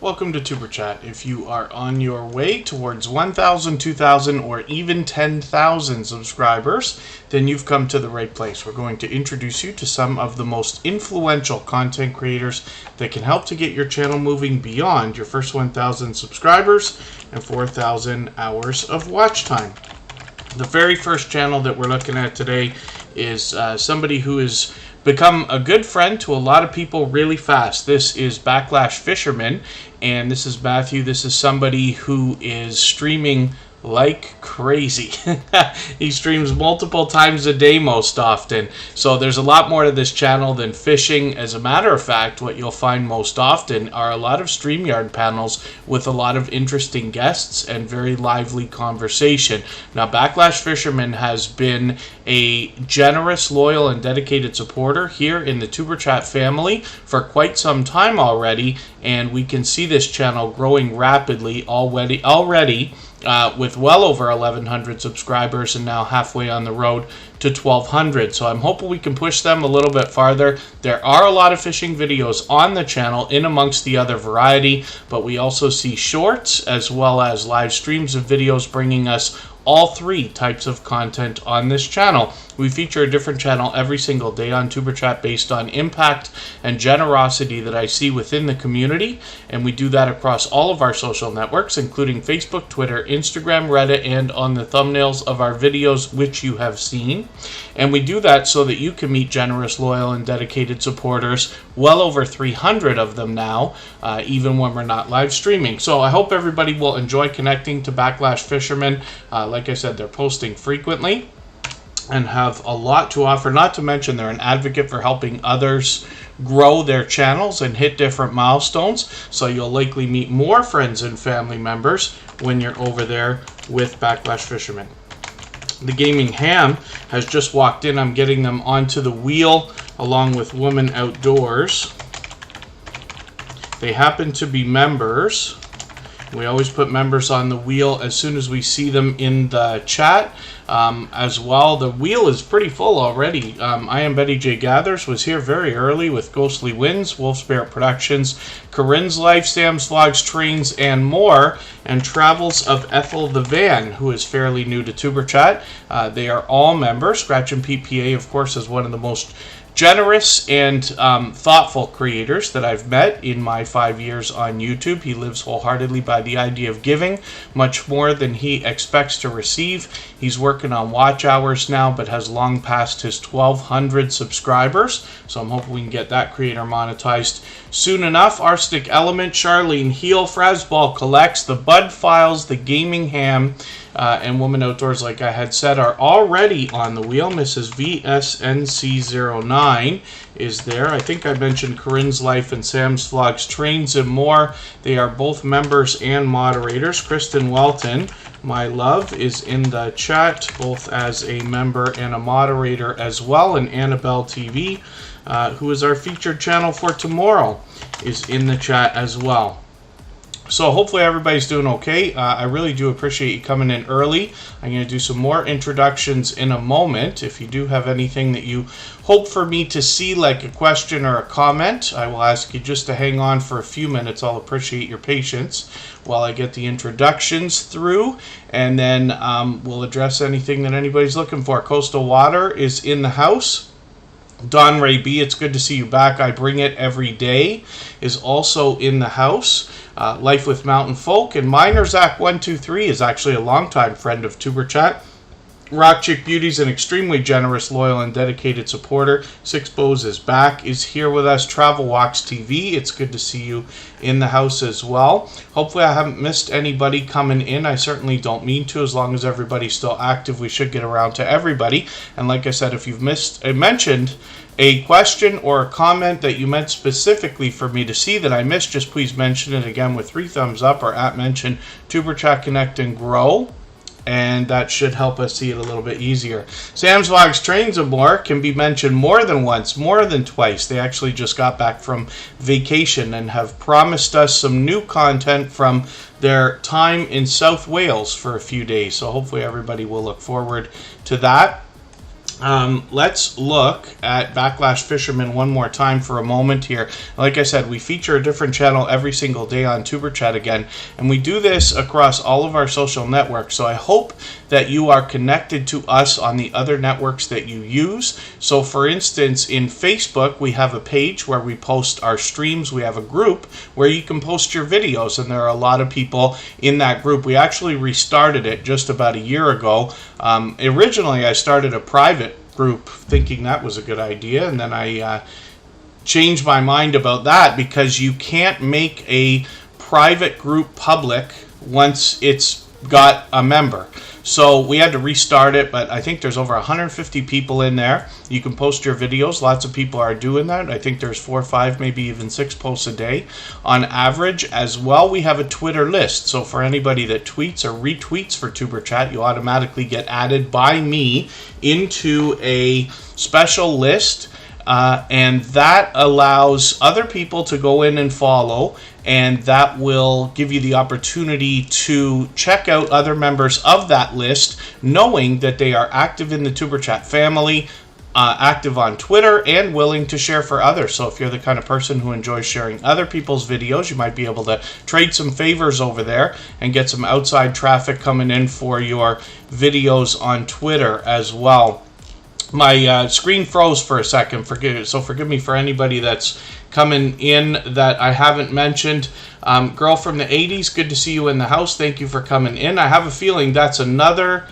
Welcome to Superchat. If you are on your way towards 1,000, 2,000, or even 10,000 subscribers, then you've come to the right place. We're going to introduce you to some of the most influential content creators that can help to get your channel moving beyond your first 1,000 subscribers and 4,000 hours of watch time. The very first channel that we're looking at today is somebody who has become a good friend to a lot of people really fast. This is Backlash Fisherman, and this is Matthew. This is somebody who is streaming like crazy. He streams multiple times a day most often. So there's a lot more to this channel than fishing. As a matter of fact, what you'll find most often are a lot of StreamYard panels with a lot of interesting guests and very lively conversation. Now, Backlash Fisherman has been a generous, loyal, and dedicated supporter here in the Superchat family for quite some time already, and we can see this channel growing rapidly already with well over 1,100 subscribers and now halfway on the road to 1,200. So I'm hoping we can push them a little bit farther. There are a lot of fishing videos on the channel in amongst the other variety, but we also see shorts as well as live streams of videos bringing us all three types of content on this channel. We feature a different channel every single day on Superchat based on impact and generosity that I see within the community, and we do that across all of our social networks, including Facebook, Twitter, Instagram, Reddit, and on the thumbnails of our videos, which you have seen. And we do that so that you can meet generous, loyal, and dedicated supporters, well over 300 of them now, even when we're not live streaming. So I hope everybody will enjoy connecting to Backlash Fisherman. Like I said, they're posting frequently and have a lot to offer. Not to mention they're an advocate for helping others grow their channels and hit different milestones. So you'll likely meet more friends and family members when you're over there with Backlash Fisherman. The Gaming Ham has just walked in. I'm getting them onto the wheel along with Woman Outdoors. They happen to be members. We always put members on the wheel as soon as we see them in the chat. As well, the wheel is pretty full already. I Am Betty J. Gathers was here very early with Ghostly Winds, Wolf Spirit Productions, Corinne's Life, Sam's Vlogs, Trains, and more, and Travels of Ethel the Van, who is fairly new to Superchat. They are all members. Scratch and PPA, of course, is one of the most generous and thoughtful creators that I've met in my 5 years on YouTube. He lives wholeheartedly by the idea of giving much more than he expects to receive. He's working on watch hours now, but has long passed his 1,200 subscribers. So I'm hoping we can get that creator monetized soon enough. Arsenic Element, Charlene Heel, Frasball Collects, the Bud Files, the Gaming Ham, and Woman Outdoors, like I had said, are already on the wheel. Mrs. VSNC09 is there. I think I mentioned Corinne's Life and Sam's Vlogs, Trains, and more. They are both members and moderators. Kristin Walton, my love, is in the chat, both as a member and a moderator as well. And Annabelle TV, who is our featured channel for tomorrow, is in the chat as well. So hopefully everybody's doing okay. I really do appreciate you coming in early. I'm going to do some more introductions in a moment. If you do have anything that you hope for me to see, like a question or a comment, I will ask you just to hang on for a few minutes. I'll appreciate your patience while I get the introductions through, and then we'll address anything that anybody's looking for. Coastal Water is in the house. Don Ray B, it's good to see you back. I Bring It Every Day is also in the house. Life with Mountain Folk, and Miner Zach123 is actually a longtime friend of Superchat. Rock Chick Beauty's an extremely generous, loyal, and dedicated supporter. Six Bows is back, is here with us. Travel Walks TV, it's good to see you in the house as well. Hopefully I haven't missed anybody coming in. I certainly don't mean to. As long as everybody's still active, we should get around to everybody. And like I said, if you've mentioned a question or a comment that you meant specifically for me to see that I missed, just please mention it again with 3 thumbs up or @mention Superchat Connect and Grow, and that should help us see it a little bit easier. Sam's Vlogs, Trains, and more can be mentioned more than once, more than twice. They actually just got back from vacation and have promised us some new content from their time in South Wales for a few days. So hopefully everybody will look forward to that. Let's look at Backlash Fisherman one more time for a moment here. Like I said, we feature a different channel every single day on Superchat again, and we do this across all of our social networks. So I hope that you are connected to us on the other networks that you use. So for instance, in Facebook, we have a page where we post our streams. We have a group where you can post your videos, and there are a lot of people in that group. We actually restarted it just about a year ago. Originally, I started a private group thinking that was a good idea, and then I changed my mind about that because you can't make a private group public once it's got a member. So we had to restart it, but I think there's over 150 people in there. You can post your videos. Lots of people are doing that. I think there's 4 or 5, maybe even 6 posts a day on average. As well, we have a Twitter list. So for anybody that tweets or retweets for TuberChat, you automatically get added by me into a special list. And that allows other people to go in and follow, and that will give you the opportunity to check out other members of that list, knowing that they are active in the TuberChat family, active on Twitter, and willing to share for others. So if you're the kind of person who enjoys sharing other people's videos, you might be able to trade some favors over there and get some outside traffic coming in for your videos on Twitter as well. My screen froze for a second, forgive me for anybody that's coming in that I haven't mentioned. Girl from the 80s, good to see you in the house. Thank you for coming in. I have a feeling that's another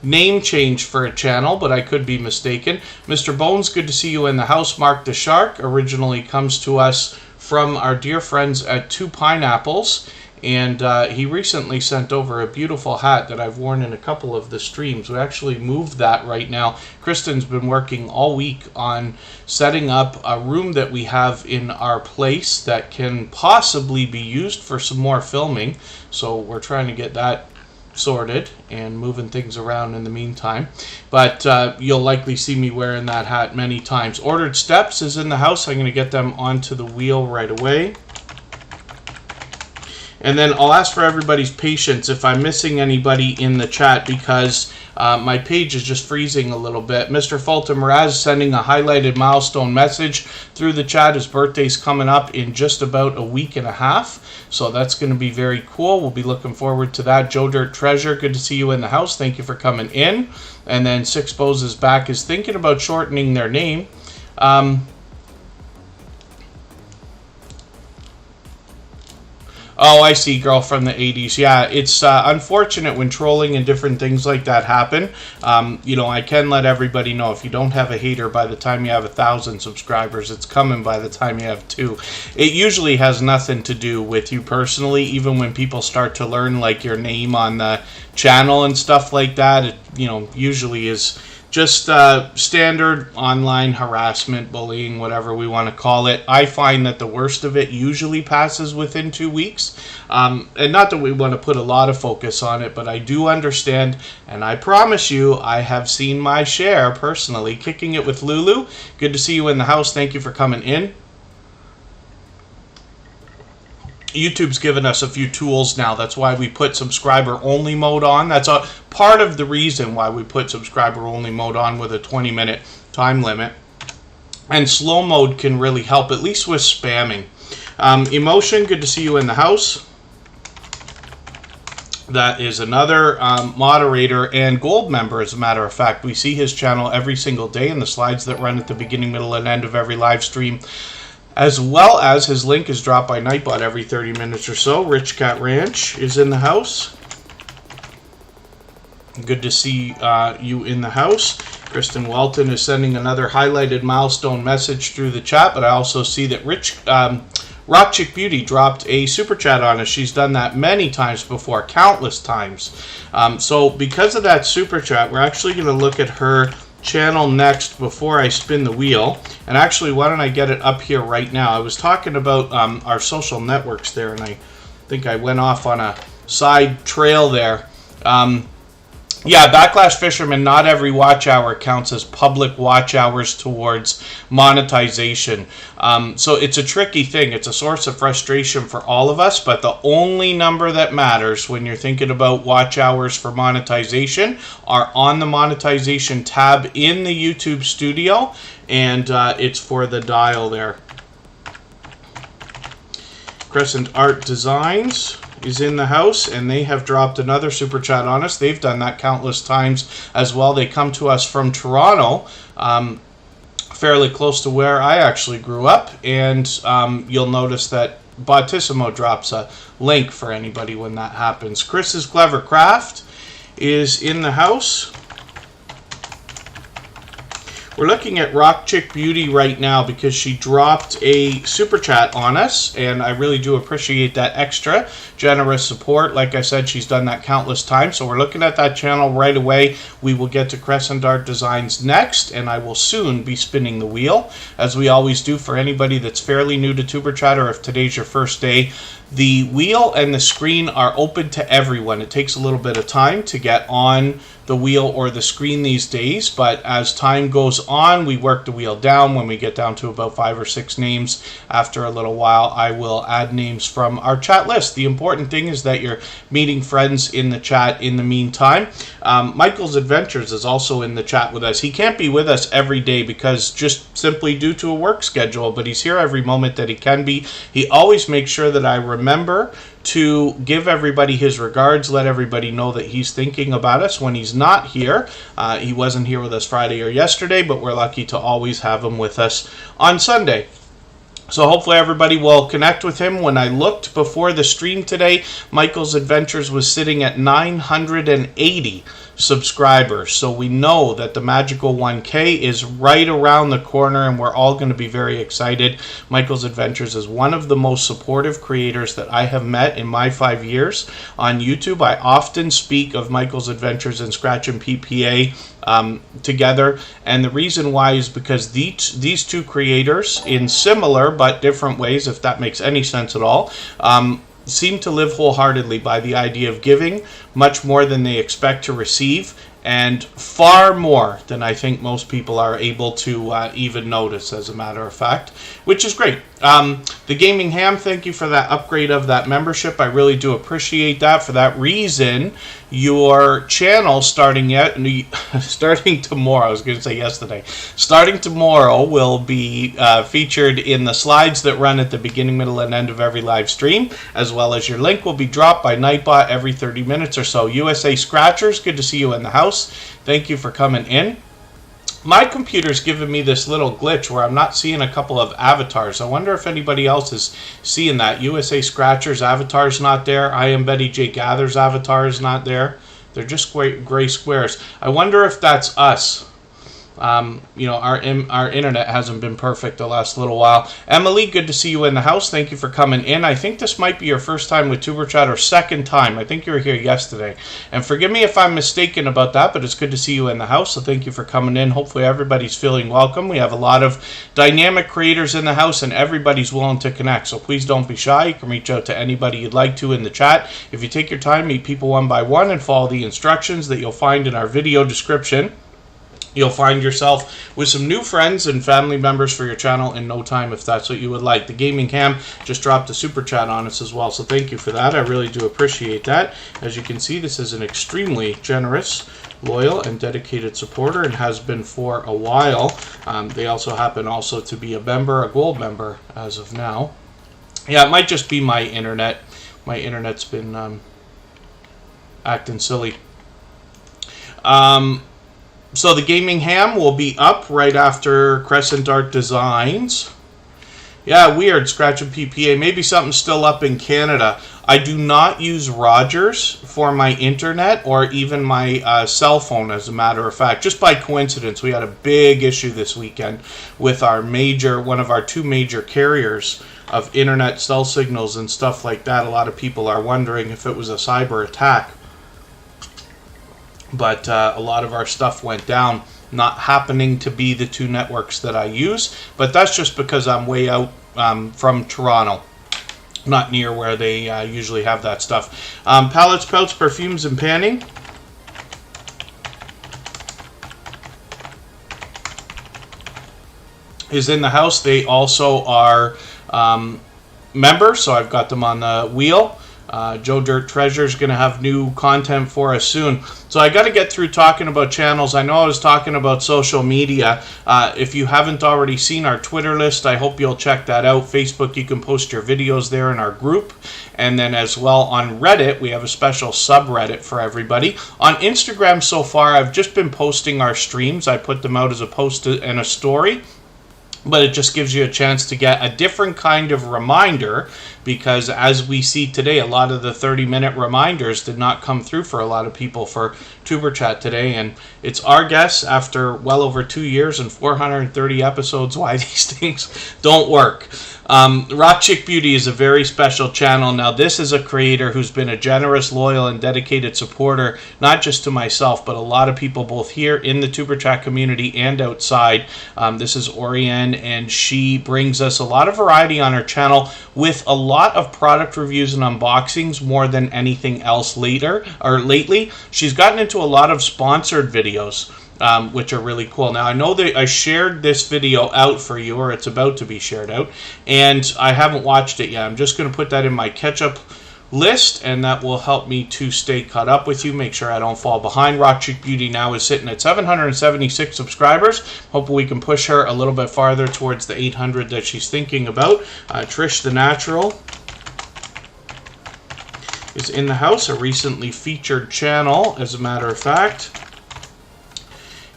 name change for a channel, but I could be mistaken. Mr. Bones, good to see you in the house. Mark the Shark originally comes to us from our dear friends at Two Pineapples. And he recently sent over a beautiful hat that I've worn in a couple of the streams. We actually moved that right now. Kristin's been working all week on setting up a room that we have in our place that can possibly be used for some more filming. So we're trying to get that sorted and moving things around in the meantime. But you'll likely see me wearing that hat many times. Ordered Steps is in the house. I'm going to get them onto the wheel right away. And then I'll ask for everybody's patience if I'm missing anybody in the chat because my page is just freezing a little bit. Mr. Fulton Mraz sending a highlighted milestone message through the chat. His birthday's coming up in just about a week and a half. So that's going to be very cool. We'll be looking forward to that. Joe Dirt Treasure, good to see you in the house. Thank you for coming in. And then Six Bows is back, is thinking about shortening their name. Oh, I see, girl from the 80s. Yeah, it's unfortunate when trolling and different things like that happen. You know, I can let everybody know if you don't have a hater by the time you have 1,000 subscribers, it's coming by the time you have 2. It usually has nothing to do with you personally. Even when people start to learn, like, your name on the channel and stuff like that, it, you know, usually is just standard online harassment, bullying, whatever we want to call it. I find that the worst of it usually passes within 2 weeks. And not that we want to put a lot of focus on it, but I do understand, and I promise you, I have seen my share personally. Kicking It with Lulu, good to see you in the house. Thank you for coming in. YouTube's given us a few tools now. That's why we put subscriber only mode on. That's a part of the reason why we put subscriber only mode on with a 20-minute time limit. And slow mode can really help, at least with spamming. Emotion, good to see you in the house. That is another moderator and gold member, as a matter of fact. We see his channel every single day in the slides that run at the beginning, middle, and end of every live stream. As well as his link is dropped by Nightbot every 30 minutes or so. Rich Cat Ranch is in the house. Good to see you in the house. Kristin Walton is sending another highlighted milestone message through the chat, but I also see that Rock Chick Beauty dropped a super chat on us. She's done that many times before, countless times. So because of that super chat, we're actually going to look at her channel next before I spin the wheel. And actually, why don't I get it up here right now? I was talking about our social networks there, and I think I went off on a side trail there. Yeah, Backlash Fisherman, not every watch hour counts as public watch hours towards monetization. So it's a tricky thing. It's a source of frustration for all of us, but the only number that matters when you're thinking about watch hours for monetization are on the monetization tab in the YouTube studio, and it's for the dial there. Crescent Art Designs is in the house, and they have dropped another super chat on us. They've done that countless times as well. They come to us from Toronto, fairly close to where I actually grew up, and you'll notice that Bautissimo drops a link for anybody when that happens. Chris's Clever Craft is in the house. We're looking at Rock Chick Beauty right now because she dropped a super chat on us, and I really do appreciate that extra generous support. Like I said, she's done that countless times, so we're looking at that channel right away. We will get to Crescent Art Designs next, and I will soon be spinning the wheel, as we always do for anybody that's fairly new to Tuber Chatter. If today's your first day, the wheel and the screen are open to everyone. It takes a little bit of time to get on the wheel or the screen these days, but as time goes on, we work the wheel down. When we get down to about 5 or 6 names, after a little while, I will add names from our chat list. The important thing is that you're meeting friends in the chat in the meantime. Michael's Adventures is also in the chat with us. He can't be with us every day because just simply due to a work schedule, but he's here every moment that he can be. He always makes sure that I remember to give everybody his regards, let everybody know that he's thinking about us when he's not here. He wasn't here with us Friday or yesterday, but we're lucky to always have him with us on Sunday. So hopefully everybody will connect with him. When I looked before the stream today, Michael's Adventures was sitting at 980 subscribers. So we know that the magical 1K is right around the corner, and we're all going to be very excited. Michael's Adventures is one of the most supportive creators that I have met in my 5 years on YouTube. I often speak of Michael's Adventures and Scratch and PPA together, and the reason why is because these two creators, in similar but different ways, if that makes any sense at all, seem to live wholeheartedly by the idea of giving much more than they expect to receive, and far more than I think most people are able to even notice, as a matter of fact, which is great. The Gaming Ham, thank you for that upgrade of that membership. I really do appreciate that. For that reason, your channel starting tomorrow, I was going to say yesterday, starting tomorrow will be featured in the slides that run at the beginning, middle, and end of every live stream, as well as your link will be dropped by Nightbot every 30 minutes or so. USA Scratchers, good to see you in the house. Thank you for coming in. My computer's giving me this little glitch where I'm not seeing a couple of avatars. I wonder if anybody else is seeing that. USA Scratcher's avatar's not there. I Am Betty J Gather's avatar is not there. They're just gray squares. I wonder if that's us. You know, our internet hasn't been perfect the last little while. Emily, good to see you in the house. Thank you for coming in. I think this might be your first time with Tuber Chat, or second time. I think you were here yesterday. And forgive me if I'm mistaken about that, but it's good to see you in the house, so thank you for coming in. Hopefully everybody's feeling welcome. We have a lot of dynamic creators in the house, and everybody's willing to connect, so please don't be shy. You can reach out to anybody you'd like to in the chat. If you take your time, meet people one by one, and follow the instructions that you'll find in our video description, you'll find yourself with some new friends and family members for your channel in no time, if that's what you would like. The Gaming Cam just dropped a super chat on us as well, so thank you for that. I really do appreciate that. As you can see, this is an extremely generous, loyal, and dedicated supporter, and has been for a while. They also happen to be a member, a gold member as of now. Yeah, it might just be my internet. My internet's been acting silly. So the Gaming Ham will be up right after Crescent Art Designs. Yeah, weird, Scratch and PPA. Maybe something's still up in Canada. I do not use Rogers for my internet or even my cell phone, as a matter of fact. Just by coincidence, we had a big issue this weekend with our one of our two major carriers of internet cell signals and stuff like that. A lot of people are wondering if it was a cyber attack. But a lot of our stuff went down, not happening to be the two networks that I use. But that's just because I'm way out from Toronto, not near where they usually have that stuff. Palettes, Pouts, Perfumes, and Panning. is in the house. They also are members, so I've got them on the wheel. Joe Dirt Treasure is going to have new content for us soon. So I got to get through talking about channels. I know I was talking about social media. If you haven't already seen our Twitter list, I hope you'll check that out. Facebook, you can post your videos there in our group. And then as well on Reddit, we have a special subreddit for everybody. On Instagram so far, I've just been posting our streams. I put them out as a post and a story. But it just gives you a chance to get a different kind of reminder, because as we see today, a lot of the 30-minute reminders did not come through for a lot of people for Tuber Chat today. And it's our guess, after well over 2 years and 430 episodes, why these things don't work. Rock Chick Beauty is a very special channel. Now, this is a creator who's been a generous, loyal, and dedicated supporter, not just to myself, but a lot of people both here in the Tuber Chat community and outside. This is Oriane, and she brings us a lot of variety on her channel with a lot of product reviews and unboxings more than anything else lately. She's gotten into a lot of sponsored videos, which are really cool. Now, I know that I shared this video out for you, or it's about to be shared out, and I haven't watched it yet. I'm just going to put that in my catch-up list, and that will help me to stay caught up with you, make sure I don't fall behind. Rock Chick Beauty now is sitting at 776 subscribers. Hopefully we can push her a little bit farther towards the 800 that she's thinking about. Trish the Natural is in the house, a recently featured channel, as a matter of fact.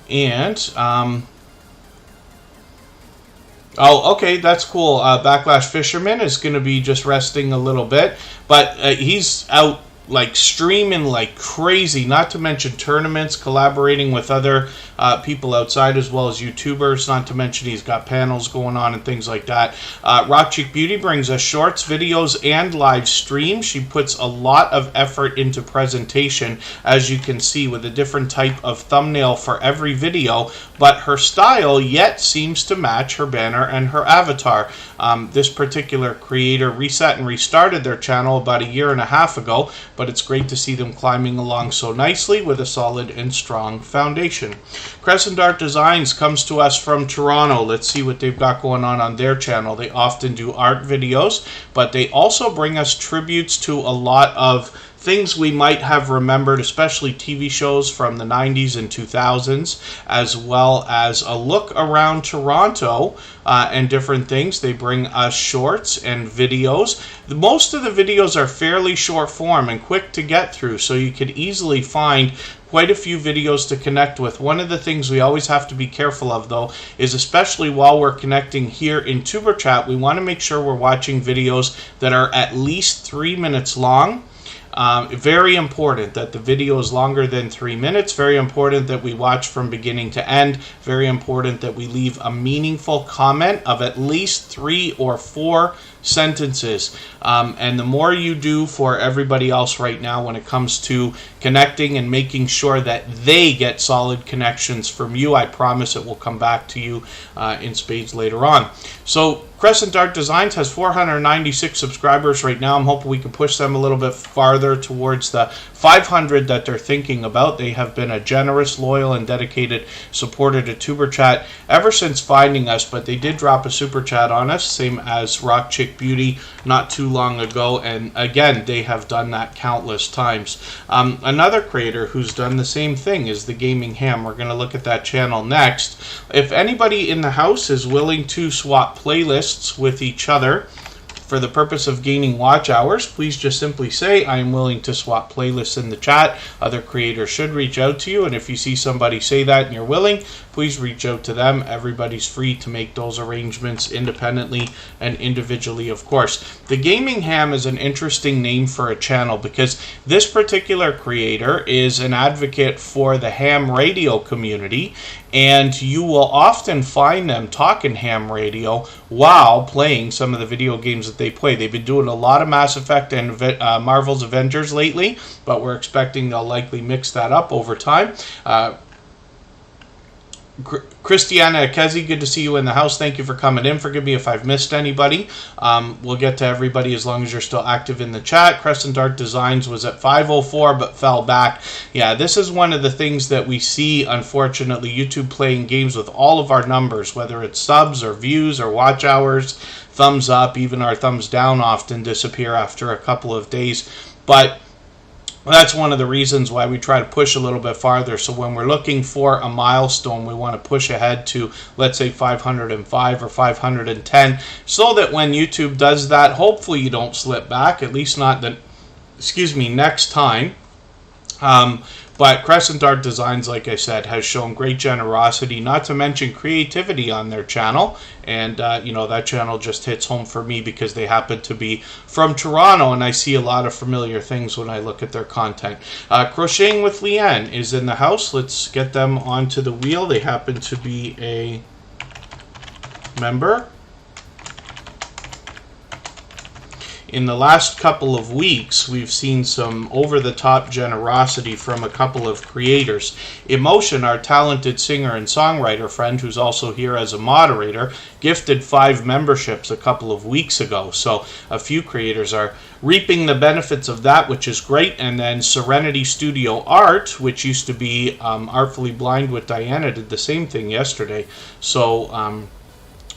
And, oh, okay, that's cool. Backlash Fisherman is going to be just resting a little bit, but he's out like streaming like crazy, not to mention tournaments, collaborating with other people outside as well as YouTubers, not to mention he's got panels going on and things like that. Rock Chick Beauty brings us shorts, videos, and live streams. She puts a lot of effort into presentation, as you can see, with a different type of thumbnail for every video, but her style yet seems to match her banner and her avatar. This particular creator reset and restarted their channel about a year and a half ago, but it's great to see them climbing along so nicely with a solid and strong foundation. Crescent Art Designs comes to us from Toronto. Let's see what they've got going on their channel. They often do art videos, but they also bring us tributes to a lot of things we might have remembered, especially TV shows from the 90s and 2000s, as well as a look around Toronto and different things. They bring us shorts and videos. Most of the videos are fairly short form and quick to get through, so you could easily find quite a few videos to connect with. One of the things we always have to be careful of, though, is especially while we're connecting here in Tuber Chat, we want to make sure we're watching videos that are at least 3 minutes long. Very important that the video is longer than 3 minutes. Very important that we watch from beginning to end. Very important that we leave a meaningful comment of at least 3 or 4 sentences. And the more you do for everybody else right now when it comes to connecting and making sure that they get solid connections from you, I promise it will come back to you in spades later on. So Crescent Art Designs has 496 subscribers right now. I'm hoping we can push them a little bit farther towards the 500 that they're thinking about. They have been a generous, loyal, and dedicated supporter to Tuber Chat ever since finding us, but they did drop a super chat on us, same as Rock Chick Beauty not too long ago, and again, they have done that countless times. Another creator who's done the same thing is the Gaming Ham. We're going to look at that channel next. If anybody in the house is willing to swap playlists with each other for the purpose of gaining watch hours, please just simply say, I am willing to swap playlists in the chat. Other creators should reach out to you, and if you see somebody say that and you're willing, please reach out to them. Everybody's free to make those arrangements independently and individually, of course. The Gaming Ham is an interesting name for a channel because this particular creator is an advocate for the ham radio community, and you will often find them talking ham radio while playing some of the video games that they play. They've been doing a lot of Mass Effect and Marvel's Avengers lately, but we're expecting they'll likely mix that up over time. Christiana Akezi, good to see you in the house. Thank you for coming in. Forgive me if I've missed anybody. We'll get to everybody as long as you're still active in the chat. Crescent Art Designs was at 504 but fell back. Yeah, this is one of the things that we see, unfortunately, YouTube playing games with all of our numbers, whether it's subs or views or watch hours, thumbs up, even our thumbs down often disappear after a couple of days. But that's one of the reasons why we try to push a little bit farther. So when we're looking for a milestone, we want to push ahead to, let's say, 505 or 510, so that when YouTube does that, hopefully you don't slip back, at least not the, next time. But Crescent Art Designs, like I said, has shown great generosity, not to mention creativity on their channel. And, that channel just hits home for me because they happen to be from Toronto, and I see a lot of familiar things when I look at their content. Crocheting with Leanne is in the house. Let's get them onto the wheel. They happen to be a member. In the last couple of weeks, we've seen some over-the-top generosity from a couple of creators. Emotion, our talented singer and songwriter friend, who's also here as a moderator, gifted 5 memberships a couple of weeks ago. So a few creators are reaping the benefits of that, which is great. And then Serenity Studio Art, which used to be Artfully Blind with Diana, did the same thing yesterday. So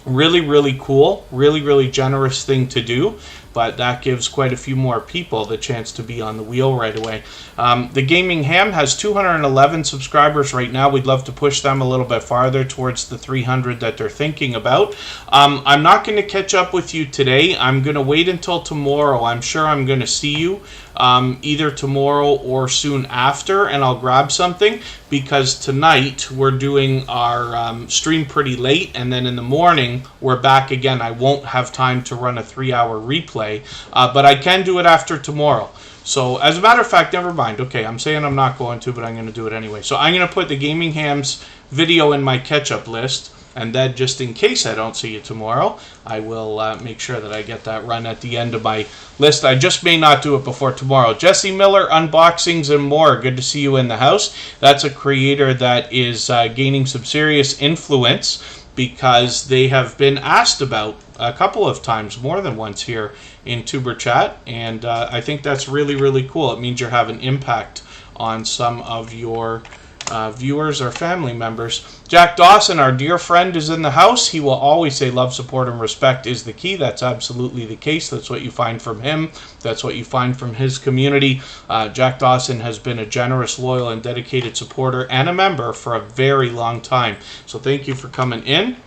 really, really cool, really generous thing to do. But that gives quite a few more people the chance to be on the wheel right away. The Gaming Ham has 211 subscribers right now. We'd love to push them a little bit farther towards the 300 that they're thinking about. I'm not going to catch up with you today. I'm going to wait until tomorrow. I'm sure I'm going to see you either tomorrow or soon after, and I'll grab something, because tonight we're doing our stream pretty late, and then in the morning we're back again. I won't have time to run a 3-hour replay, but I can do it after tomorrow. So as a matter of fact, never mind. Okay, I'm saying I'm not going to, but I'm going to do it anyway. So I'm going to put the Gaming Ham's video in my catch-up list, and then just in case I don't see you tomorrow, I will make sure that I get that run at the end of my list. I just may not do it before tomorrow. Jesse Miller, Unboxings and More, good to see you in the house. That's a creator that is gaining some serious influence, because they have been asked about a couple of times, more than once here in Tuber Chat, and I think that's really cool. It means you're having impact on some of your viewers or family members. Jack Dawson, our dear friend, is in the house. He will always say love, support, and respect is the key. That's absolutely the case. That's what you find from him. That's what you find from his community. Jack Dawson has been a generous, loyal, and dedicated supporter and a member for a very long time. So thank you for coming in.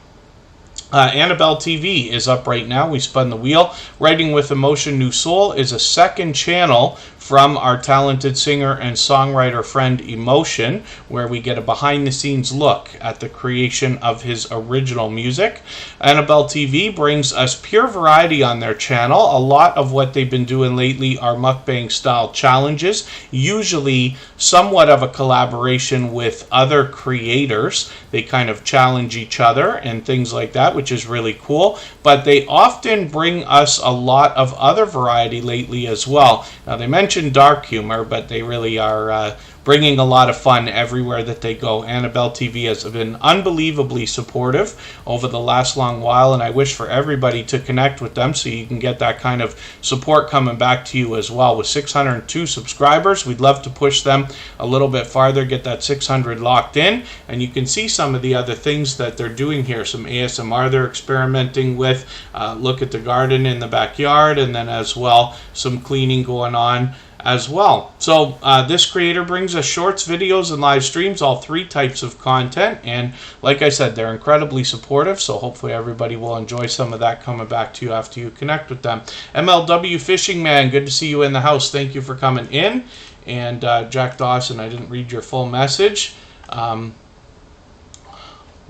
Annabelle TV is up right now. We spun the wheel. Writing with Emotion New Soul is a second channel from our talented singer and songwriter friend Emotion, where we get a behind-the-scenes look at the creation of his original music. Annabelle TV brings us pure variety on their channel. A lot of what they've been doing lately are mukbang-style challenges, usually somewhat of a collaboration with other creators. They kind of challenge each other and things like that, which is really cool. But they often bring us a lot of other variety lately as well. Now, they mentioned dark humor, but they really are bringing a lot of fun everywhere that they go. Annabelle TV has been unbelievably supportive over the last long while, and I wish for everybody to connect with them so you can get that kind of support coming back to you as well. With 602 subscribers, we'd love to push them a little bit farther, get that 600 locked in, and you can see some of the other things that they're doing here. Some ASMR they're experimenting with, look at the garden in the backyard, and then as well some cleaning going on as well. So this creator brings us shorts, videos, and live streams, all 3 types of content, and like I said, they're incredibly supportive, so hopefully everybody will enjoy some of that coming back to you after you connect with them. MLW Fishing Man, good to see you in the house. Thank you for coming in. And Jack Dawson, I didn't read your full message. Let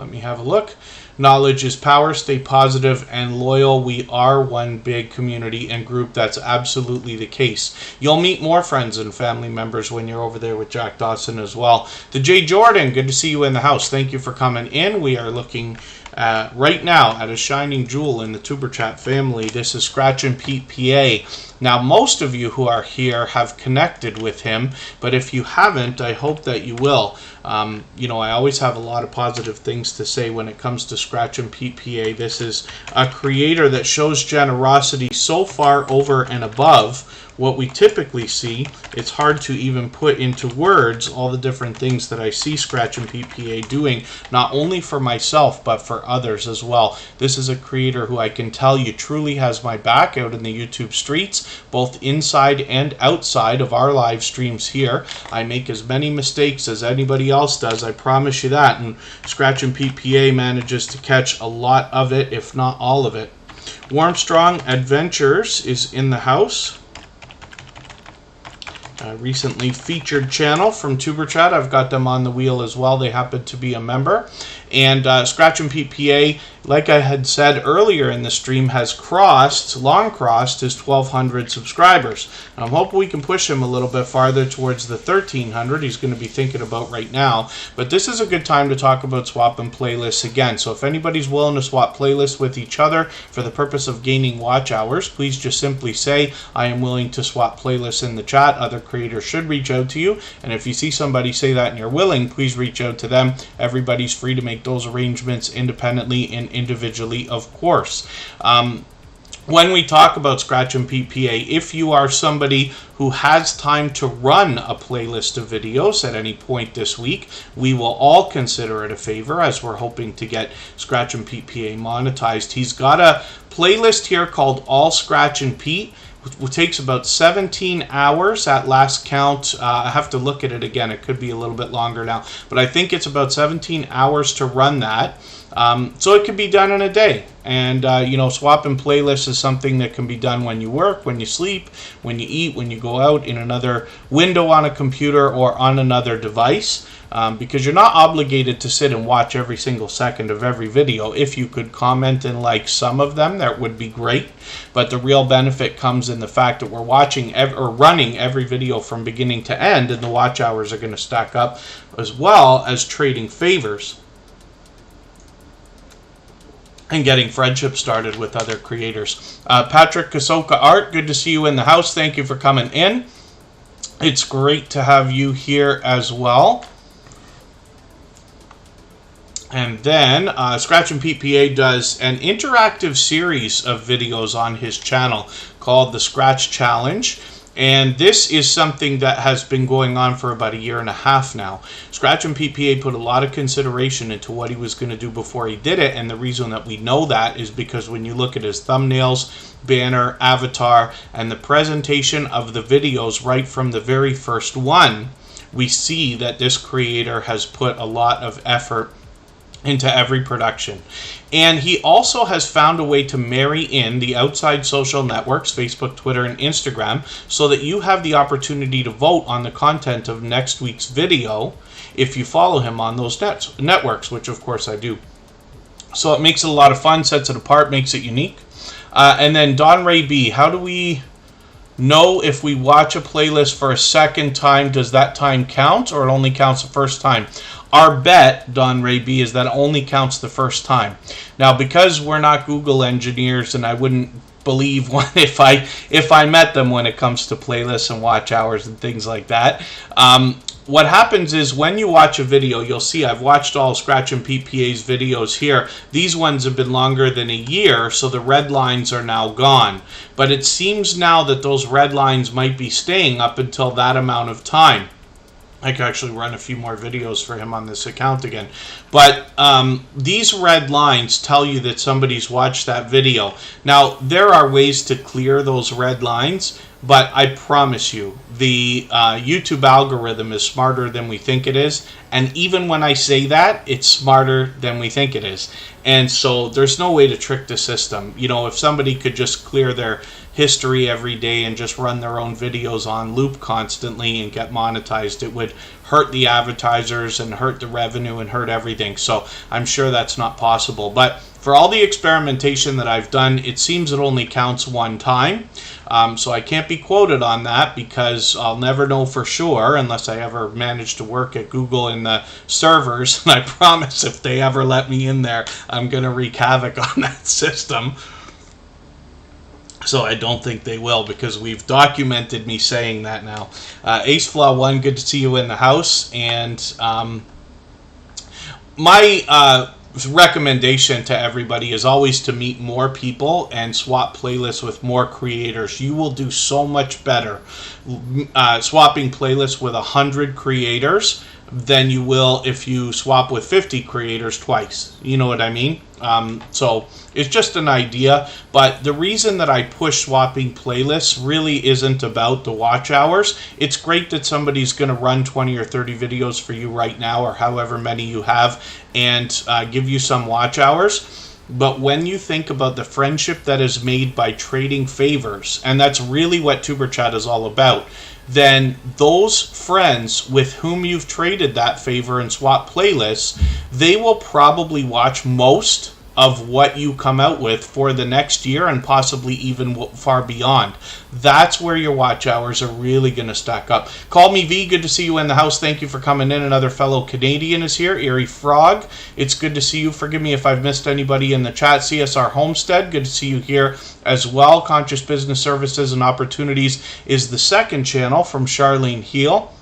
me have a look. Knowledge is power. Stay positive and loyal. We are one big community and group. That's absolutely the case. You'll meet more friends and family members when you're over there with Jack Dawson as well. The J. Jordan, good to see you in the house. Thank you for coming in. We are looking right now at a shining jewel in the Superchat family. This is Scratch and Pete PA. Now, most of you who are here have connected with him, but if you haven't, I hope that you will. You know, I always have a lot of positive things to say when it comes to Scratch and Pete PA. This is a creator that shows generosity so far over and above what we typically see. It's hard to even put into words all the different things that I see Scratch and Pete PA doing, not only for myself, but for others as well. This is a creator who I can tell you truly has my back out in the YouTube streets, both inside and outside of our live streams here. I make as many mistakes as anybody else does, I promise you that, and Scratch and Pete PA manages to catch a lot of it, if not all of it. Warmstrong Adventures is in the house. Recently featured channel from Superchat. I've got them on the wheel as well. They happen to be a member. And Scratch and Pete PA, like I had said earlier in the stream, has long crossed his 1,200 subscribers. And I'm hoping we can push him a little bit farther towards the 1,300 he's going to be thinking about right now. But this is a good time to talk about swapping playlists again. So if anybody's willing to swap playlists with each other for the purpose of gaining watch hours, please just simply say, I am willing to swap playlists in the chat. Other creators should reach out to you. And if you see somebody say that and you're willing, please reach out to them. Everybody's free to make those arrangements independently and individually, of course. When we talk about Scratch and Pete PA, if you are somebody who has time to run a playlist of videos at any point this week, we will all consider it a favor, as we're hoping to get Scratch and Pete PA monetized. He's got a playlist here called All Scratch and Pete, which takes about 17 hours at last count. I have to look at it again. It could be a little bit longer now, but I think it's about 17 hours to run that. So it can be done in a day. And, you know, swapping playlists is something that can be done when you work, when you sleep, when you eat, when you go out, in another window on a computer or on another device. Because you're not obligated to sit and watch every single second of every video. If you could comment and like some of them, that would be great. But the real benefit comes in the fact that we're watching or running every video from beginning to end, and the watch hours are going to stack up, as well as trading favors and getting friendship started with other creators. Patrick Kasoka Art, good to see you in the house. Thank you for coming in. It's great to have you here as well. And then Scratch and Pete PA does an interactive series of videos on his channel called the Scratch Challenge. And this is something that has been going on for about 1.5 years now. Scratch and Pete PA put a lot of consideration into what he was going to do before he did it. And the reason that we know that is because when you look at his thumbnails, banner, avatar, and the presentation of the videos right from the very first one, we see that this creator has put a lot of effort into every production. And he also has found a way to marry in the outside social networks, Facebook, Twitter, and Instagram, so that you have the opportunity to vote on the content of next week's video if you follow him on those networks, which of course I do. So it makes it a lot of fun, sets it apart, makes it unique. And then Don Ray B, how do we know if we watch a playlist for a second time, does that time count, or it only counts the first time? Our bet, Don Ray B, is that it only counts the first time. Now, because we're not Google engineers, and I wouldn't believe one if I met them when it comes to playlists and watch hours and things like that. What happens is when you watch a video, you'll see I've watched all Scratch and Pete PA's videos here. These ones have been longer than 1 year, so the red lines are now gone. But it seems now that those red lines might be staying up until that amount of time. I could actually run a few more videos for him on this account again. But these red lines tell you that somebody's watched that video. Now, there are ways to clear those red lines, but I promise you, the YouTube algorithm is smarter than we think it is. And even when I say that, it's smarter than we think it is. And so there's no way to trick the system. You know, if somebody could just clear their history every day and just run their own videos on loop constantly and get monetized, it would hurt the advertisers and hurt the revenue and hurt everything. So I'm sure that's not possible. But for all the experimentation that I've done, it seems it only counts one time. So I can't be quoted on that because I'll never know for sure unless I ever manage to work at Google in the servers. And I promise if they ever let me in there, I'm going to wreak havoc on that system. So I don't think they will because we've documented me saying that now. AceFlaw1, good to see you in the house. And my recommendation to everybody is always to meet more people and swap playlists with more creators. You will do so much better swapping playlists with 100 creators than you will if you swap with 50 creators twice. You know what I mean? So it's just an idea, but the reason that I push swapping playlists really isn't about the watch hours. It's great that somebody's going to run 20 or 30 videos for you right now, or however many you have, and give you some watch hours. But when you think about the friendship that is made by trading favors, and that's really what Superchat is all about, then those friends with whom you've traded that favor and swap playlists, they will probably watch most of what you come out with for the next year and possibly even far beyond. That's where your watch hours are really going to stack up. Call me V, good to see you in the house. Thank you for coming in. Another fellow Canadian is here. Eerie Frog, it's good to see you. Forgive me if I've missed anybody in the chat. CSR Homestead, good to see you here as well. Conscious Business Services and Opportunities is the second channel from Charlene Heel.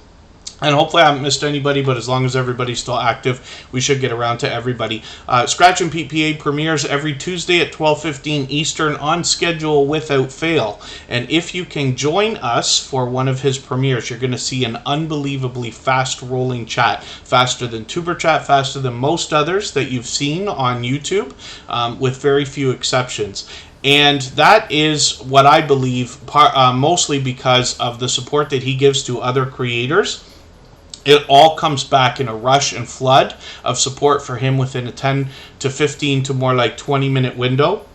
And hopefully I haven't missed anybody, but as long as everybody's still active, we should get around to everybody. Scratch and PPA premieres every Tuesday at 12:15 Eastern on schedule without fail. And if you can join us for one of his premieres, you're going to see an unbelievably fast-rolling chat. Faster than Superchat, faster than most others that you've seen on YouTube, with very few exceptions. And that is what I believe, mostly because of the support that he gives to other creators. It all comes back in a rush and flood of support for him within a 10 to 15 to more like 20-minute window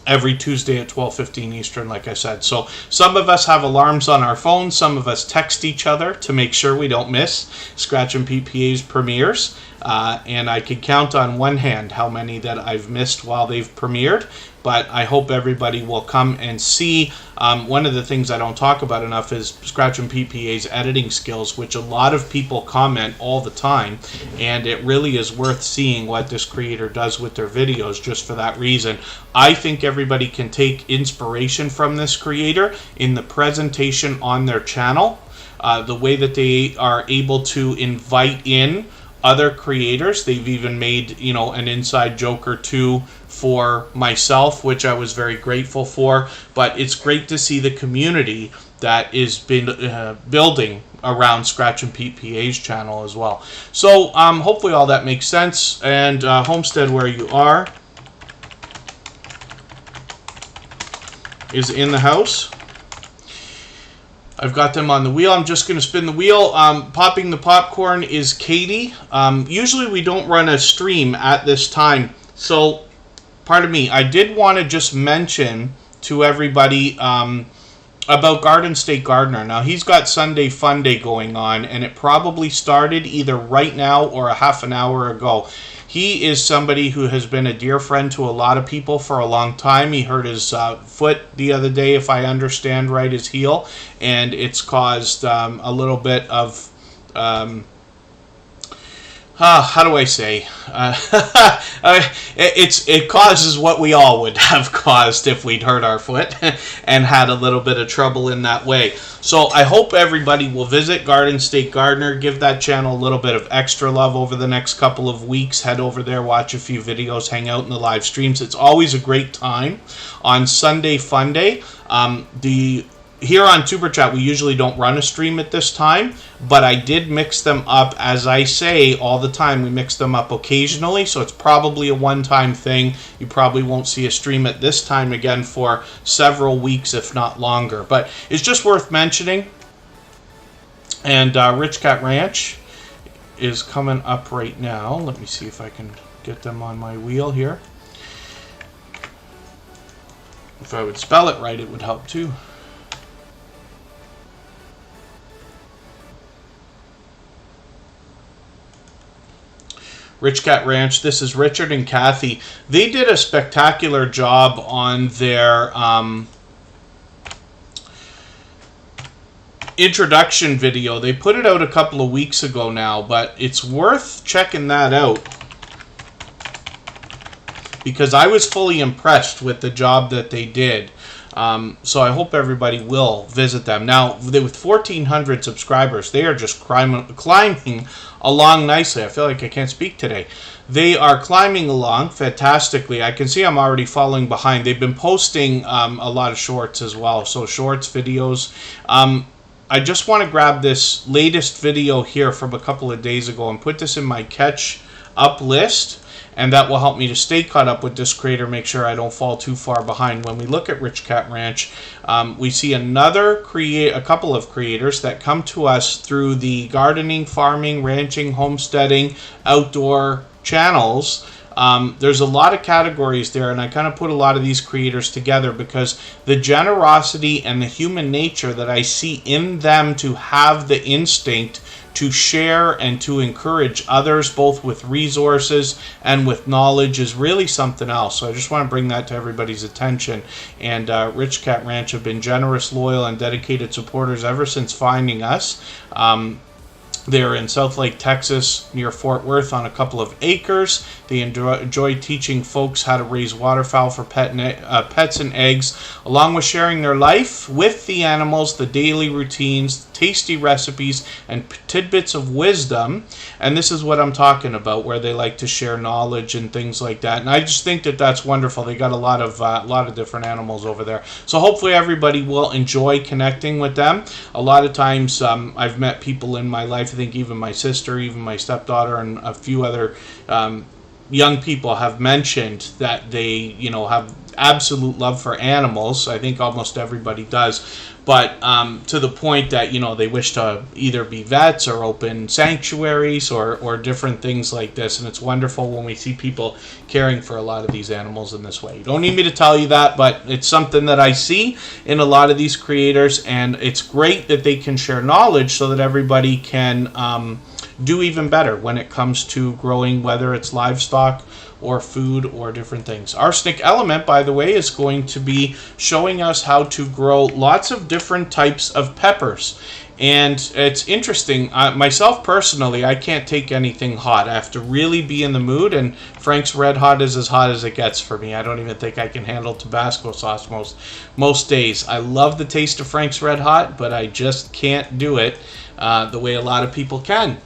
every Tuesday at 12:15 Eastern, like I said. So some of us have alarms on our phones. Some of us text each other to make sure we don't miss Scratch and PPA's premieres. And I could count on one hand how many that I've missed while they've premiered. But I hope everybody will come and see. One of the things I don't talk about enough is Scratch and PPA's editing skills, which a lot of people comment all the time. And it really is worth seeing what this creator does with their videos just for that reason. I think everybody can take inspiration from this creator in the presentation on their channel. The way that they are able to invite in other creators. They've even made, an inside joke or two for myself, which I was very grateful for. But it's great to see the community that is been building around Scratch and PPA's channel as well. So hopefully all that makes sense. And Homestead, where you are, is in the house. I've got them on the wheel. I'm just going to spin the wheel. Popping the popcorn is Katie. Usually we don't run a stream at this time. So, pardon me. I did want to just mention to everybody about Garden State Gardener. Now, he's got Sunday Fun Day going on, and it probably started either right now or a half an hour ago. He is somebody who has been a dear friend to a lot of people for a long time. He hurt his foot the other day, if I understand right, his heel, and it's caused a little bit of, how do I say? It causes what we all would have caused if we'd hurt our foot and had a little bit of trouble in that way. So I hope everybody will visit Garden State Gardener, give that channel a little bit of extra love over the next couple of weeks. Head over there, watch a few videos, hang out in the live streams. It's always a great time. On Sunday Fun Day, here on Superchat, we usually don't run a stream at this time, but I did mix them up, as I say all the time. We mix them up occasionally, so it's probably a one-time thing. You probably won't see a stream at this time again for several weeks, if not longer. But it's just worth mentioning. And Rich Cat Ranch is coming up right now. Let me see if I can get them on my wheel here. If I would spell it right, it would help too. Rich Cat Ranch. This is Richard and Kathy. They did a spectacular job on their introduction video. They put it out a couple of weeks ago now, but it's worth checking that out because I was fully impressed with the job that they did. So I hope everybody will visit them. Now, with 1,400 subscribers, they are just climbing along nicely. I feel like I can't speak today. They are climbing along fantastically. I can see I'm already falling behind. They've been posting a lot of shorts as well. So shorts, videos. I just want to grab this latest video here from a couple of days ago and put this in my catch up list. And that will help me to stay caught up with this creator, make sure I don't fall too far behind. When we look at Rich Cat Ranch, we see a couple of creators that come to us through the gardening, farming, ranching, homesteading, outdoor channels. There's a lot of categories there, and I kind of put a lot of these creators together because the generosity and the human nature that I see in them to have the instinct to share and to encourage others, both with resources and with knowledge, is really something else. So I just want to bring that to everybody's attention. And Rich Cat Ranch have been generous, loyal, and dedicated supporters ever since finding us. They're in South Lake, Texas, near Fort Worth on a couple of acres. They enjoy teaching folks how to raise waterfowl for pets and eggs, along with sharing their life with the animals, the daily routines, tasty recipes, and tidbits of wisdom. And this is what I'm talking about, where they like to share knowledge and things like that. And I just think that that's wonderful. They got a lot of different animals over there. So hopefully everybody will enjoy connecting with them. A lot of times I've met people in my life, I think even my sister, even my stepdaughter, and a few other young people have mentioned that they, have absolute love for animals. I think almost everybody does. But to the point that, they wish to either be vets or open sanctuaries or different things like this. And it's wonderful when we see people caring for a lot of these animals in this way. You don't need me to tell you that, but it's something that I see in a lot of these creators. And it's great that they can share knowledge so that everybody can do even better when it comes to growing, whether it's livestock or food or different things. Arsenic Element, by the way, is going to be showing us how to grow lots of different types of peppers. And it's interesting. Myself personally, I can't take anything hot. I have to really be in the mood, and Frank's Red Hot is as hot as it gets for me. I don't even think I can handle Tabasco sauce most days. I love the taste of Frank's Red Hot, but I just can't do it the way a lot of people can.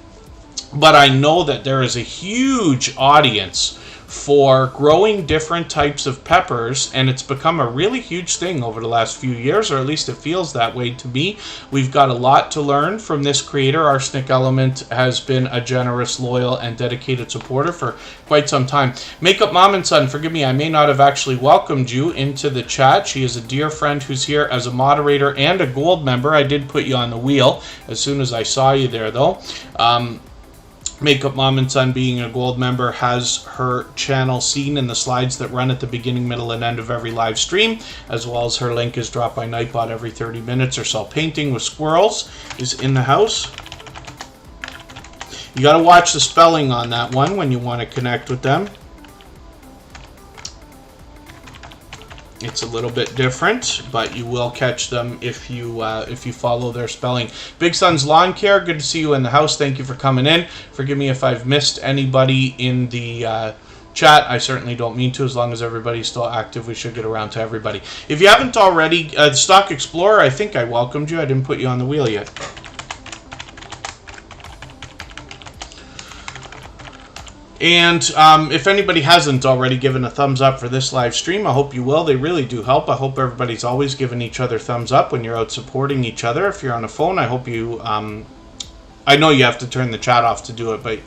But I know that there is a huge audience for growing different types of peppers, and it's become a really huge thing over the last few years, or at least it feels that way to me. We've got a lot to learn from this creator. Arsenic Element has been a generous, loyal, and dedicated supporter for quite some time. Makeup Mom and Son, forgive me, I may not have actually welcomed you into the chat. She is a dear friend who's here as a moderator and a gold member. I did put you on the wheel as soon as I saw you there, though. Makeup Mom and Son, being a gold member, has her channel seen in the slides that run at the beginning, middle, and end of every live stream, as well as her link is dropped by Nightbot every 30 minutes or so. Painting with Squirrels is in the house. You got to watch the spelling on that one when you want to connect with them. It's a little bit different, but you will catch them if you follow their spelling. Big Son's Lawn Care, good to see you in the house. Thank you for coming in. Forgive me if I've missed anybody in the chat. I certainly don't mean to. As long as everybody's still active, we should get around to everybody. If you haven't already, Stock Explorer, I think I welcomed you. I didn't put you on the wheel yet. And if anybody hasn't already given a thumbs up for this live stream, I hope you will. They really do help. I hope everybody's always giving each other thumbs up when you're out supporting each other. If you're on a phone, I hope you... I know you have to turn the chat off to do it, but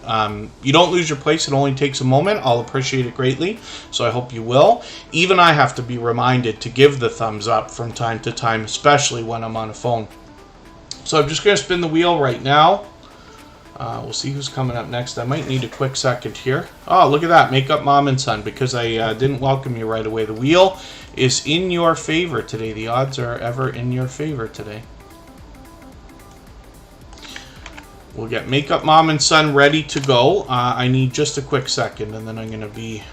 you don't lose your place. It only takes a moment. I'll appreciate it greatly, so I hope you will. Even I have to be reminded to give the thumbs up from time to time, especially when I'm on a phone. So I'm just going to spin the wheel right now. We'll see who's coming up next. I might need a quick second here. Oh, look at that. Makeup Mom and Son, because I didn't welcome you right away. The wheel is in your favor today. The odds are ever in your favor today. We'll get Makeup Mom and Son ready to go. I need just a quick second, and then I'm going to be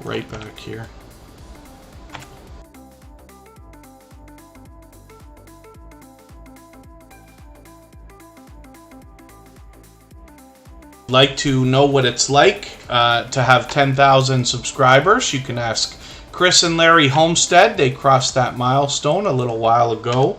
right back here. Like to know what it's like to have 10,000 subscribers, you can ask Chris and Larry Homestead. They crossed that milestone a little while ago.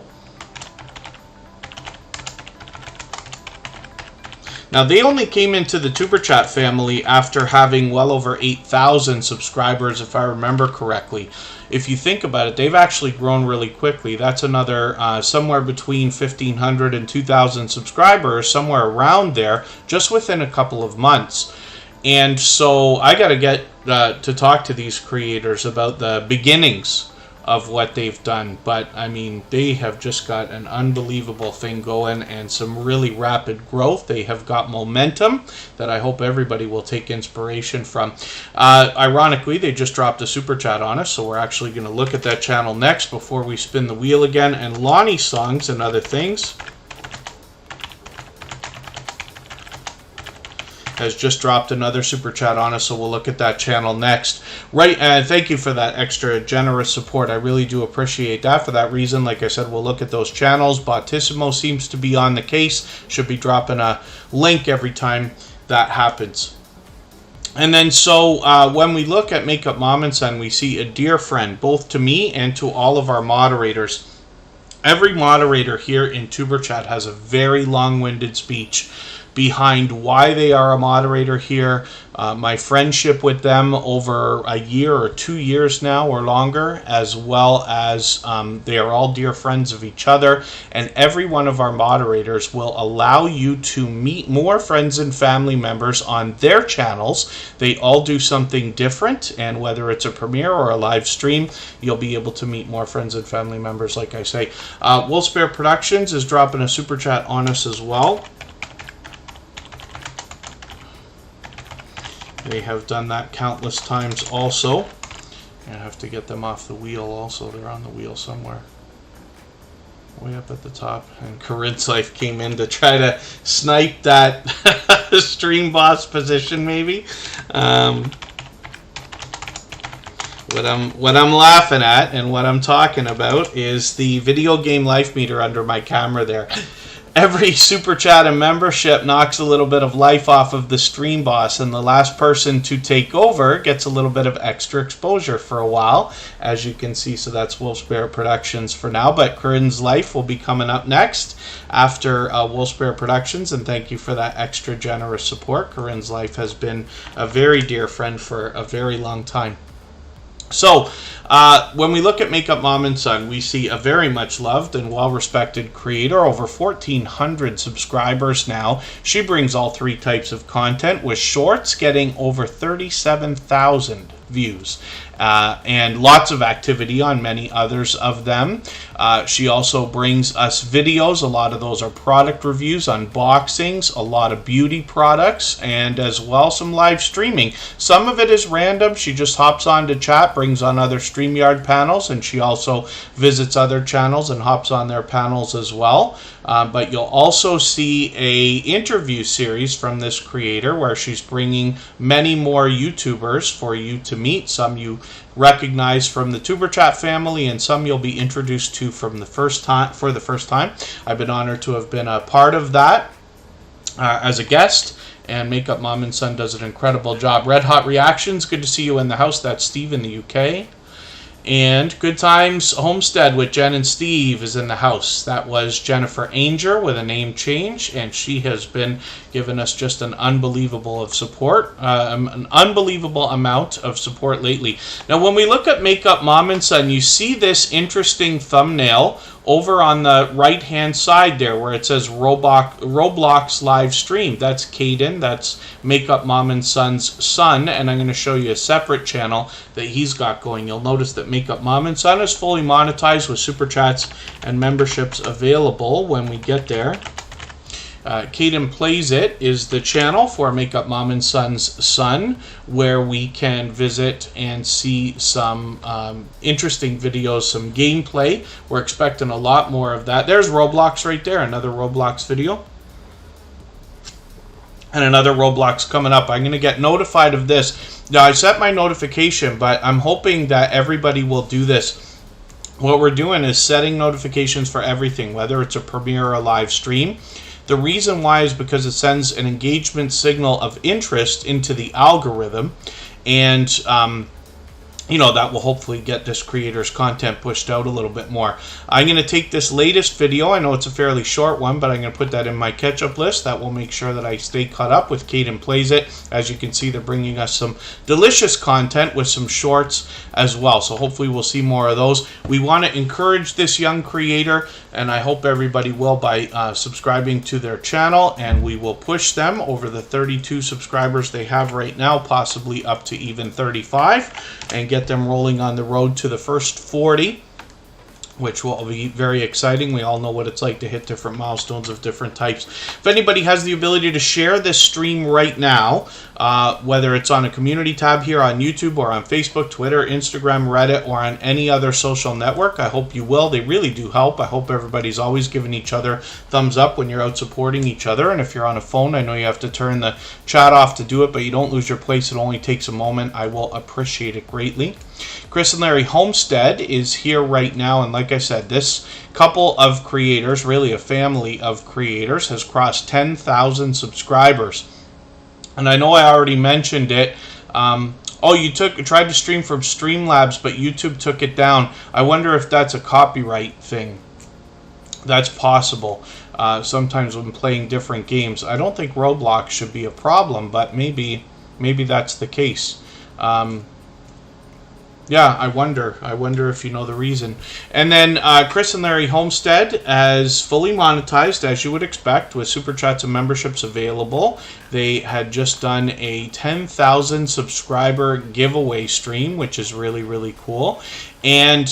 Now, they only came into the Superchat family after having well over 8,000 subscribers, if I remember correctly. If you think about it, they've actually grown really quickly. That's another somewhere between 1,500 and 2,000 subscribers, somewhere around there, just within a couple of months. And so I got to get to talk to these creators about the beginnings of what they've done. But I mean, they have just got an unbelievable thing going and some really rapid growth. They have got momentum that I hope everybody will take inspiration from. Ironically, they just dropped a super chat on us, so we're actually going to look at that channel next before we spin the wheel again. And Lonnie Songs and Other Things has just dropped another super chat on us, so we'll look at that channel next. Right, thank you for that extra generous support. I really do appreciate that. For that reason, like I said, we'll look at those channels. Bottissimo seems to be on the case. Should be dropping a link every time that happens. And then so when we look at Makeup Mom and Son, we see a dear friend, both to me and to all of our moderators. Every moderator here in TuberChat has a very long-winded speech behind why they are a moderator here, my friendship with them over a year or 2 years now or longer, as well as they are all dear friends of each other. And every one of our moderators will allow you to meet more friends and family members on their channels. They all do something different, and whether it's a premiere or a live stream, you'll be able to meet more friends and family members, like I say. Wolfspare Productions is dropping a super chat on us as well. They have done that countless times also. I have to get them off the wheel also. They're on the wheel somewhere. Way up at the top. And Corinne's Life came in to try to snipe that stream boss position maybe. What I'm laughing at and what I'm talking about is the video game life meter under my camera there. Every super chat and membership knocks a little bit of life off of the stream boss, and the last person to take over gets a little bit of extra exposure for a while, as you can see. So that's Wolfspare Productions for now, but Corinne's Life will be coming up next after Wolfspare Productions, and thank you for that extra generous support. Corinne's Life has been a very dear friend for a very long time. So, when we look at Makeup Mom and Son, we see a very much loved and well-respected creator, over 1,400 subscribers now. She brings all three types of content, with shorts getting over 37,000 views. And lots of activity on many others of them. She also brings us videos. A lot of those are product reviews, unboxings, a lot of beauty products, and as well some live streaming. Some of it is random. She just hops on to chat, brings on other StreamYard panels, and she also visits other channels and hops on their panels as well. But you'll also see a interview series from this creator where she's bringing many more YouTubers for you to meet. Some you recognize from the TuberChat family, and some you'll be introduced to for the first time. I've been honored to have been a part of that as a guest, and Makeup Mom and Son does an incredible job. Red Hot Reactions, good to see you in the house. That's Steve in the UK. And Good Times Homestead with Jen and Steve is in the house. That was Jennifer Ainger with a name change, and she has been giving us just an unbelievable of support, an unbelievable amount of support lately. Now, when we look at Makeup Mom and Son, you see this interesting thumbnail over on the right-hand side there where it says Roblox live stream. That's Caden. That's Makeup Mom and Son's son, and I'm going to show you a separate channel that he's got going. You'll notice that Makeup Mom and Son is fully monetized with super chats and memberships available when we get there. Caden Plays It is the channel for Makeup Mom and Son's son, where we can visit and see some interesting videos, some gameplay. We're expecting a lot more of that. There's Roblox right there, another Roblox video. and another Roblox coming up. I'm going to get notified of this. Now, I set my notification, but I'm hoping that everybody will do this. What we're doing is setting notifications for everything, whether it's a premiere or a live stream. The reason why is because it sends an engagement signal of interest into the algorithm, and you know, that will hopefully get this creator's content pushed out a little bit more. I'm going to take this latest video. I know it's a fairly short one, but I'm going to put that in my catch-up list. That will make sure that I stay caught up with Caden Plays It. As you can see, they're bringing us some delicious content with some shorts as well. So hopefully we'll see more of those. We want to encourage this young creator, and I hope everybody will by subscribing to their channel, and we will push them over the 32 subscribers they have right now, possibly up to even 35, and get them rolling on the road to the first 40, which will be very exciting. We all know what it's like to hit different milestones of different types. If anybody has the ability to share this stream right now, whether it's on a community tab here on YouTube or on Facebook, Twitter, Instagram, Reddit, or on any other social network, I hope you will. They really do help. I hope everybody's always giving each other thumbs up when you're out supporting each other. And if you're on a phone, I know you have to turn the chat off to do it, but you don't lose your place. It only takes a moment. I will appreciate it greatly. Chris and Larry Homestead is here right now, and like I said, this couple of creators, really a family of creators, has crossed 10,000 subscribers. And I know I already mentioned it. Oh, you tried to stream from Streamlabs, but YouTube took it down. I wonder if that's a copyright thing. That's possible. Sometimes when playing different games, I don't think Roblox should be a problem, but maybe that's the case. Yeah, I wonder if you know the reason. And then Chris and Larry Homestead has fully monetized, as you would expect, with Super Chats and memberships available. They had just done a 10,000 subscriber giveaway stream, which is really, really cool. And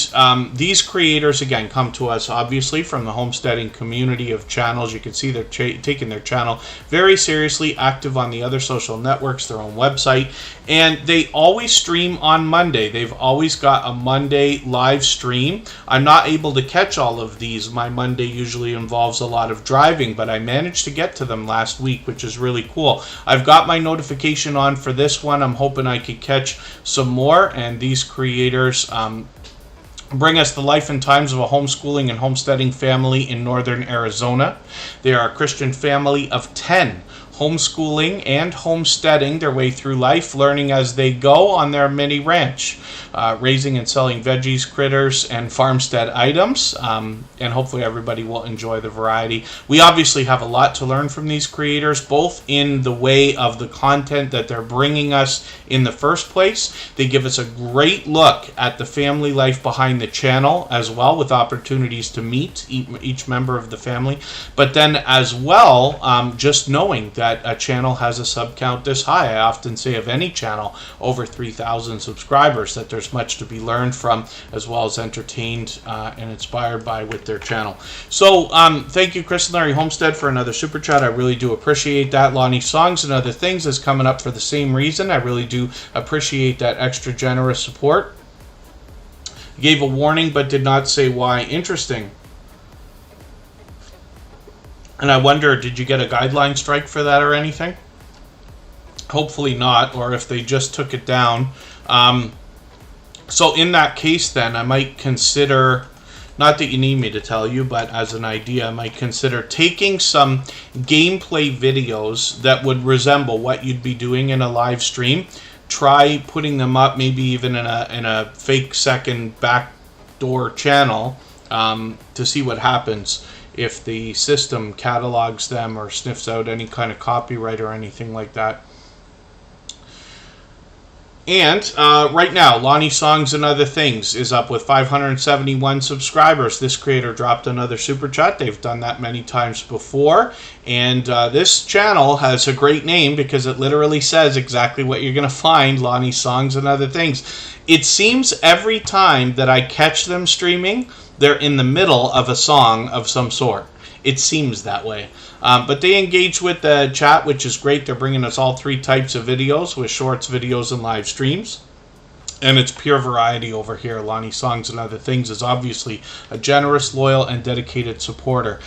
these creators, again, come to us, obviously, from the homesteading community of channels. You can see they're taking their channel very seriously, active on the other social networks, their own website. And they always stream on Monday. They've always got a Monday live stream. I'm not able to catch all of these. My Monday usually involves a lot of driving, but I managed to get to them last week, which is really cool. I've got my notification on for this one. I'm hoping I could catch some more, and these creators bring us the life and times of a homeschooling and homesteading family in northern Arizona. They are a Christian family of 10, homeschooling and homesteading their way through life, learning as they go on their mini ranch, raising and selling veggies, critters, and farmstead items, and hopefully everybody will enjoy the variety. We obviously have a lot to learn from these creators, both in the way of the content that they're bringing us in the first place. They give us a great look at the family life behind the channel as well, with opportunities to meet each member of the family, but then as well, just knowing that a channel has a sub count this high. I often say of any channel over 3,000 subscribers that there's much to be learned from, as well as entertained and inspired by with their channel. So thank you, Chris and Larry Homestead, for another super chat. I really do appreciate that. Lonnie Songs and Other Things is coming up for the same reason. I really do appreciate that extra generous support. Gave a warning but did not say why. Interesting. And I wonder, did you get a guideline strike for that or anything? Hopefully not, or if they just took it down. So in that case then, I might consider, not that you need me to tell you, but as an idea, I might consider taking some gameplay videos that would resemble what you'd be doing in a live stream. Try putting them up, maybe even in a fake second backdoor channel, to see what happens if the system catalogs them or sniffs out any kind of copyright or anything like that. And right now, Lonnie Songs and Other Things is up with 571 subscribers. This creator dropped another super chat. They've done that many times before. And this channel has a great name because it literally says exactly what you're going to find, Lonnie Songs and Other Things. It seems every time that I catch them streaming, they're in the middle of a song of some sort. It seems that way. But they engage with the chat, which is great. They're bringing us all three types of videos, with shorts, videos, and live streams. And it's pure variety over here. Lonnie Songs and Other Things is obviously a generous, loyal, and dedicated supporter.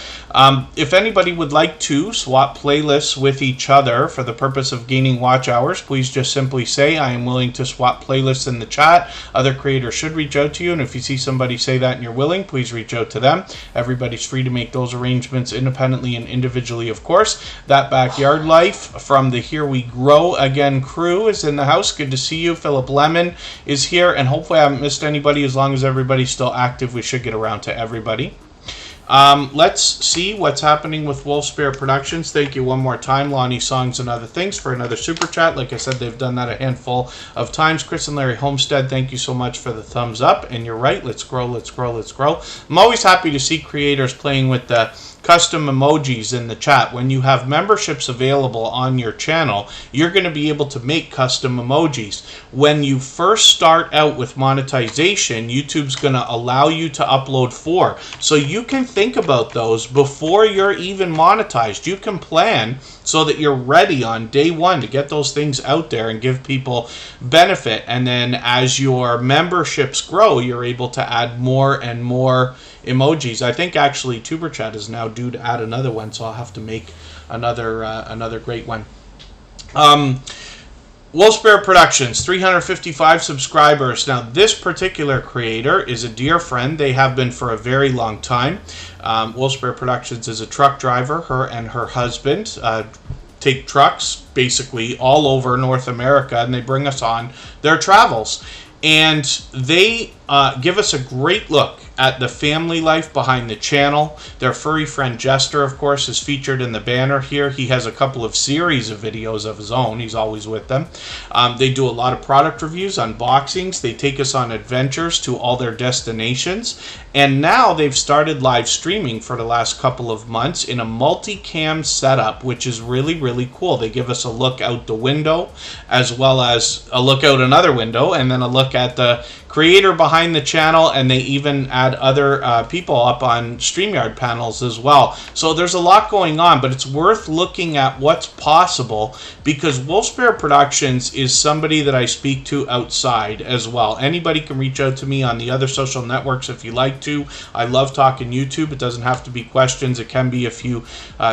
If anybody would like to swap playlists with each other for the purpose of gaining watch hours, please just simply say, I am willing to swap playlists in the chat. Other creators should reach out to you, and if you see somebody say that and you're willing, please reach out to them. Everybody's free to make those arrangements independently and individually, of course. That Backyard Life from the Here We Grow Again crew is in the house. Good to see you. Philip Lemon is here, and hopefully I haven't missed anybody. As long as everybody's still active, we should get around to everybody. Let's see what's happening with Wolf Spirit Productions. Thank you one more time, Lonnie Songs and Other Things, for another super chat. Like I said, they've done that a handful of times. Chris and Larry Homestead, thank you so much for the thumbs up. And you're right, let's grow, let's grow, let's grow. I'm always happy to see creators playing with the custom emojis in the chat. When you have memberships available on your channel, you're going to be able to make custom emojis. When you first start out with monetization, YouTube's going to allow you to upload 4. So you can think about those before you're even monetized. You can plan so that you're ready on day one to get those things out there and give people benefit. And then as your memberships grow, you're able to add more and more emojis. I think actually Superchat is now due to add another one, so I'll have to make another great one. Wolf Spirit Productions, 355 subscribers. Now, this particular creator is a dear friend. They have been for a very long time. Wolf Spirit Productions is a truck driver. Her and her husband take trucks basically all over North America, and they bring us on their travels. And they give us a great look at the family life behind the channel. Their furry friend Jester, of course, is featured in the banner here. He has a couple of series of videos of his own. He's always with them. They do a lot of product reviews, unboxings. They take us on adventures to all their destinations. And now they've started live streaming for the last couple of months in a multicam setup, which is really, really cool. They give us a look out the window, as well as a look out another window, and then a look at the creator behind the channel, and they even add other people up on StreamYard panels as well. So there's a lot going on, but it's worth looking at what's possible, because Wolf Spirit Productions is somebody that I speak to outside as well. Anybody can reach out to me on the other social networks if you like to. I love talking YouTube. It doesn't have to be questions. It can be if you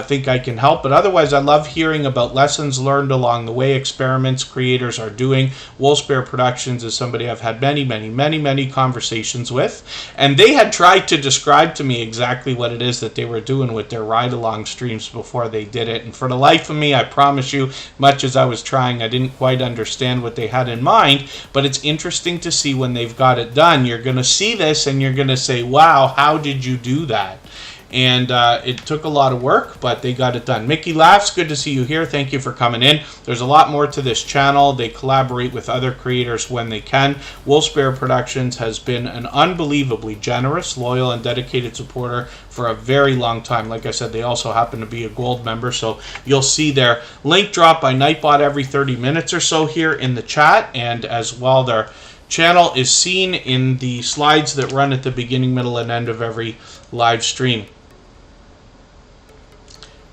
think I can help, but otherwise I love hearing about lessons learned along the way, experiments creators are doing. Wolf Spirit Productions is somebody I've had many conversations with, and they had tried to describe to me exactly what it is that they were doing with their ride-along streams before they did it, and for the life of me, I promise you, much as I was trying, I didn't quite understand what they had in mind, but it's interesting to see when they've got it done. You're going to see this and you're going to say, wow, how did you do that? And it took a lot of work, but they got it done. Mickey Laughs, good to see you here. Thank you for coming in. There's a lot more to this channel. They collaborate with other creators when they can. Wolf Spirit Productions has been an unbelievably generous, loyal, and dedicated supporter for a very long time. Like I said, they also happen to be a gold member, so you'll see their link drop by Nightbot every 30 minutes or so here in the chat, and as well their channel is seen in the slides that run at the beginning, middle, and end of every live stream.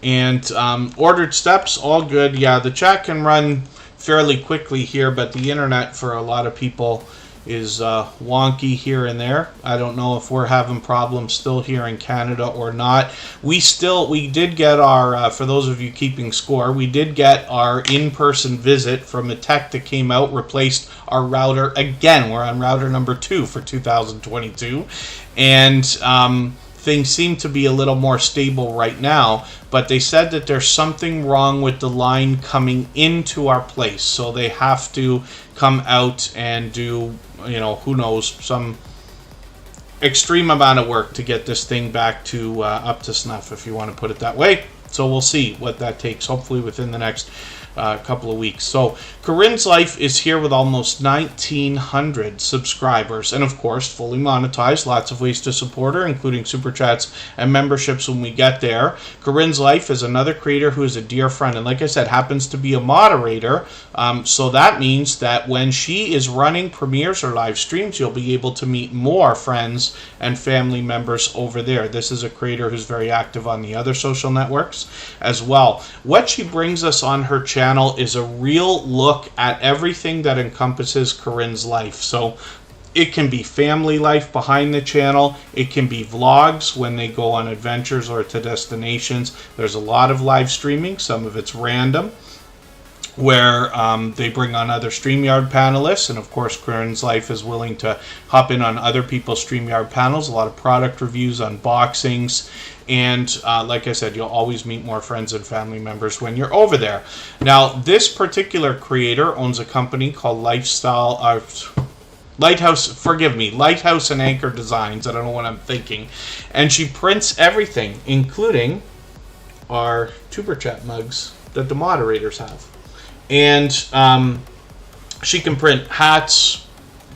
And ordered steps, all good. Yeah, the chat can run fairly quickly here, but the internet for a lot of people is wonky here and there. I don't know if we're having problems still here in Canada or not. We did get our, for those of you keeping score, we did get our in-person visit from a tech that came out, replaced our router again. We're on router number 2 for 2022. And things seem to be a little more stable right now, but they said that there's something wrong with the line coming into our place, so they have to come out and do, you know, who knows, some extreme amount of work to get this thing back to up to snuff, if you want to put it that way. So we'll see what that takes, hopefully within the next couple of weeks. So Corinne's Life is here with almost 1,900 subscribers, and of course fully monetized. Lots of ways to support her, including super chats and memberships when we get there. Corinne's Life is another creator who is a dear friend, and like I said, happens to be a moderator, so that means that when she is running premieres or live streams, you'll be able to meet more friends and family members over there. This is a creator who's very active on the other social networks, videos as well. What she brings us on her channel is a real look at everything that encompasses Corinne's life. So it can be family life behind the channel. It can be vlogs when they go on adventures or to destinations. There's a lot of live streaming. Some of it's random, where they bring on other StreamYard panelists. And of course, Corinne's life is willing to hop in on other people's StreamYard panels. A lot of product reviews, unboxings. And like I said, you'll always meet more friends and family members when you're over there. Now, this particular creator owns a company called Lighthouse and Anchor Designs. I don't know what I'm thinking. And she prints everything, including our Tuber Chat mugs that the moderators have. And she can print hats,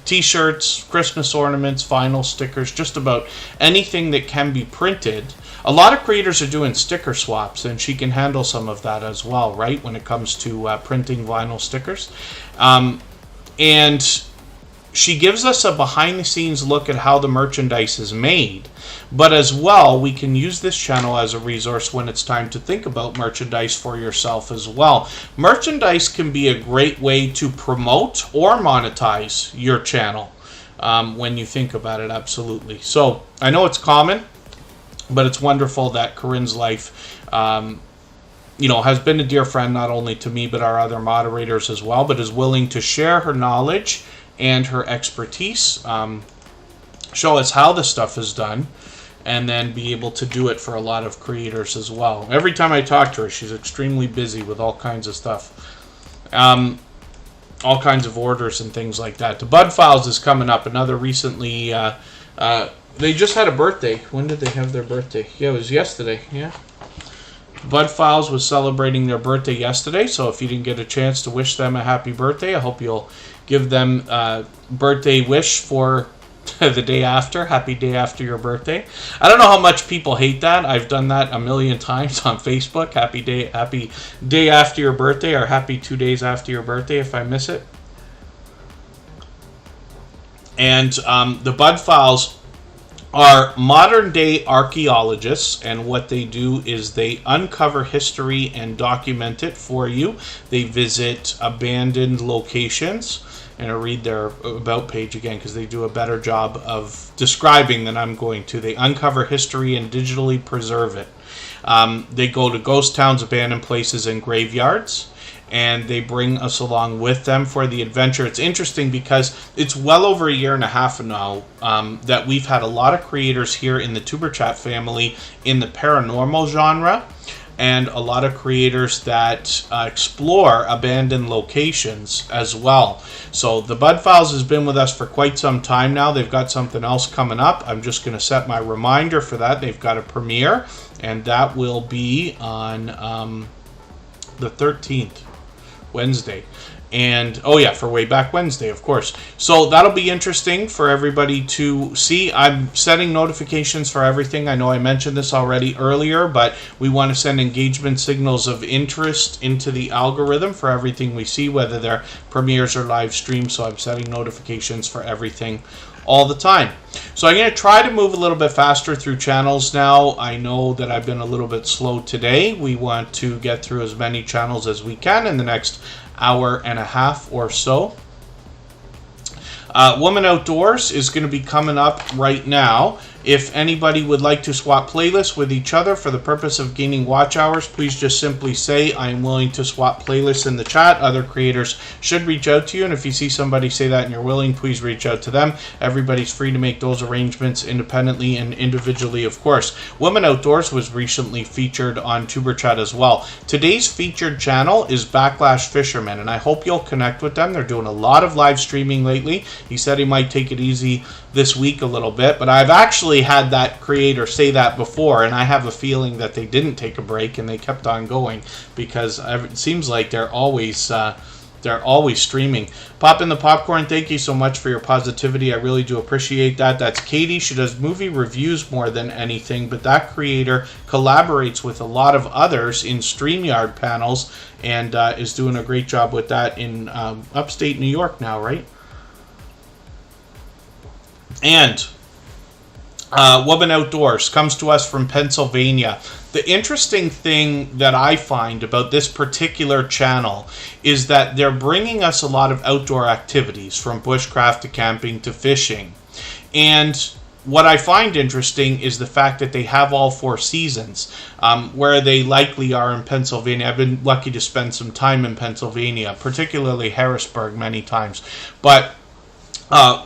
t-shirts, Christmas ornaments, vinyl stickers, just about anything that can be printed. A lot of creators are doing sticker swaps, and she can handle some of that as well, right, when it comes to printing vinyl stickers. And she gives us a behind-the-scenes look at how the merchandise is made. But as well, we can use this channel as a resource when it's time to think about merchandise for yourself as well. Merchandise can be a great way to promote or monetize your channel when you think about it, absolutely. So I know it's common, but it's wonderful that Corinne's life has been a dear friend not only to me but our other moderators as well, but is willing to share her knowledge and her expertise, show us how the stuff is done, and then be able to do it for a lot of creators as well. Every time I talk to her, she's extremely busy with all kinds of stuff. All kinds of orders and things like that. The Bud Files is coming up. Another recently, they just had a birthday. When did they have their birthday? Yeah, it was yesterday, yeah. Bud Files was celebrating their birthday yesterday, so if you didn't get a chance to wish them a happy birthday, I hope you'll give them a birthday wish for the day after. Happy day after your birthday. I don't know how much people hate that. I've done that a million times on Facebook. Happy day after your birthday, or happy 2 days after your birthday if I miss it. And the Bud Files are modern-day archaeologists, and what they do is they uncover history and document it for you. They visit abandoned locations, and I'll read their about page again because they do a better job of describing than I'm going to. They uncover history and digitally preserve it. They go to ghost towns, abandoned places, and graveyards, and they bring us along with them for the adventure. It's interesting because it's well over a year and a half now that we've had a lot of creators here in the Tuber Chat family in the paranormal genre, and a lot of creators that explore abandoned locations as well. So the Bud Files has been with us for quite some time now. They've got something else coming up. I'm just going to set my reminder for that. They've got a premiere, and that will be on the 13th. Wednesday. And oh yeah, for Way Back Wednesday, of course. So that'll be interesting for everybody to see. I'm setting notifications for everything. I know I mentioned this already earlier, but we want to send engagement signals of interest into the algorithm for everything we see, whether they're premieres or live streams. So I'm setting notifications for everything all the time. So I'm going to try to move a little bit faster through channels now. I know that I've been a little bit slow today. We want to get through as many channels as we can in the next hour and a half or so. Woman Outdoors is going to be coming up right now. If anybody would like to swap playlists with each other for the purpose of gaining watch hours, please just simply say, I am willing to swap playlists in the chat. Other creators should reach out to you, and if you see somebody say that and you're willing, please reach out to them. Everybody's free to make those arrangements independently and individually, of course. Woman Outdoors was recently featured on Tuber Chat as well. Today's featured channel is Backlash Fisherman, and I hope you'll connect with them. They're doing a lot of live streaming lately. He said he might take it easy this week a little bit, but I've actually had that creator say that before, and I have a feeling that they didn't take a break and they kept on going, because it seems like they're always streaming. Pop in the popcorn, thank you so much for your positivity. I really do appreciate that. That's Katie. She does movie reviews more than anything, but that creator collaborates with a lot of others in StreamYard panels, and is doing a great job with that in upstate New York now, right? And Woman Outdoors comes to us from Pennsylvania. The interesting thing that I find about this particular channel is that they're bringing us a lot of outdoor activities, from bushcraft to camping to fishing. And what I find interesting is the fact that they have all 4 seasons, where they likely are in Pennsylvania. I've been lucky to spend some time in Pennsylvania, particularly Harrisburg many times. But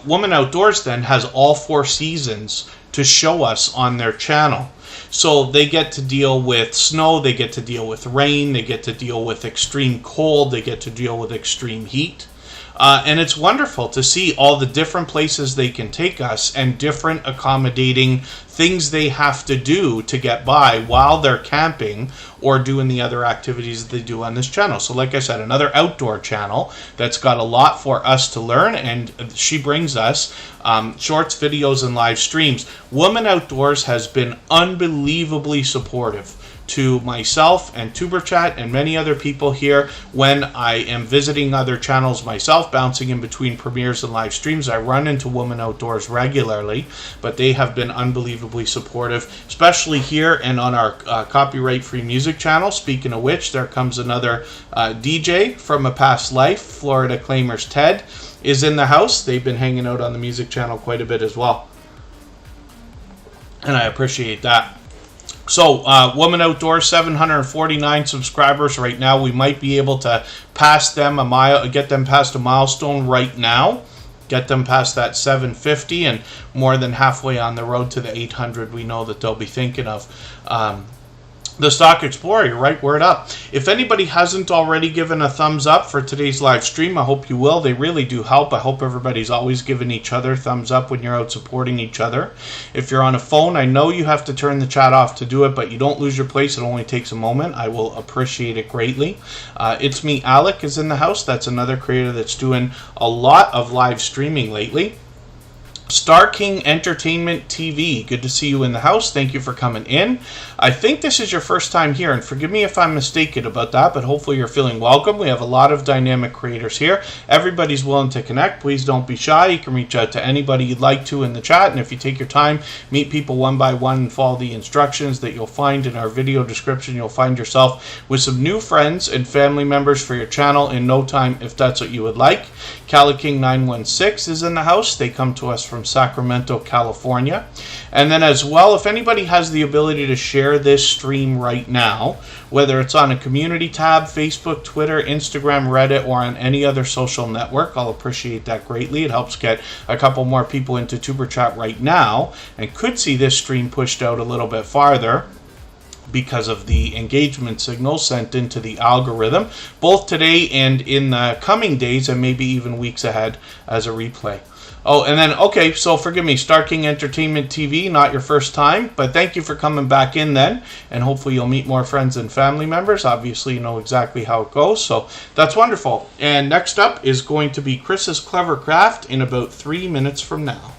Woman Outdoors then has all 4 seasons to show us on their channel. So they get to deal with snow, they get to deal with rain, they get to deal with extreme cold, they get to deal with extreme heat. And it's wonderful to see all the different places they can take us and different accommodating things they have to do to get by while they're camping or doing the other activities that they do on this channel. So like I said, another outdoor channel that's got a lot for us to learn, and she brings us shorts, videos, and live streams. Woman Outdoors has been unbelievably supportive to myself and Superchat and many other people here when I am visiting other channels myself, bouncing in between premieres and live streams. I run into Woman Outdoors regularly, but they have been unbelievably supportive, especially here and on our copyright-free music channel. Speaking of which, there comes another DJ from a past life. Florida Claimers Ted is in the house. They've been hanging out on the music channel quite a bit as well, and I appreciate that. So, Woman Outdoors, 749 subscribers right now. We might be able to pass them get them past a milestone right now. Get them past that 750 and more than halfway on the road to the 800 we know that they'll be thinking of. The Stock Explorer, you're right, word up. If anybody hasn't already given a thumbs up for today's live stream, I hope you will. They really do help. I hope everybody's always giving each other thumbs up when you're out supporting each other. If you're on a phone, I know you have to turn the chat off to do it, but you don't lose your place. It only takes a moment. I will appreciate it greatly. It's Me, Alec, is in the house. That's another creator that's doing a lot of live streaming lately. Star King Entertainment TV, good to see you in the house. Thank you for coming in. I think this is your first time here, and forgive me if I'm mistaken about that, but hopefully you're feeling welcome. We have a lot of dynamic creators here. Everybody's willing to connect. Please don't be shy. You can reach out to anybody you'd like to in the chat, and if you take your time, meet people one by one and follow the instructions that you'll find in our video description, you'll find yourself with some new friends and family members for your channel in no time, if that's what you would like. Cali King 916 is in the house. They come to us from Sacramento, California. And then as well, if anybody has the ability to share this stream right now, whether it's on a community tab, Facebook, Twitter, Instagram, Reddit, or on any other social network, I'll appreciate that greatly. It helps get a couple more people into Tuber Chat right now and could see this stream pushed out a little bit farther because of the engagement signal sent into the algorithm, both today and in the coming days and maybe even weeks ahead as a replay. Oh, and then, okay, so forgive me, Star King Entertainment TV, not your first time, but thank you for coming back in then, and hopefully you'll meet more friends and family members. Obviously, you know exactly how it goes, so that's wonderful. And next up is going to be Chris's Clever Craft in about 3 minutes from now.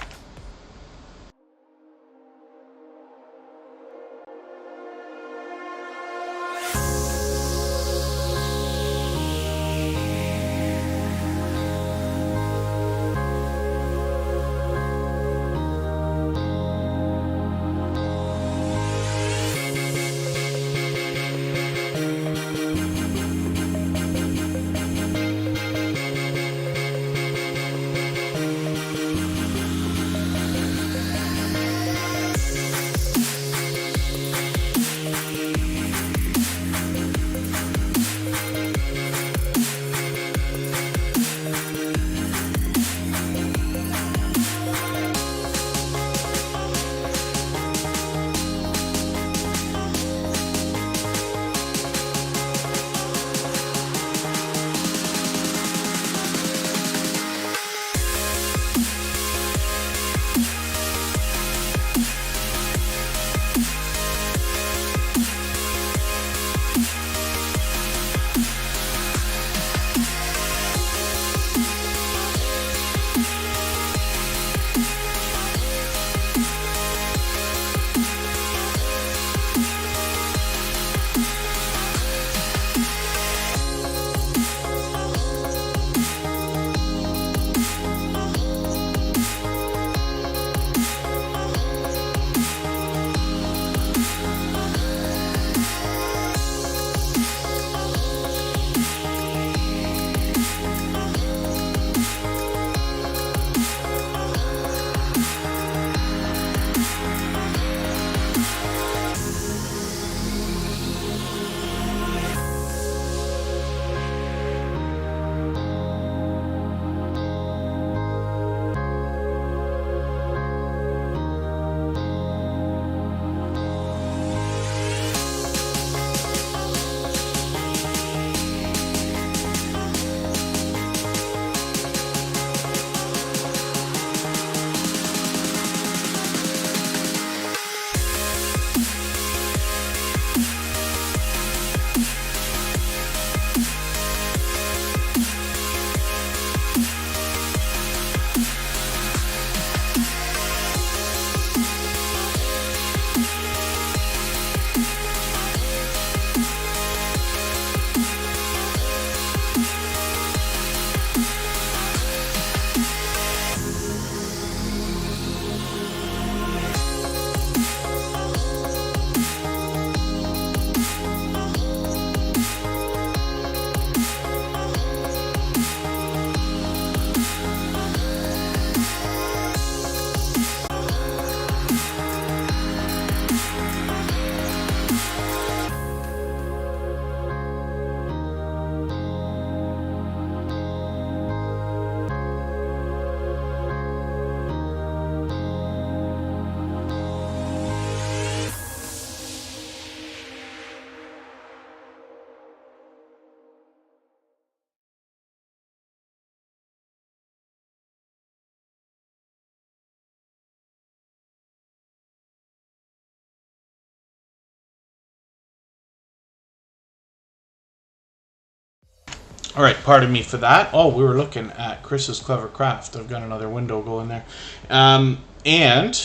All right, pardon me for that. Oh, we were looking at Chris's Clever Craft. I've got another window going there. And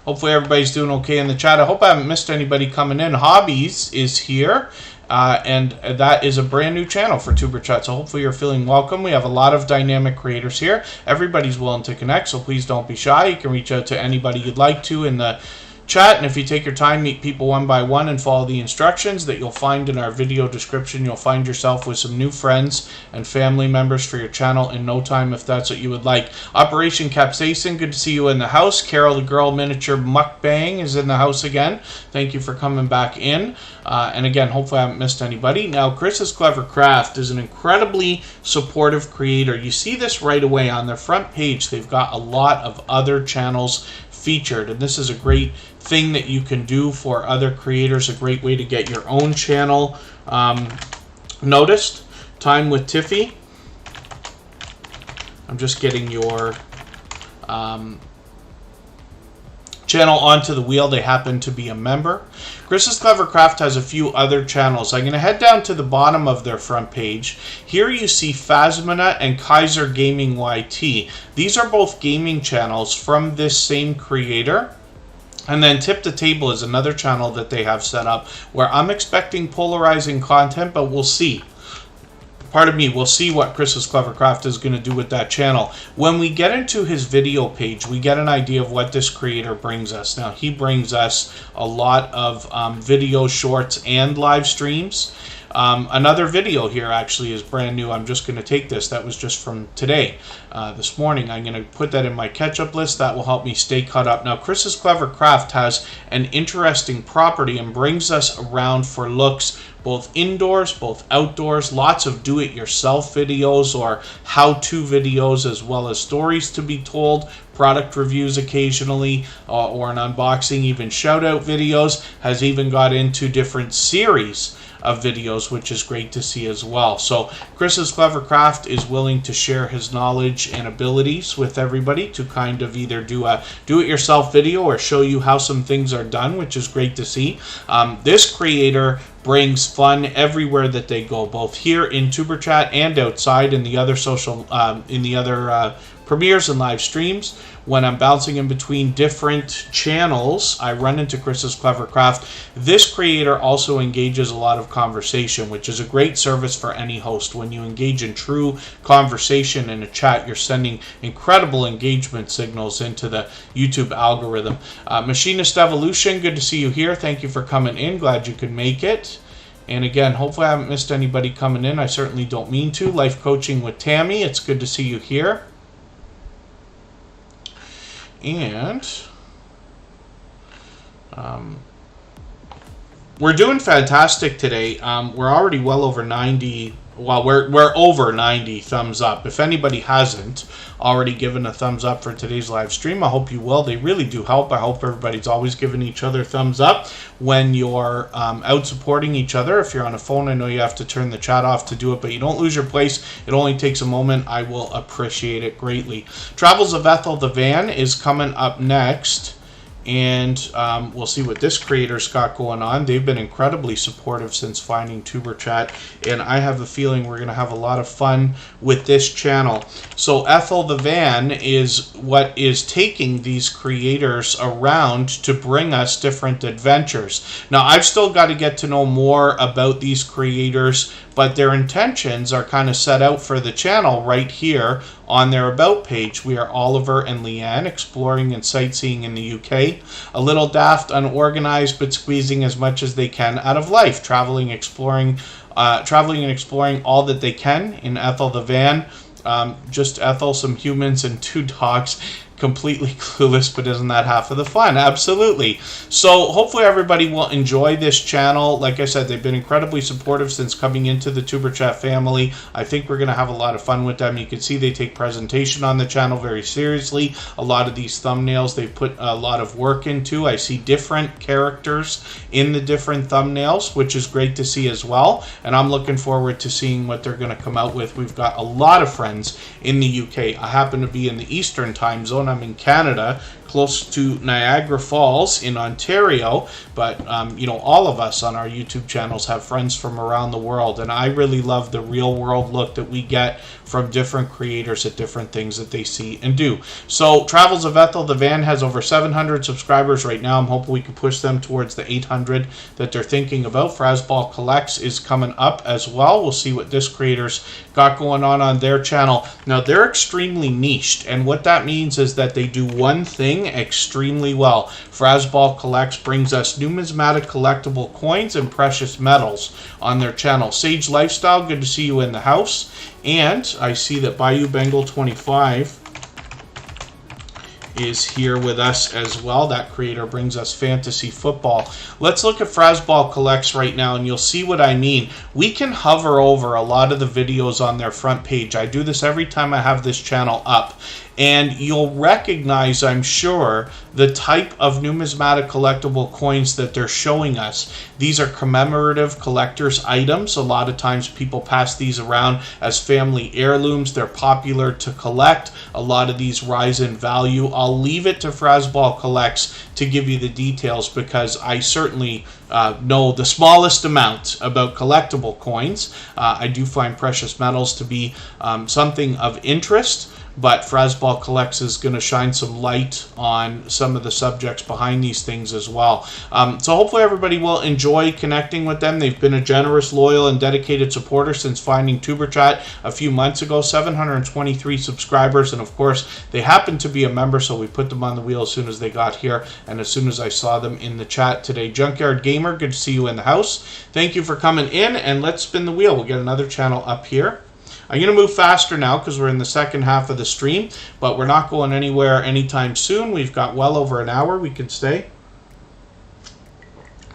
hopefully everybody's doing okay in the chat. I hope I haven't missed anybody coming in. Hobbies is here. And that is a brand new channel for Superchat, so hopefully you're feeling welcome. We have a lot of dynamic creators here. Everybody's willing to connect, so please don't be shy. You can reach out to anybody you'd like to in the chat, and if you take your time, meet people one by one and follow the instructions that you'll find in our video description, you'll find yourself with some new friends and family members for your channel in no time if that's what you would like. Operation Capsaicin, good to see you in the house. Carol the Girl Miniature Mukbang is in the house again. Thank you for coming back in. And again, hopefully I haven't missed anybody. Now, Chris's Clever Craft is an incredibly supportive creator. You see this right away on their front page. They've got a lot of other channels featured, and this is a great thing that you can do for other creators, a great way to get your own channel noticed. Time with Tiffy. I'm just getting your channel onto the wheel. They happen to be a member. Chris's Clever Craft has a few other channels. I'm going to head down to the bottom of their front page. Here you see Phasmina and Kaiser Gaming YT. These are both gaming channels from this same creator. And then Tip the Table is another channel that they have set up where I'm expecting polarizing content, but we'll see. Pardon me, we'll see what Chris's Clever Craft is going to do with that channel. When we get into his video page, we get an idea of what this creator brings us. Now, he brings us a lot of video shorts and live streams. Another video here actually is brand new. I'm just going to take this. That was just from today, this morning. I'm going to put that in my catch-up list. That will help me stay caught up. Now, Chris's Clever Craft has an interesting property and brings us around for looks both indoors, both outdoors, lots of do-it-yourself videos or how-to videos, as well as stories to be told, product reviews occasionally, or an unboxing, even shout-out videos, has even got into different series of videos, which is great to see as well. So Chris's Clever Craft is willing to share his knowledge and abilities with everybody to kind of either do a do-it-yourself video or show you how some things are done, which is great to see. This creator brings fun everywhere that they go, both here in Superchat and outside in the other social, premieres and live streams. When I'm bouncing in between different channels, I run into Chris's Clever Craft. This creator also engages a lot of conversation, which is a great service for any host. When you engage in true conversation in a chat, you're sending incredible engagement signals into the YouTube algorithm. Machinist Evolution, good to see you here. Thank you for coming in. Glad you could make it. And again, hopefully I haven't missed anybody coming in. I certainly don't mean to. Life Coaching with Tammy, it's good to see you here. And we're doing fantastic today. We're already well over 90. Well, we're over 90 thumbs up. If anybody hasn't already given a thumbs up for today's live stream, I hope you will. They really do help. I hope everybody's always giving each other thumbs up when you're out supporting each other. If you're on a phone, I know you have to turn the chat off to do it, but you don't lose your place. It only takes a moment. I will appreciate it greatly. Travels of Ethel the Van is coming up next. And we'll see what this creator's got going on. They've been incredibly supportive since finding TuberChat, and I have a feeling we're going to have a lot of fun with this channel. So Ethel the Van is what is taking these creators around to bring us different adventures. Now, I've still got to get to know more about these creators, but their intentions are kind of set out for the channel right here on their About page. We are Oliver and Leanne, exploring and sightseeing in the UK. A little daft, unorganized, but squeezing as much as they can out of life. Traveling and exploring all that they can in Ethel the Van. Just Ethel, some humans, and 2 dogs. Completely clueless, but isn't that half of the fun? Absolutely. So hopefully everybody will enjoy this channel. Like I said, they've been incredibly supportive since coming into the TuberChat family. I think we're going to have a lot of fun with them. You can see they take presentation on the channel very seriously. A lot of these thumbnails they put a lot of work into. I see different characters in the different thumbnails, which is great to see as well. And I'm looking forward to seeing what they're going to come out with. We've got a lot of friends in the UK. I happen to be in the Eastern time zone. I'm in Canada. close to Niagara Falls in Ontario, but you know, all of us on our YouTube channels have friends from around the world, and I really love the real world look that we get from different creators at different things that they see and do. So Travels of Ethel, the van, has over 700 subscribers right now. I'm hoping we can push them towards the 800 that they're thinking about. Frasball Collects is coming up as well. We'll see what this creator's got going on their channel. Now, they're extremely niched, and what that means is that they do one thing extremely well. Frasball Collects brings us numismatic collectible coins and precious metals on their channel. Sage Lifestyle, good to see you in the house. And I see that Bayou Bengal 25 is here with us as well. That creator brings us fantasy football. Let's look at Frasball Collects right now, and you'll see what I mean. We can hover over a lot of the videos on their front page. I do this every time I have this channel up. And you'll recognize, I'm sure, the type of numismatic collectible coins that they're showing us. These are commemorative collector's items. A lot of times people pass these around as family heirlooms. They're popular to collect. A lot of these rise in value. I'll leave it to Frasball Collects to give you the details, because I certainly know the smallest amount about collectible coins. I do find precious metals to be something of interest, but Frasball Collects is going to shine some light on some of the subjects behind these things as well. So hopefully everybody will enjoy connecting with them. They've been a generous, loyal, and dedicated supporter since finding TuberChat a few months ago. 723 subscribers, and of course they happen to be a member, so we put them on the wheel as soon as they got here and as soon as I saw them in the chat today. Junkyard Gamer, good to see you in the house. Thank you for coming in, and let's spin the wheel. We'll get another channel up here. I'm going to move faster now because we're in the second half of the stream, but we're not going anywhere anytime soon. We've got well over an hour we can stay.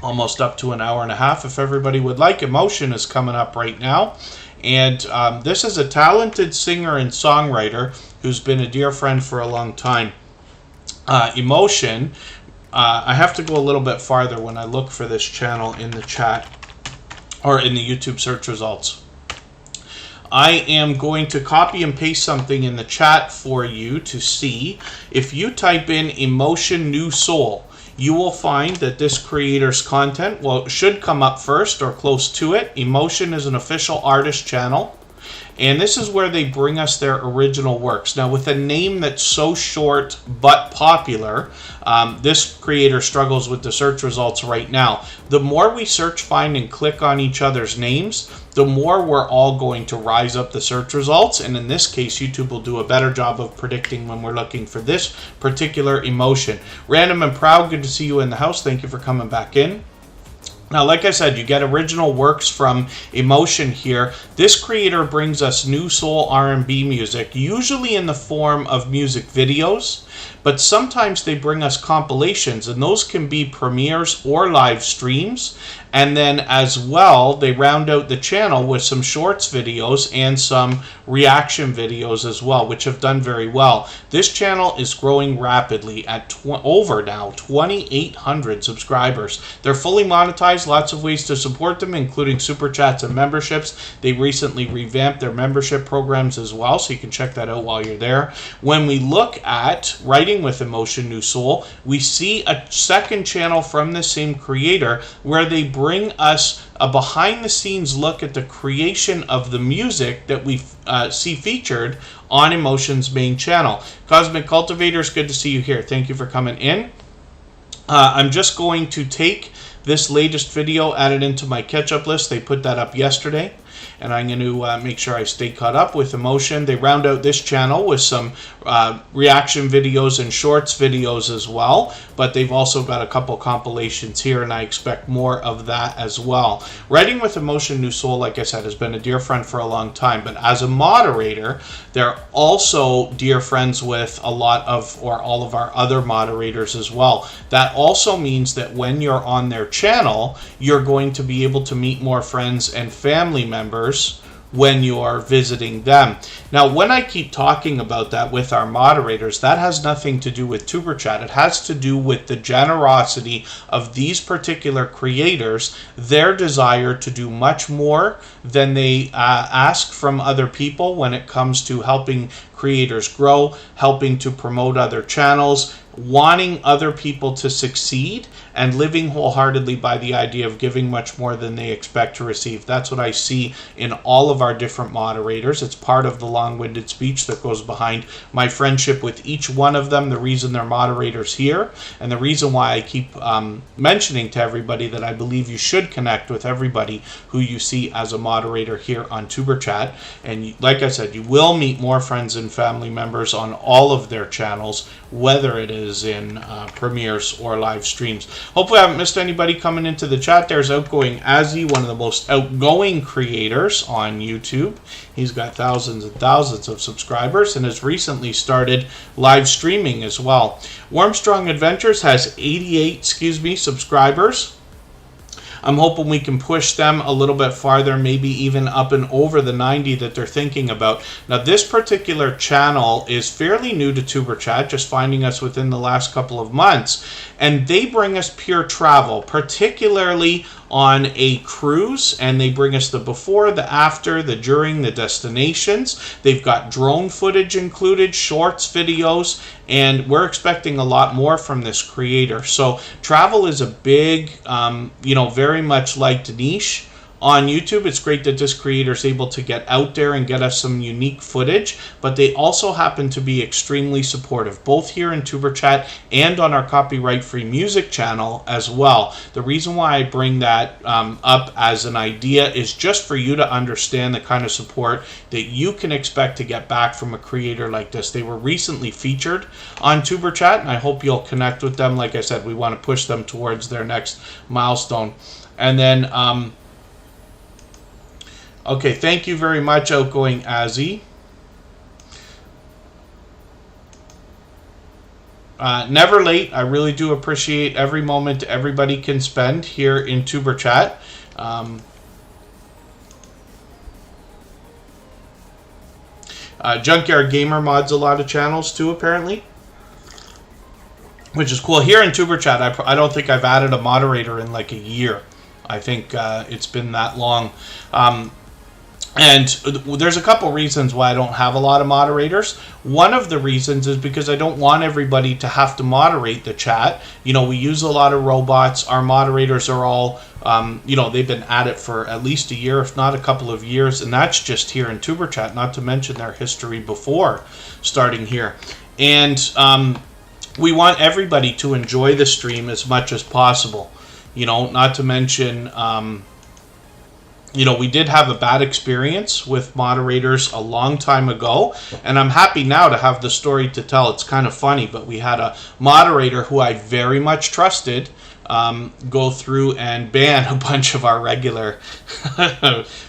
Almost up to an hour and a half if everybody would like. Emotion is coming up right now. And this is a talented singer and songwriter who's been a dear friend for a long time. Emotion, I have to go a little bit farther when I look for this channel in the chat or in the YouTube search results. I am going to copy and paste something in the chat for you to see. If you type in Emotion New Soul, you will find that this creator's content, well, should come up first or close to it. Emotion is an official artist channel, and this is where they bring us their original works. Now, with a name that's so short but popular, this creator struggles with the search results right now. The more we search, find, and click on each other's names, the more we're all going to rise up the search results. And in this case, YouTube will do a better job of predicting when we're looking for this particular emotion. Random and Proud, good to see you in the house. Thank you for coming back in. Now, like I said, you get original works from Emotion here. This creator brings us new soul R&B music, usually in the form of music videos, but sometimes they bring us compilations, and those can be premieres or live streams. And then as well, they round out the channel with some shorts videos and some reaction videos as well, which have done very well. This channel is growing rapidly at over now 2,800 subscribers. They're fully monetized, lots of ways to support them, including super chats and memberships. They recently revamped their membership programs as well, so you can check that out while you're there. When we look at Writing with Emotion New Soul, we see a second channel from the same creator where they bring us a behind-the-scenes look at the creation of the music that we see featured on Emotion's main channel. Cosmic Cultivators, good to see you here. Thank you for coming in. I'm just going to take this latest video, add it into my catch-up list. They put that up yesterday, and I'm going to make sure I stay caught up with Emotion. They round out this channel with some reaction videos and shorts videos as well, but they've also got a couple compilations here, and I expect more of that as well. Writing with Emotion New Soul, like I said, has been a dear friend for a long time, but as a moderator, they're also dear friends with a lot of, or all of our other moderators as well. That also means that when you're on their channel, you're going to be able to meet more friends and family members when you are visiting them. Now, when I keep talking about that with our moderators, that has nothing to do with TuberChat. It has to do with the generosity of these particular creators, their desire to do much more than they ask from other people when it comes to helping creators grow, helping to promote other channels, wanting other people to succeed, and living wholeheartedly by the idea of giving much more than they expect to receive. That's what I see in all of our different moderators. It's part of the long-winded speech that goes behind my friendship with each one of them, the reason they're moderators here, and the reason why I keep mentioning to everybody that I believe you should connect with everybody who you see as a moderator here on Superchat. And like I said, you will meet more friends and family members on all of their channels, whether it is in premieres or live streams. Hopefully I haven't missed anybody coming into the chat. There's Outgoing Azzy, one of the most outgoing creators on YouTube. He's got thousands and thousands of subscribers and has recently started live streaming as well. Warmstrong Adventures has 88, subscribers. I'm hoping we can push them a little bit farther, maybe even up and over the 90 that they're thinking about. Now, this particular channel is fairly new to Superchat, just finding us within the last couple of months. And they bring us pure travel, particularly on a cruise, and they bring us the before, the after, the during, the destinations. They've got drone footage included, shorts, videos, and we're expecting a lot more from this creator. So travel is a big, very much liked niche on YouTube. It's great that this creator is able to get out there and get us some unique footage, but they also happen to be extremely supportive, both here in Superchat and on our copyright-free music channel as well. The reason why I bring that up as an idea is just for you to understand the kind of support that you can expect to get back from a creator like this. They were recently featured on Superchat, and I hope you'll connect with them. Like I said, we want to push them towards their next milestone. And then okay, thank you very much, Outgoing Azzy. Never late. I really do appreciate every moment everybody can spend here in Superchat. Junkyard Gamer mods a lot of channels too, apparently, which is cool. Here in Superchat, I don't think I've added a moderator in like a year. I think it's been that long. And there's a couple reasons why I don't have a lot of moderators. One of the reasons is because I don't want everybody to have to moderate the chat. You know, we use a lot of robots. Our moderators are all, they've been at it for at least a year, if not a couple of years. And that's just here in Superchat, not to mention their history before starting here. And we want everybody to enjoy the stream as much as possible. You know, not to mention... we did have a bad experience with moderators a long time ago, and I'm happy now to have the story to tell. It's kind of funny, but we had a moderator who I very much trusted go through and ban a bunch of our regular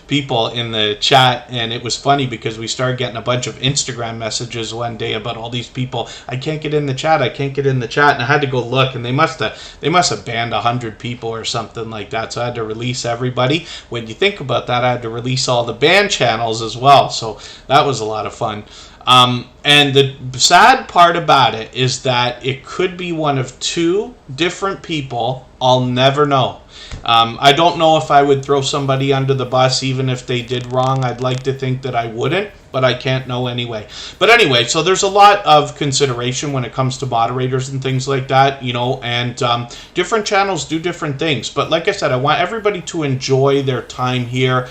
people in the chat, and it was funny because we started getting a bunch of Instagram messages one day about all these people. I can't get in the chat. I can't get in the chat, and I had to go look, and they must have banned 100 people or something like that. So I had to release everybody. When you think about that, I had to release all the banned channels as well. So that was a lot of fun. And the sad part about it is that it could be one of two different people. I'll never know. I don't know if I would throw somebody under the bus even if they did wrong. I'd like to think that I wouldn't, but I can't know anyway. But anyway, so there's a lot of consideration when it comes to moderators and things like that, and different channels do different things. But like I said, I want everybody to enjoy their time here.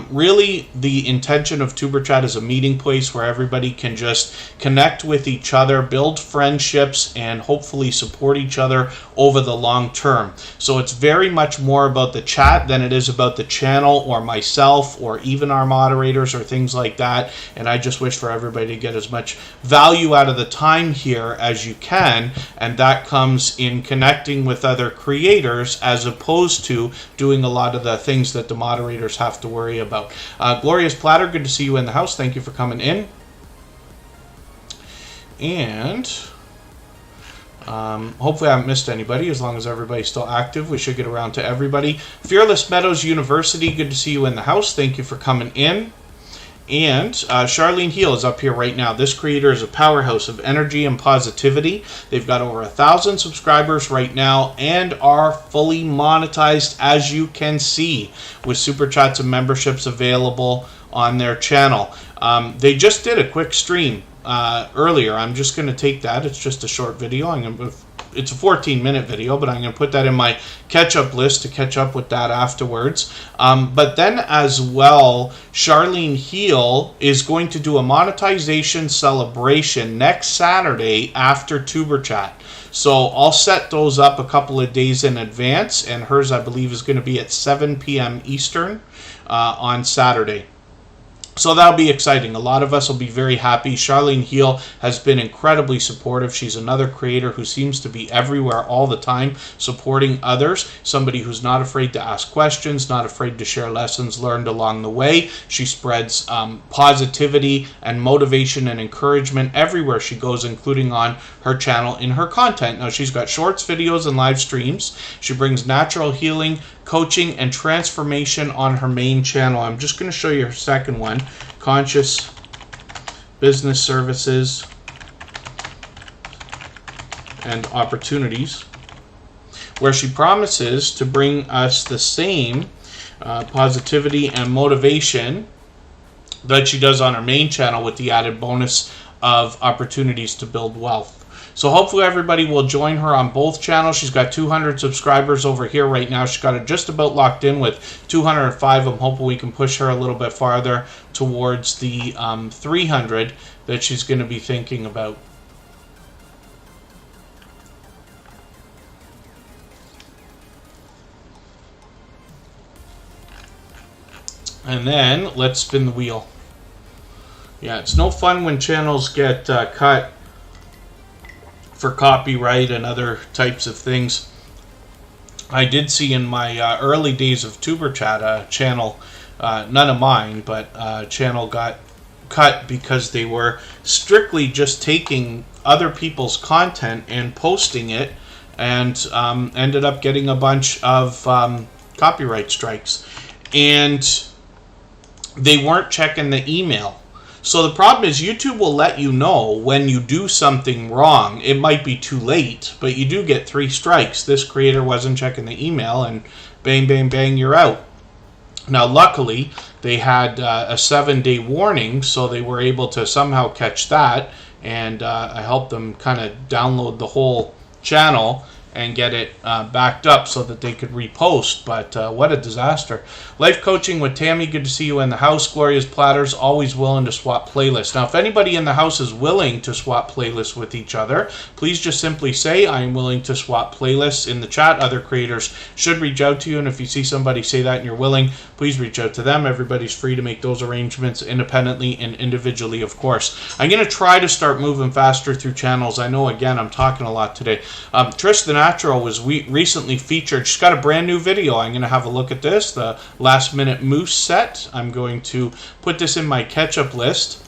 Really, the intention of Superchat is a meeting place where everybody can just connect with each other, build friendships, and hopefully support each other over the long term. So it's very much more about the chat than it is about the channel or myself or even our moderators or things like that. And I just wish for everybody to get as much value out of the time here as you can, and that comes in connecting with other creators as opposed to doing a lot of the things that the moderators have to worry about. Glorious Platter, good to see you in the house. Thank you for coming in. And hopefully I haven't missed anybody. As long as everybody's still active, we should get around to everybody. Fearless Meadows University, good to see you in the house. Thank you for coming in. And Charlene Heel is up here right now. This creator is a powerhouse of energy and positivity. They've got over 1,000 subscribers right now and are fully monetized, as you can see, with super chats and memberships available on their channel. They just did a quick stream earlier. I'm just going to take that. It's just a short video. It's a 14-minute video, but I'm going to put that in my catch-up list to catch up with that afterwards. But then as well, Charlene Heel is going to do a monetization celebration next Saturday after TuberChat. So I'll set those up a couple of days in advance, and hers, I believe, is going to be at 7 p.m. Eastern on Saturday. So that'll be exciting. A lot of us will be very happy. Charlene Heel has been incredibly supportive. She's another creator who seems to be everywhere all the time, supporting others. Somebody who's not afraid to ask questions, not afraid to share lessons learned along the way. She spreads positivity and motivation and encouragement everywhere she goes, including on her channel in her content. Now, she's got shorts, videos, and live streams. She brings natural healing, coaching, and transformation on her main channel. I'm just going to show you her second one, Conscious Business Services and Opportunities, where she promises to bring us the same positivity and motivation that she does on her main channel, with the added bonus of opportunities to build wealth. So hopefully everybody will join her on both channels. She's got 200 subscribers over here right now. She's got it just about locked in with 205. I'm hoping we can push her a little bit farther towards the 300 that she's going to be thinking about. And then let's spin the wheel. Yeah, it's no fun when channels get cut for copyright and other types of things. I did see in my early days of TuberChat, a channel, none of mine, but a channel got cut because they were strictly just taking other people's content and posting it, and ended up getting a bunch of copyright strikes. And they weren't checking the email. So the problem is YouTube will let you know when you do something wrong. It might be too late, but you do get 3 strikes. This creator wasn't checking the email, and bang, bang, bang, you're out. Now, luckily, they had a 7-day warning, so they were able to somehow catch that, and I helped them kind of download the whole channel and get it backed up so that they could repost. But what a disaster. Life Coaching with Tammy, good to see you in the house. Gloria's Platters, always willing to swap playlists. Now, if anybody in the house is willing to swap playlists with each other, please just simply say, I am willing to swap playlists in the chat. Other creators should reach out to you, and if you see somebody say that and you're willing, please reach out to them. Everybody's free to make those arrangements independently and individually, of course. I'm going to try to start moving faster through channels. I know, again, I'm talking a lot today. Trish the Natural was recently featured. She's got a brand new video. I'm going to have a look at this, the last minute moose set. I'm going to put this in my catch-up list.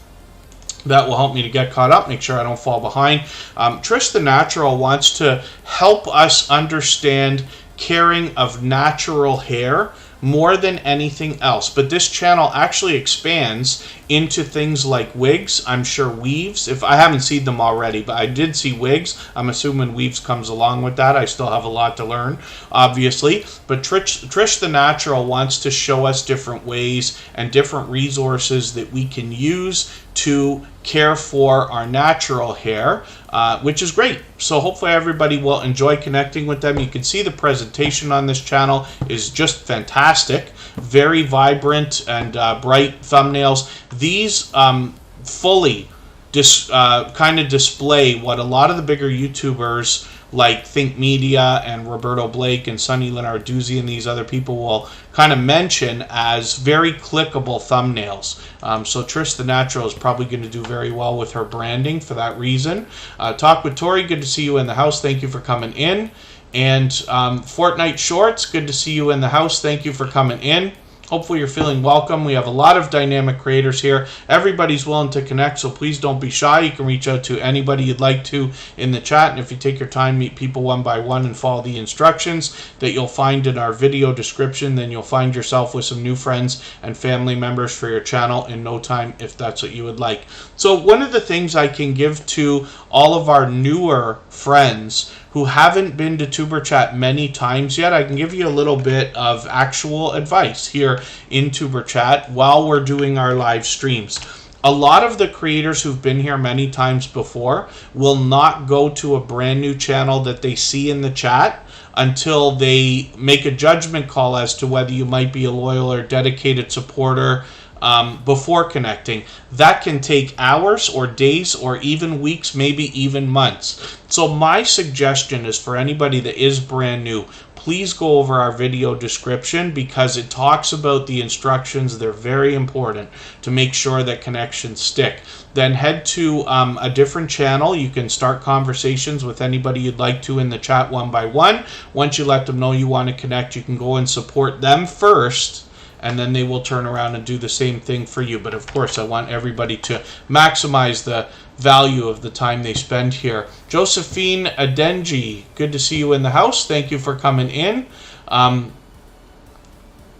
That will help me to get caught up, make sure I don't fall behind. Trish the Natural wants to help us understand caring of natural hair more than anything else. But this channel actually expands into things like wigs, I'm sure weaves. If I haven't seen them already, but I did see wigs. I'm assuming weaves comes along with that. I still have a lot to learn, obviously. But Trish the Natural wants to show us different ways and different resources that we can use to care for our natural hair, which is great. So hopefully everybody will enjoy connecting with them. You can see the presentation on this channel is just fantastic. Very vibrant and bright thumbnails. These fully kind of display what a lot of the bigger YouTubers like Think Media and Roberto Blake and Sonny Lenarduzzi and these other people will kind of mention as very clickable thumbnails. So Trish the Natural is probably going to do very well with her branding for that reason. Talk with Tori, good to see you in the house. Thank you for coming in. And Fortnite Shorts, good to see you in the house. Thank you for coming in. Hopefully you're feeling welcome. We have a lot of dynamic creators here. Everybody's willing to connect, so please don't be shy. You can reach out to anybody you'd like to in the chat, and if you take your time, meet people one by one and follow the instructions that you'll find in our video description, then you'll find yourself with some new friends and family members for your channel in no time, if that's what you would like. So one of the things I can give to all of our newer friends who haven't been to TuberChat many times yet, I can give you a little bit of actual advice here in TuberChat while we're doing our live streams. A lot of the creators who've been here many times before will not go to a brand new channel that they see in the chat until they make a judgment call as to whether you might be a loyal or dedicated supporter before connecting. That can take hours or days or even weeks, maybe even months. So my suggestion is for anybody that is brand new, please go over our video description because it talks about the instructions. They're very important to make sure that connections stick. Then head to a different channel. You can start conversations with anybody you'd like to in the chat one by one. Once you let them know you want to connect, you can go and support them first, and then they will turn around and do the same thing for you. But of course, I want everybody to maximize the value of the time they spend here. Josephine Adenji, good to see you in the house. Thank you for coming in.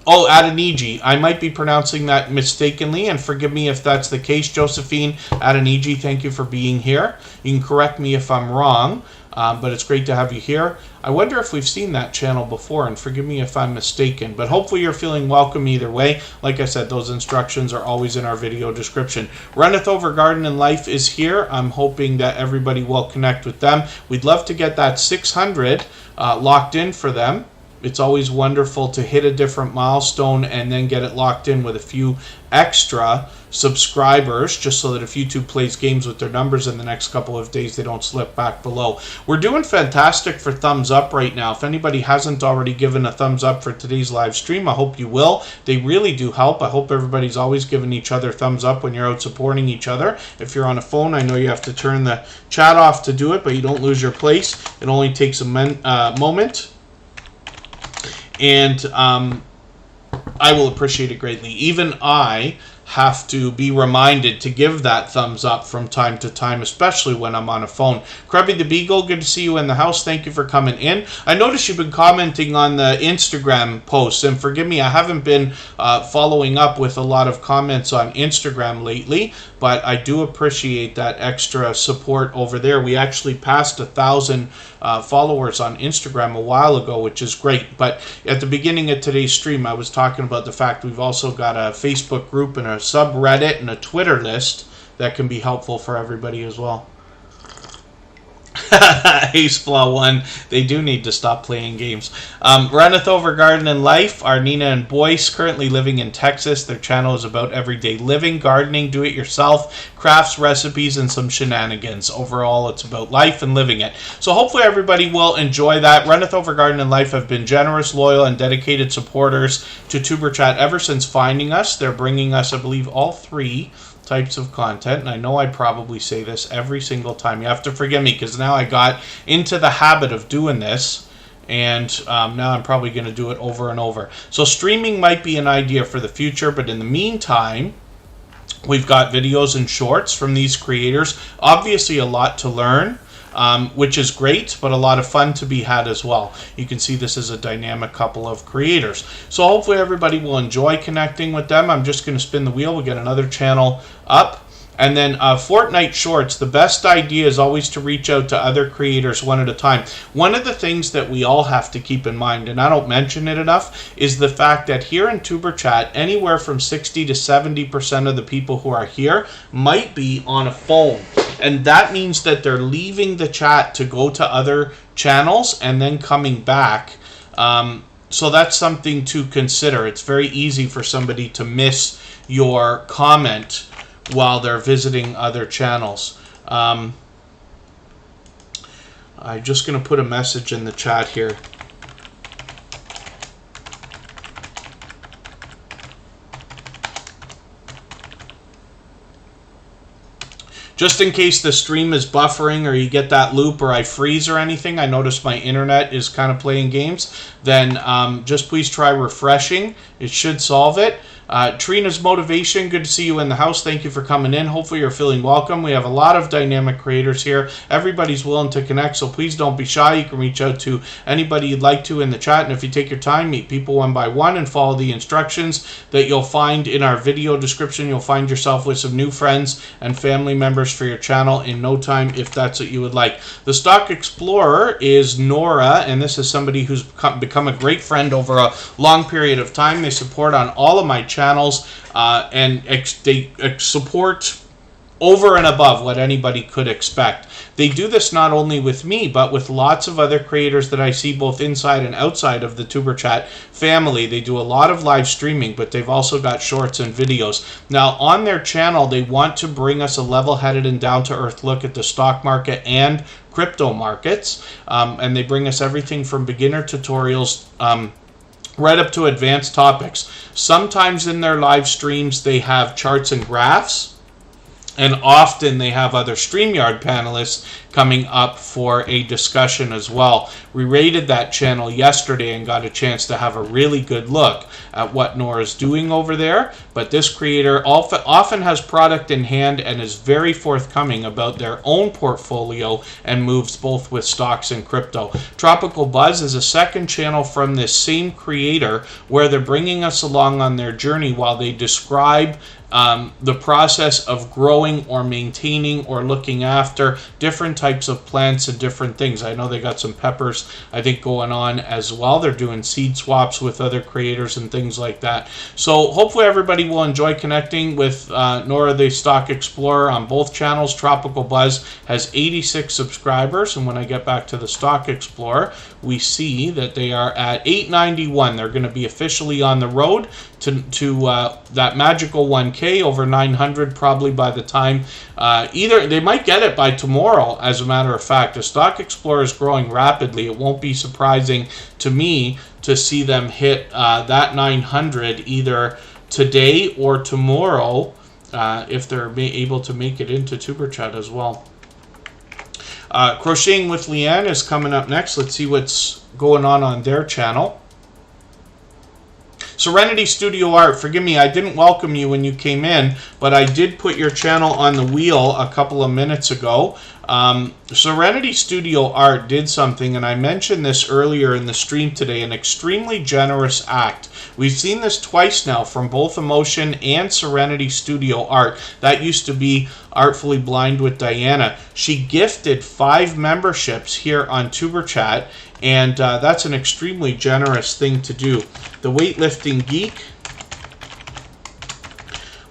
Adeniji, I might be pronouncing that mistakenly, and forgive me if that's the case. Josephine Adeniji, thank you for being here. You can correct me if I'm wrong, but it's great to have you here. I wonder if we've seen that channel before, and forgive me if I'm mistaken, but hopefully you're feeling welcome either way. Like I said, those instructions are always in our video description. Runneth Over Garden and Life is here. I'm hoping that everybody will connect with them. We'd love to get that 600 locked in for them. It's always wonderful to hit a different milestone and then get it locked in with a few extra subscribers, just so that if YouTube plays games with their numbers in the next couple of days, they don't slip back below. We're doing fantastic for thumbs up right now. If anybody hasn't already given a thumbs up for today's live stream, I hope you will. They really do help. I hope everybody's always giving each other thumbs up when you're out supporting each other. If you're on a phone, I know you have to turn the chat off to do it, but you don't lose your place. It only takes a moment. And I will appreciate it greatly. Even I have to be reminded to give that thumbs up from time to time, especially when I'm on a phone. Krubby the Beagle, good to see you in the house. Thank you for coming in. I noticed you've been commenting on the Instagram posts, and forgive me, I haven't been following up with a lot of comments on Instagram lately, but I do appreciate that extra support over there. We actually passed 1,000 followers on Instagram a while ago, which is great. But at the beginning of today's stream, I was talking about the fact we've also got a Facebook group and a subreddit and a Twitter list that can be helpful for everybody as well. Ace Flaw 1, they do need to stop playing games. Runneth Over Garden and Life are Nina and Boyce, currently living in Texas. Their channel is about everyday living, gardening, do-it-yourself, crafts, recipes, and some shenanigans. Overall, it's about life and living it. So hopefully everybody will enjoy that. Runneth Over Garden and Life have been generous, loyal, and dedicated supporters to Superchat ever since finding us. They're bringing us, I believe, all 3 types of content, and I know I probably say this every single time. You have to forgive me because now I got into the habit of doing this, and now I'm probably going to do it over and over. So streaming might be an idea for the future, but in the meantime, we've got videos and shorts from these creators. Obviously a lot to learn, which is great, but a lot of fun to be had as well. You can see this is a dynamic couple of creators. So hopefully everybody will enjoy connecting with them. I'm just going to spin the wheel. We'll get another channel up. And then Fortnite Shorts, the best idea is always to reach out to other creators one at a time. One of the things that we all have to keep in mind, and I don't mention it enough, is the fact that here in TuberChat, anywhere from 60 to 70% of the people who are here might be on a phone. And that means that they're leaving the chat to go to other channels and then coming back. So that's something to consider. It's very easy for somebody to miss your comment while they're visiting other channels. I'm just going to put a message in the chat here. Just in case the stream is buffering or you get that loop or I freeze or anything, I notice my internet is kind of playing games, then just please try refreshing. It should solve it. Trina's Motivation, good to see you in the house. Thank you for coming in. Hopefully you're feeling welcome. We have a lot of dynamic creators here. Everybody's willing to connect, so please don't be shy. You can reach out to anybody you'd like to in the chat, and if you take your time, meet people one by one and follow the instructions that you'll find in our video description. You'll find yourself with some new friends and family members for your channel in no time if that's what you would like. The Stock Explorer is Nora, and this is somebody who's become a great friend over a long period of time. They support on all of my channels. channels, and they support over and above what anybody could expect. They do this not only with me, but with lots of other creators that I see both inside and outside of the TuberChat family. They do a lot of live streaming, but they've also got shorts and videos. Now, on their channel, they want to bring us a level-headed and down-to-earth look at the stock market and crypto markets, and they bring us everything from beginner tutorials right up to advanced topics. Sometimes in their live streams, they have charts and graphs, and often they have other StreamYard panelists coming up for a discussion as well. We raided that channel yesterday and got a chance to have a really good look at what Nora's doing over there. But this creator often has product in hand and is very forthcoming about their own portfolio and moves both with stocks and crypto. Tropical Buzz is a second channel from this same creator where they're bringing us along on their journey while they describe the process of growing or maintaining or looking after different types of plants and different things. I know they got some peppers, I think, going on as well. They're doing seed swaps with other creators and things like that. So hopefully everybody will enjoy connecting with Nora the Stock Explorer on both channels. Tropical Buzz has 86 subscribers, and when I get back to the Stock Explorer, we see that they are at 891. They're going to be officially on the road to that magical 1K, over 900 probably by the time, either they might get it by tomorrow. As a matter of fact, the Stock Explorer is growing rapidly. It won't be surprising to me to see them hit that 900 either today or tomorrow, if they're able to make it into TuberChat as well. Crocheting with Leanne is coming up next. Let's see what's going on their channel. Serenity Studio Art, forgive me, I didn't welcome you when you came in, but I did put your channel on the wheel a couple of minutes ago. Serenity Studio Art did something, and I mentioned this earlier in the stream today, an extremely generous act. We've seen this twice now from both Emotion and Serenity Studio Art. That used to be Artfully Blind with Diana. She gifted 5 memberships here on TuberChat, and that's an extremely generous thing to do. The Weightlifting Geek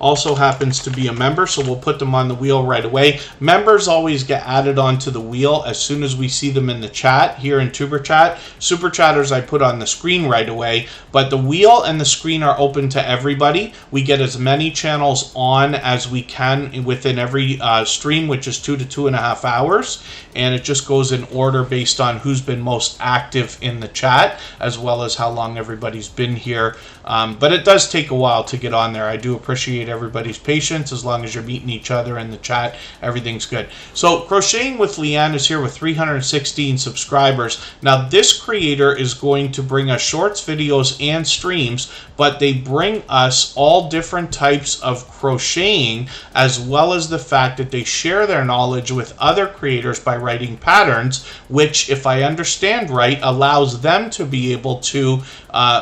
also happens to be a member, so we'll put them on the wheel right away. Members always get added onto the wheel as soon as we see them in the chat here in TuberChat. Superchatters I put on the screen right away, but the wheel and the screen are open to everybody. We get as many channels on as we can within every stream, which is 2 to 2.5 hours, and it just goes in order based on who's been most active in the chat, as well as how long everybody's been here. But it does take a while to get on there. I do appreciate everybody's patience. As long as you're meeting each other in the chat, everything's good. So Crocheting with Leanne is here with 316 subscribers. Now this creator is going to bring us shorts, videos, and streams, but they bring us all different types of crocheting, as well as the fact that they share their knowledge with other creators by writing patterns, which, if I understand right, allows them to be able to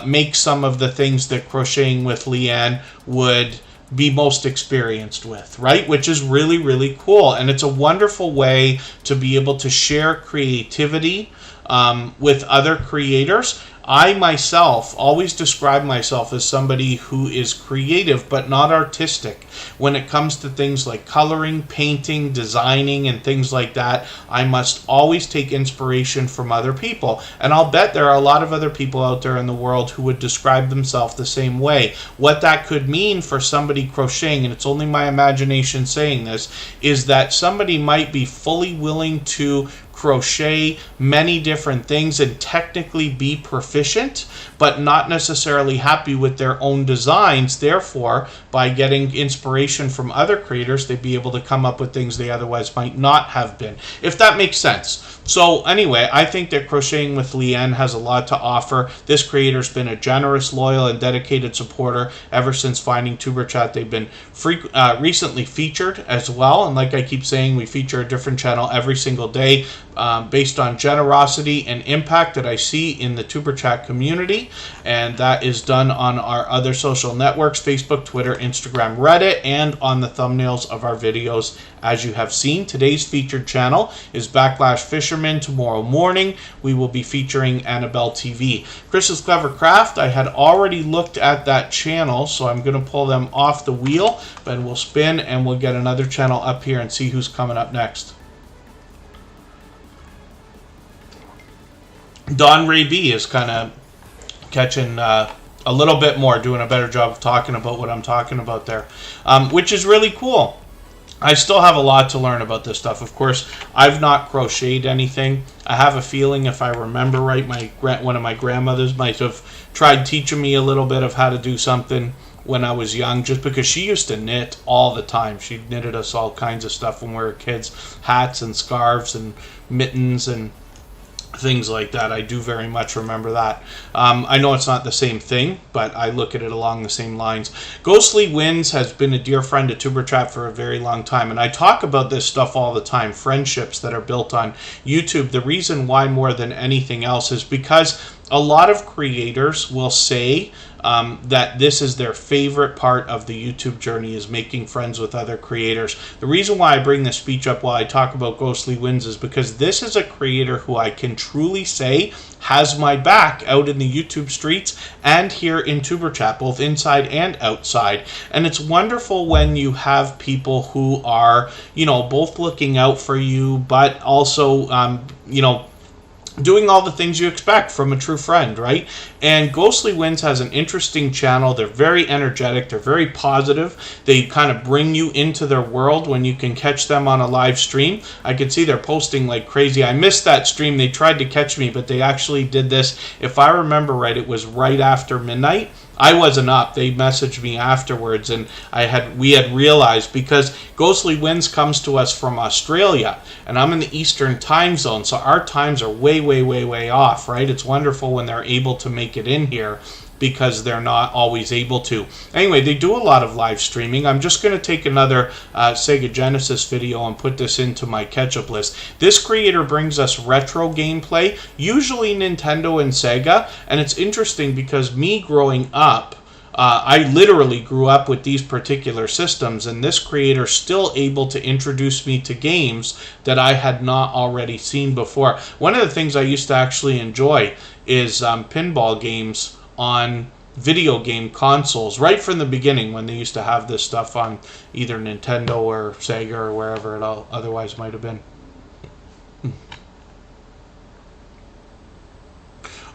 make some of the things that Crocheting with Leanne would be most experienced with, right? Which is really, really cool. And it's a wonderful way to be able to share creativity with other creators. I myself always describe myself as somebody who is creative but not artistic. When it comes to things like coloring, painting, designing, and things like that, I must always take inspiration from other people. And I'll bet there are a lot of other people out there in the world who would describe themselves the same way. What that could mean for somebody crocheting, and it's only my imagination saying this, is that somebody might be fully willing to crochet many different things and technically be proficient, but not necessarily happy with their own designs. Therefore, by getting inspiration from other creators, they'd be able to come up with things they otherwise might not have been, if that makes sense. So anyway, I think that Crocheting with Leanne has a lot to offer. This creator's been a generous, loyal, and dedicated supporter ever since finding TuberChat. They've been recently featured as well, and like I keep saying, we feature a different channel every single day. based on generosity and impact that I see in the Tuber Chat community, and that is done on our other social networks, Facebook, Twitter, Instagram, Reddit, and on the thumbnails of our videos, as you have seen. Today's featured channel is Backlash Fisherman. Tomorrow morning we will be featuring Annabelle TV. Chris's Clever Craft, I had already looked at that channel, so I'm going to pull them off the wheel, but we'll spin and we'll get another channel up here and see who's coming up next. Don Ray B is kind of catching a little bit more, doing a better job of talking about what I'm talking about there, which is really cool. I still have a lot to learn about this stuff. Of course, I've not crocheted anything. I have a feeling, if I remember right, one of my grandmothers might have tried teaching me a little bit of how to do something when I was young, just because she used to knit all the time. She knitted us all kinds of stuff when we were kids, hats and scarves and mittens and things like that. I do very much remember that. I know it's not the same thing, but I look at it along the same lines. Ghostly Winds has been a dear friend to Tuber Chat for a very long time, and I talk about this stuff all the time, friendships that are built on YouTube. The reason why more than anything else is because a lot of creators will say that this is their favorite part of the YouTube journey, is making friends with other creators. The reason why I bring this speech up while I talk about Ghostly Winds is because this is a creator who I can truly say has my back out in the YouTube streets and here in Tuber Chat, both inside and outside. And it's wonderful when you have people who are, you know, both looking out for you, but also, you know, doing all the things you expect from a true friend, right? And Ghostly Winds has an interesting channel. They're very energetic. They're very positive. They kind of bring you into their world when you can catch them on a live stream. I can see they're posting like crazy. I missed that stream. They tried to catch me, but they actually did this. If I remember right, it was right after midnight. I wasn't up. They messaged me afterwards, and we had realized, because Ghostly Winds comes to us from Australia, and I'm in the Eastern time zone, so our times are way, way, way, way off, right? It's wonderful when they're able to make it in here, because they're not always able to. Anyway, they do a lot of live streaming. I'm just going to take another Sega Genesis video and put this into my catch-up list. This creator brings us retro gameplay, usually Nintendo and Sega, and it's interesting because me growing up, I literally grew up with these particular systems, and this creator still able to introduce me to games that I had not already seen before. One of the things I used to actually enjoy is pinball games on video game consoles, right from the beginning, when they used to have this stuff on either Nintendo or Sega or wherever it all otherwise might have been.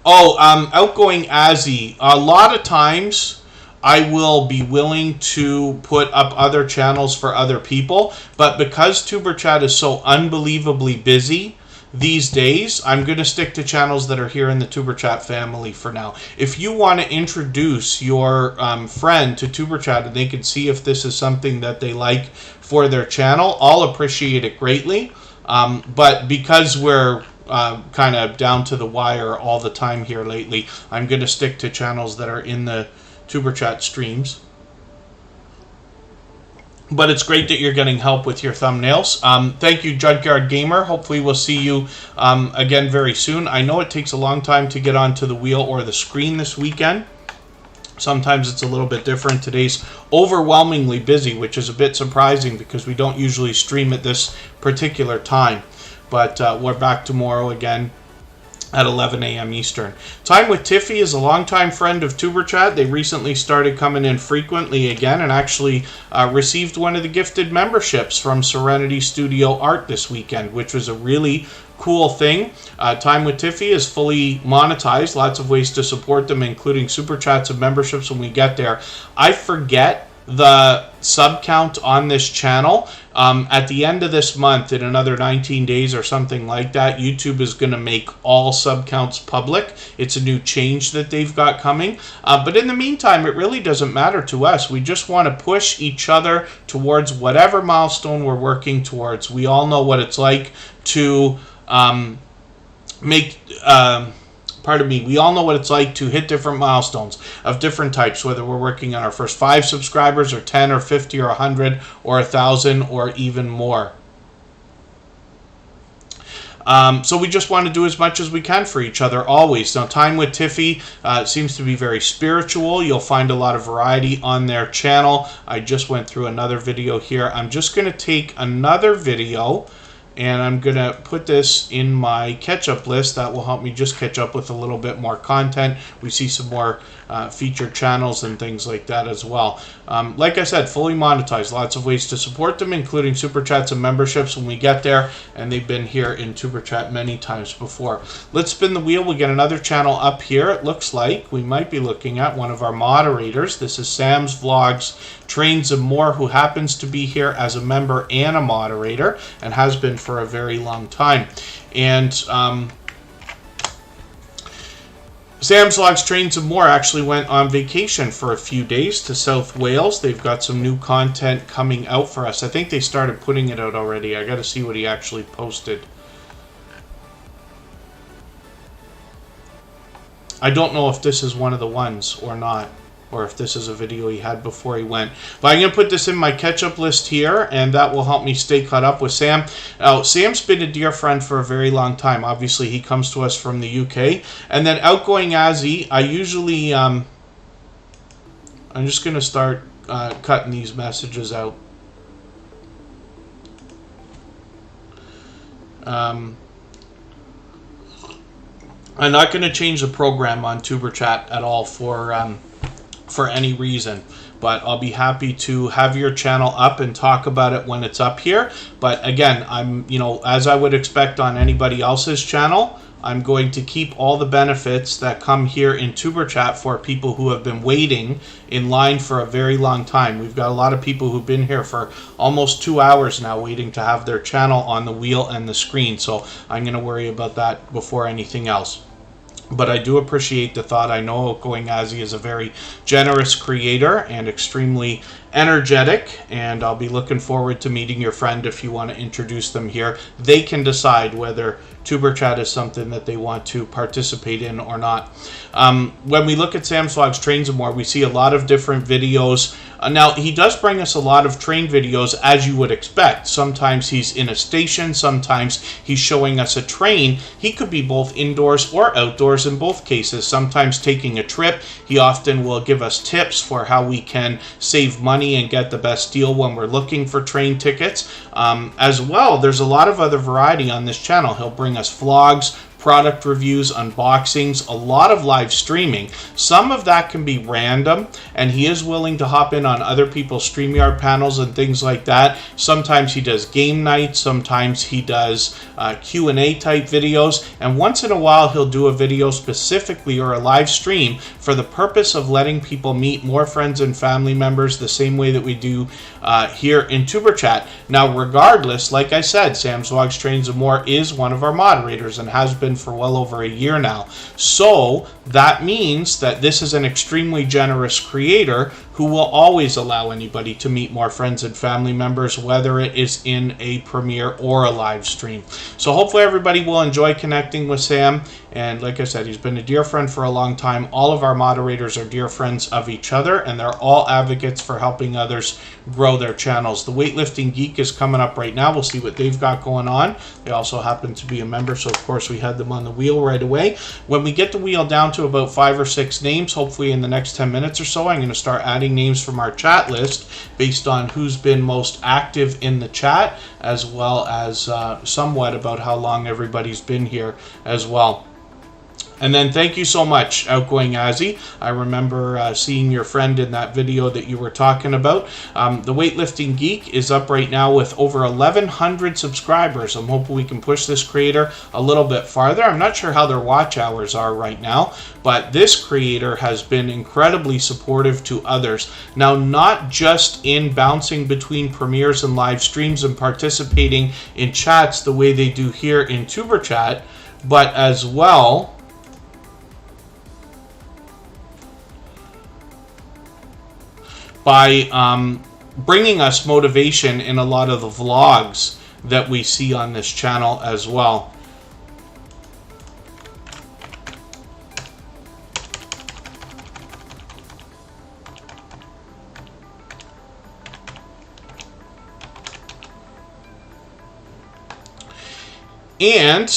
Outgoing Azzy. A lot of times I will be willing to put up other channels for other people, but because Tuber Chat is so unbelievably busy these days, I'm going to stick to channels that are here in the Tuber Chat family for now. If you want to introduce your friend to Tuber Chat and they can see if this is something that they like for their channel, I'll appreciate it greatly. But because we're kind of down to the wire all the time here lately, I'm going to stick to channels that are in the Tuber Chat streams. But it's great that you're getting help with your thumbnails. Thank you, Junkyard Gamer. Hopefully we'll see you again very soon. I know it takes a long time to get onto the wheel or the screen this weekend. Sometimes it's a little bit different. Today's overwhelmingly busy, which is a bit surprising because we don't usually stream at this particular time. But we're back tomorrow again at 11 a.m. Eastern. Time with Tiffy is a longtime friend of Tuber Chat. They recently started coming in frequently again and actually received one of the gifted memberships from Serenity Studio Art this weekend, which was a really cool thing. Time with Tiffy is fully monetized. Lots of ways to support them, including Super Chats and memberships when we get there. I forget the sub count on this channel. At the end of this month, in another 19 days or something like that, YouTube is going to make all sub counts public. It's a new change that they've got coming. But in the meantime, it really doesn't matter to us. We just want to push each other towards whatever milestone we're working towards. We all know what it's like to we all know what it's like to hit different milestones of different types, whether we're working on our first 5 subscribers or 10 or 50 or 100 or 1,000 or even more. So we just want to do as much as we can for each other always. Now, Time with Tiffy seems to be very spiritual. You'll find a lot of variety on their channel. I just went through another video here. I'm just going to take another video and I'm going to put this in my catch-up list. That will help me just catch up with a little bit more content. We see some more featured channels and things like that as well. Like I said, fully monetized. Lots of ways to support them, including Super Chats and memberships when we get there. And they've been here in Super Chat many times before. Let's spin the wheel. We get another channel up here. It looks like we might be looking at one of our moderators. This is Sam's Vlogs, Trains and More, who happens to be here as a member and a moderator and has been for a very long time. And Sam's Vlogs, Trains and More actually went on vacation for a few days to South Wales. They've got some new content coming out for us. I think they started putting it out already. I got to see what he actually posted. I don't know if this is one of the ones or not, or if this is a video he had before he went. But I'm going to put this in my catch-up list here, and that will help me stay caught up with Sam. Now, Sam's been a dear friend for a very long time. Obviously, he comes to us from the UK. And then Outgoing Azzy, I usually... I'm just going to start cutting these messages out. I'm not going to change the program on Superchat at all for any reason, but I'll be happy to have your channel up and talk about it when it's up here. But again, I'm, as I would expect on anybody else's channel, I'm going to keep all the benefits that come here in Superchat for people who have been waiting in line for a very long time. We've got a lot of people who've been here for almost 2 hours now waiting to have their channel on the wheel and the screen. So I'm going to worry about that before anything else. But I do appreciate the thought. I know Outgoing Azzy is a very generous creator and extremely energetic, and I'll be looking forward to meeting your friend if you want to introduce them here. They can decide whether Tuber Chat is something that they want to participate in or not. When we look at Sam's Vlogs, Trains and More, we see a lot of different videos. Now, he does bring us a lot of train videos, as you would expect. Sometimes he's in a station, sometimes he's showing us a train. He could be both indoors or outdoors in both cases. Sometimes taking a trip. He often will give us tips for how we can save money and get the best deal when we're looking for train tickets. As well, there's a lot of other variety on this channel. He'll bring us vlogs, product reviews, unboxings, a lot of live streaming. Some of that can be random, and he is willing to hop in on other people's StreamYard panels and things like that. Sometimes he does game nights, sometimes he does Q&A type videos, and once in a while he'll do a video specifically or a live stream for the purpose of letting people meet more friends and family members the same way that we do here in Tuber Chat. Now, regardless, like I said, Sam's Vlogs, Trains and More is one of our moderators and has been for well over a year now. So that means that this is an extremely generous creator who will always allow anybody to meet more friends and family members, whether it is in a premiere or a live stream. So hopefully everybody will enjoy connecting with Sam. And like I said, he's been a dear friend for a long time. All of our moderators are dear friends of each other, and they're all advocates for helping others grow their channels. The Weightlifting Geek is coming up right now. We'll see what they've got going on. They also happen to be a member, so of course we had them on the wheel right away. When we get the wheel down to about 5 or 6 names, hopefully in the next 10 minutes or so, I'm going to start adding names from our chat list based on who's been most active in the chat, as well as somewhat about how long everybody's been here as well. And then thank you so much, Outgoing Azzy. I remember seeing your friend in that video that you were talking about. The Weightlifting Geek is up right now with over 1,100 subscribers. I'm hoping we can push this creator a little bit farther. I'm not sure how their watch hours are right now, but this creator has been incredibly supportive to others. Now, not just in bouncing between premieres and live streams and participating in chats the way they do here in Tuber Chat, but as well by bringing us motivation in a lot of the vlogs that we see on this channel as well. And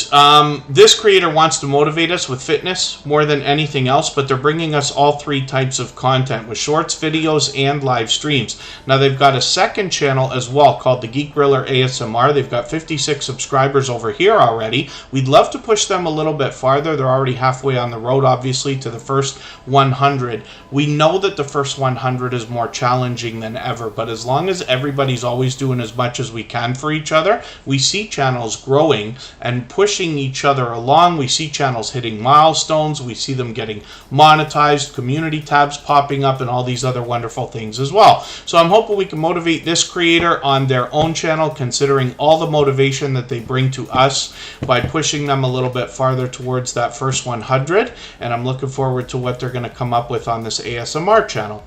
this creator wants to motivate us with fitness more than anything else, but they're bringing us all three types of content with shorts, videos, and live streams. Now they've got a second channel as well called the Geek Griller ASMR. They've got 56 subscribers over here already. We'd love to push them a little bit farther. They're already halfway on the road, obviously, to the first 100. We know that the first 100 is more challenging than ever, but as long as everybody's always doing as much as we can for each other, we see channels growing and pushing each other along. We see channels hitting milestones. We see them getting monetized, community tabs popping up, and all these other wonderful things as well. So I'm hoping we can motivate this creator on their own channel, considering all the motivation that they bring to us by pushing them a little bit farther towards that first 100. And I'm looking forward to what they're going to come up with on this ASMR channel.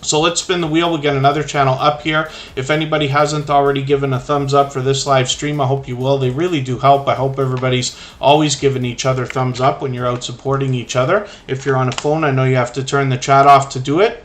So let's spin the wheel. We'll get another channel up here. If anybody hasn't already given a thumbs up for this live stream, I hope you will. They really do help. I hope everybody's always giving each other thumbs up when you're out supporting each other. If you're on a phone, I know you have to turn the chat off to do it,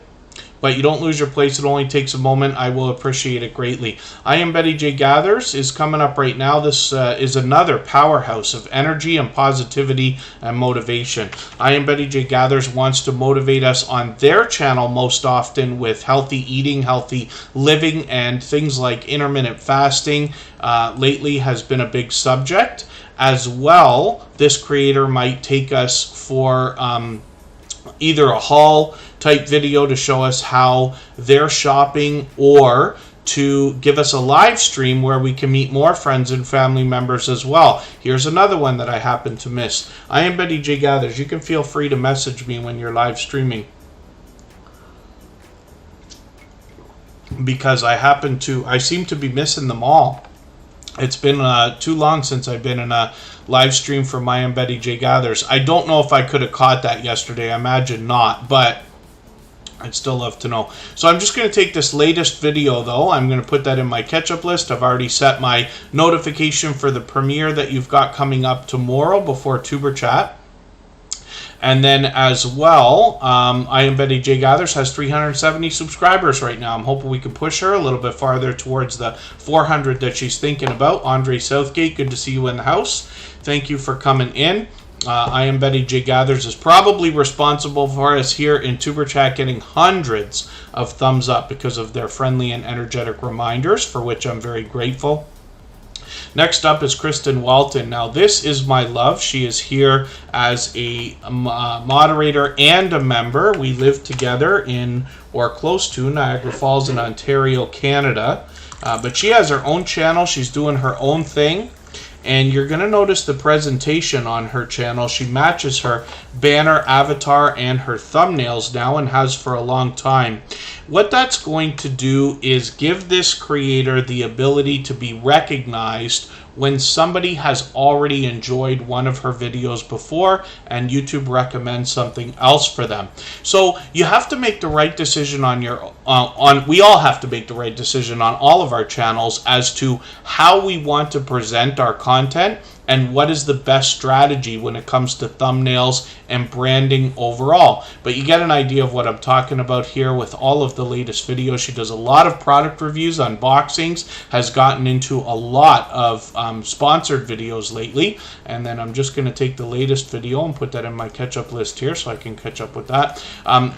but you don't lose your place. It only takes a moment. I will appreciate it greatly. I Am Betty J Gathers is coming up right now. This is another powerhouse of energy and positivity and motivation. I Am Betty J Gathers wants to motivate us on their channel most often with healthy eating, healthy living, and things like intermittent fasting. Lately has been a big subject. As well, this creator might take us for either a haul type video to show us how they're shopping, or to give us a live stream where we can meet more friends and family members as well. Here's another one that I happened to miss. I Am Betty J Gathers. You can feel free to message me when you're live streaming, because I seem to be missing them all. It's been too long since I've been in a live stream for I Am Betty J Gathers. I don't know if I could have caught that yesterday. I imagine not, but I'd still love to know. So I'm just going to take this latest video, though. I'm going to put that in my catch-up list. I've already set my notification for the premiere that you've got coming up tomorrow before Superchat. And then as well, I Am Betty J Gathers has 370 subscribers right now. I'm hoping we can push her a little bit farther towards the 400 that she's thinking about. Andre Southgate, good to see you in the house. Thank you for coming in. I Am Betty J Gathers is probably responsible for us here in Superchat getting hundreds of thumbs up because of their friendly and energetic reminders, for which I'm very grateful. Next up is Kristin Walton. Now, this is my love. She is here as a moderator and a member. We live together in, or close to, Niagara Falls in Ontario, Canada. But she has her own channel. She's doing her own thing. And you're going to notice the presentation on her channel. She matches her banner, avatar, and her thumbnails now, and has for a long time. What that's going to do is give this creator the ability to be recognized when somebody has already enjoyed one of her videos before and YouTube recommends something else for them. So you have to make the right decision on your we all have to make the right decision on all of our channels as to how we want to present our content and what is the best strategy when it comes to thumbnails and branding overall. But you get an idea of what I'm talking about here with all of the latest videos. She does a lot of product reviews, unboxings, has gotten into a lot of sponsored videos lately. And then I'm just going to take the latest video and put that in my catch-up list here so I can catch up with that.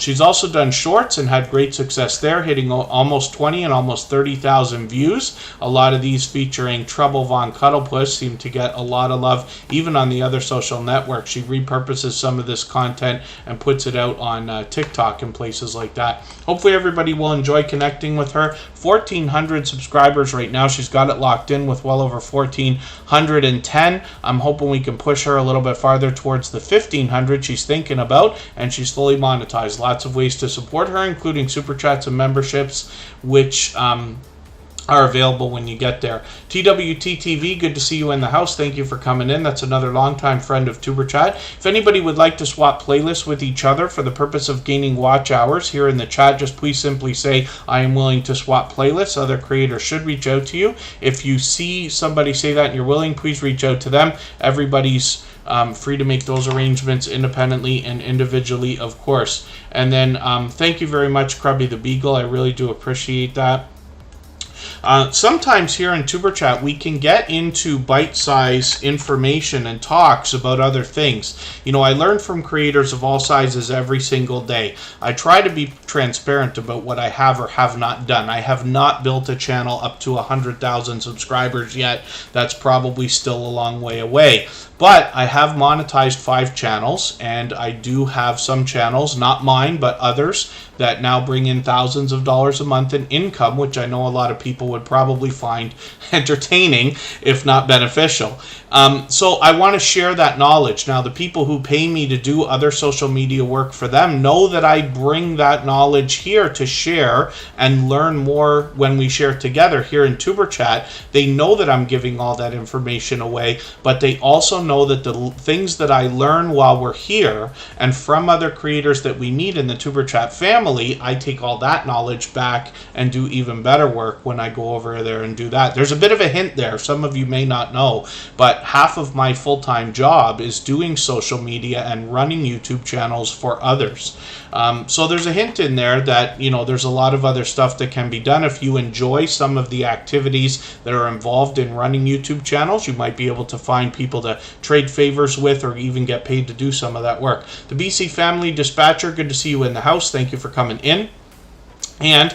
She's also done shorts and had great success there, hitting almost 20 and almost 30,000 views. A lot of these featuring Trouble Von Cuddlepuss seem to get a lot of love, even on the other social networks. She repurposes some of this content and puts it out on TikTok and places like that. Hopefully everybody will enjoy connecting with her. 1,400 subscribers right now. She's got it locked in with well over 1,410. I'm hoping we can push her a little bit farther towards the 1,500 she's thinking about, and she's fully monetized. Lots of ways to support her, including super chats and memberships, which are available when you get there. TWTTV, good to see you in the house. Thank you for coming in. That's another longtime friend of TuberChat. If anybody would like to swap playlists with each other for the purpose of gaining watch hours here in the chat, just please simply say, I am willing to swap playlists. Other creators should reach out to you. If you see somebody say that and you're willing, please reach out to them. Everybody's free to make those arrangements independently and individually, of course. And then thank you very much, Krubby the Beagle. I really do appreciate that. Sometimes here in Tuber Chat, we can get into bite-sized information and talks about other things. You know, I learn from creators of all sizes every single day. I try to be transparent about what I have or have not done. I have not built a channel up to 100,000 subscribers yet. That's probably still a long way away. But I have monetized 5 channels, and I do have some channels, not mine, but others, that now bring in thousands of dollars a month in income, which I know a lot of people would probably find entertaining, if not beneficial. So I want to share that knowledge. Now, the people who pay me to do other social media work for them know that I bring that knowledge here to share and learn more when we share together here in Tuber Chat. They know that I'm giving all that information away, but they also know that the things that I learn while we're here and from other creators that we meet in the Tuber Chat family, I take all that knowledge back and do even better work when I go over there and do that. There's a bit of a hint there. Some of you may not know, but half of my full-time job is doing social media and running YouTube channels for others. So there's a hint in there that, you know, there's a lot of other stuff that can be done. If you enjoy some of the activities that are involved in running YouTube channels, you might be able to find people to trade favors with or even get paid to do some of that work. The BC Family Dispatcher, good to see you in the house. Thank you for coming in. And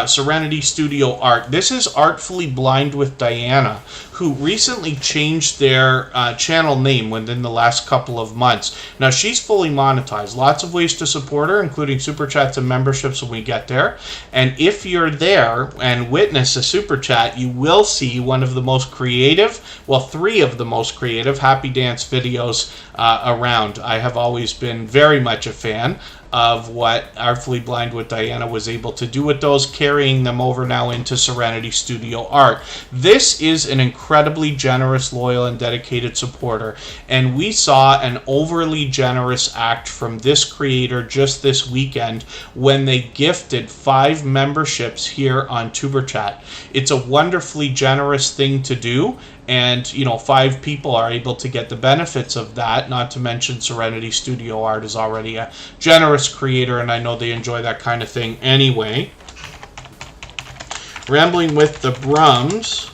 Serenity Studio Art. This is Artfully Blind with Diana, who recently changed their channel name within the last couple of months. Now, she's fully monetized. Lots of ways to support her, including super chats and memberships when we get there. And if you're there and witness a super chat, you will see one of the most creative, well, 3 of the most creative happy dance videos around. I have always been very much a fan of what Artfully Blind with Diana was able to do with those, carrying them over now into Serenity Studio Art. This is an incredibly generous, loyal, and dedicated supporter, and we saw an overly generous act from this creator just this weekend when they gifted 5 memberships here on Tuber Chat. It's a wonderfully generous thing to do, and, you know, 5 people are able to get the benefits of that, not to mention Serenity Studio Art is already a generous creator, and I know they enjoy that kind of thing anyway. Rambling with the Brums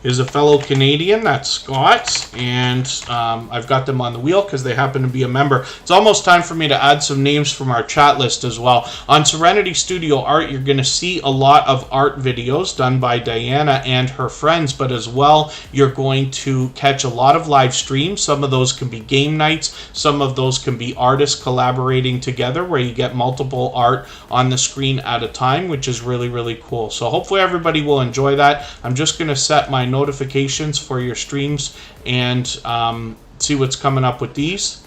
is a fellow Canadian, that's Scott, and I've got them on the wheel because they happen to be a member. It's almost time for me to add some names from our chat list as well. On Serenity Studio Art, you're going to see a lot of art videos done by Diana and her friends, but as well, you're going to catch a lot of live streams. Some of those can be game nights, some of those can be artists collaborating together where you get multiple art on the screen at a time, which is really, really cool. So hopefully everybody will enjoy that. I'm just going to set my notifications for your streams and see what's coming up with these.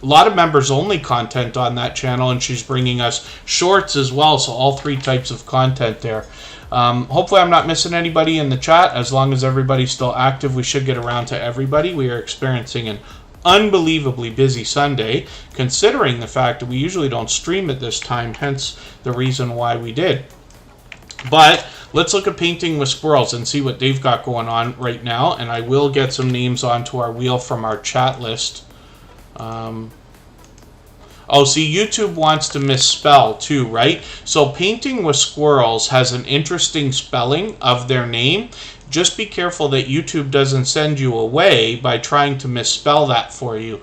A lot of members only content on that channel, and she's bringing us shorts as well, so all 3 types of content there. Hopefully I'm not missing anybody in the chat. As long as everybody's still active, we should get around to everybody. We are experiencing an unbelievably busy Sunday, considering the fact that we usually don't stream at this time, hence the reason why we did. But let's look at Painting with Squirrels and see what they've got going on right now. And I will get some names onto our wheel from our chat list. Oh, see, YouTube wants to misspell too, right? So Painting with Squirrels has an interesting spelling of their name. Just be careful that YouTube doesn't send you away by trying to misspell that for you.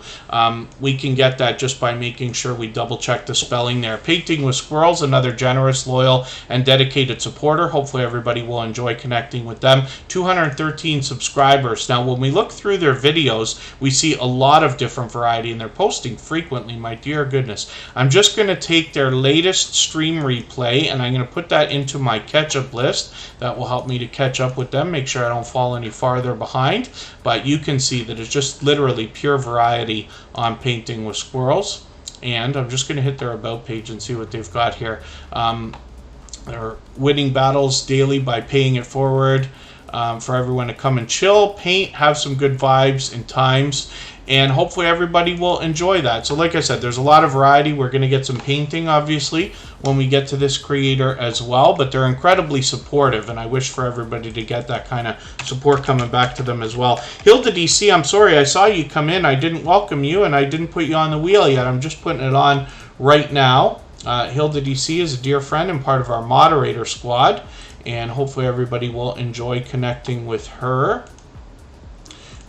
We can get that just by making sure we double check the spelling there. Painting with Squirrels, another generous, loyal, and dedicated supporter. Hopefully everybody will enjoy connecting with them. 213 subscribers. Now, when we look through their videos, we see a lot of different variety, and they're posting frequently, my dear goodness. I'm just going to take their latest stream replay, and I'm going to put that into my catch-up list. That will help me to catch up with them, make sure I don't fall any farther behind. But you can see that it's just literally pure variety on Painting with Squirrels. And I'm just going to hit their About page and see what they've got here. They're winning battles daily by paying it forward for everyone to come and chill, paint, have some good vibes and times. And hopefully everybody will enjoy that. So like I said, there's a lot of variety. We're going to get some painting, obviously, when we get to this creator as well. But they're incredibly supportive, and I wish for everybody to get that kind of support coming back to them as well. Hilda DC, I'm sorry, I saw you come in. I didn't welcome you, and I didn't put you on the wheel yet. I'm just putting it on right now. Hilda DC is a dear friend and part of our moderator squad. and hopefully everybody will enjoy connecting with her.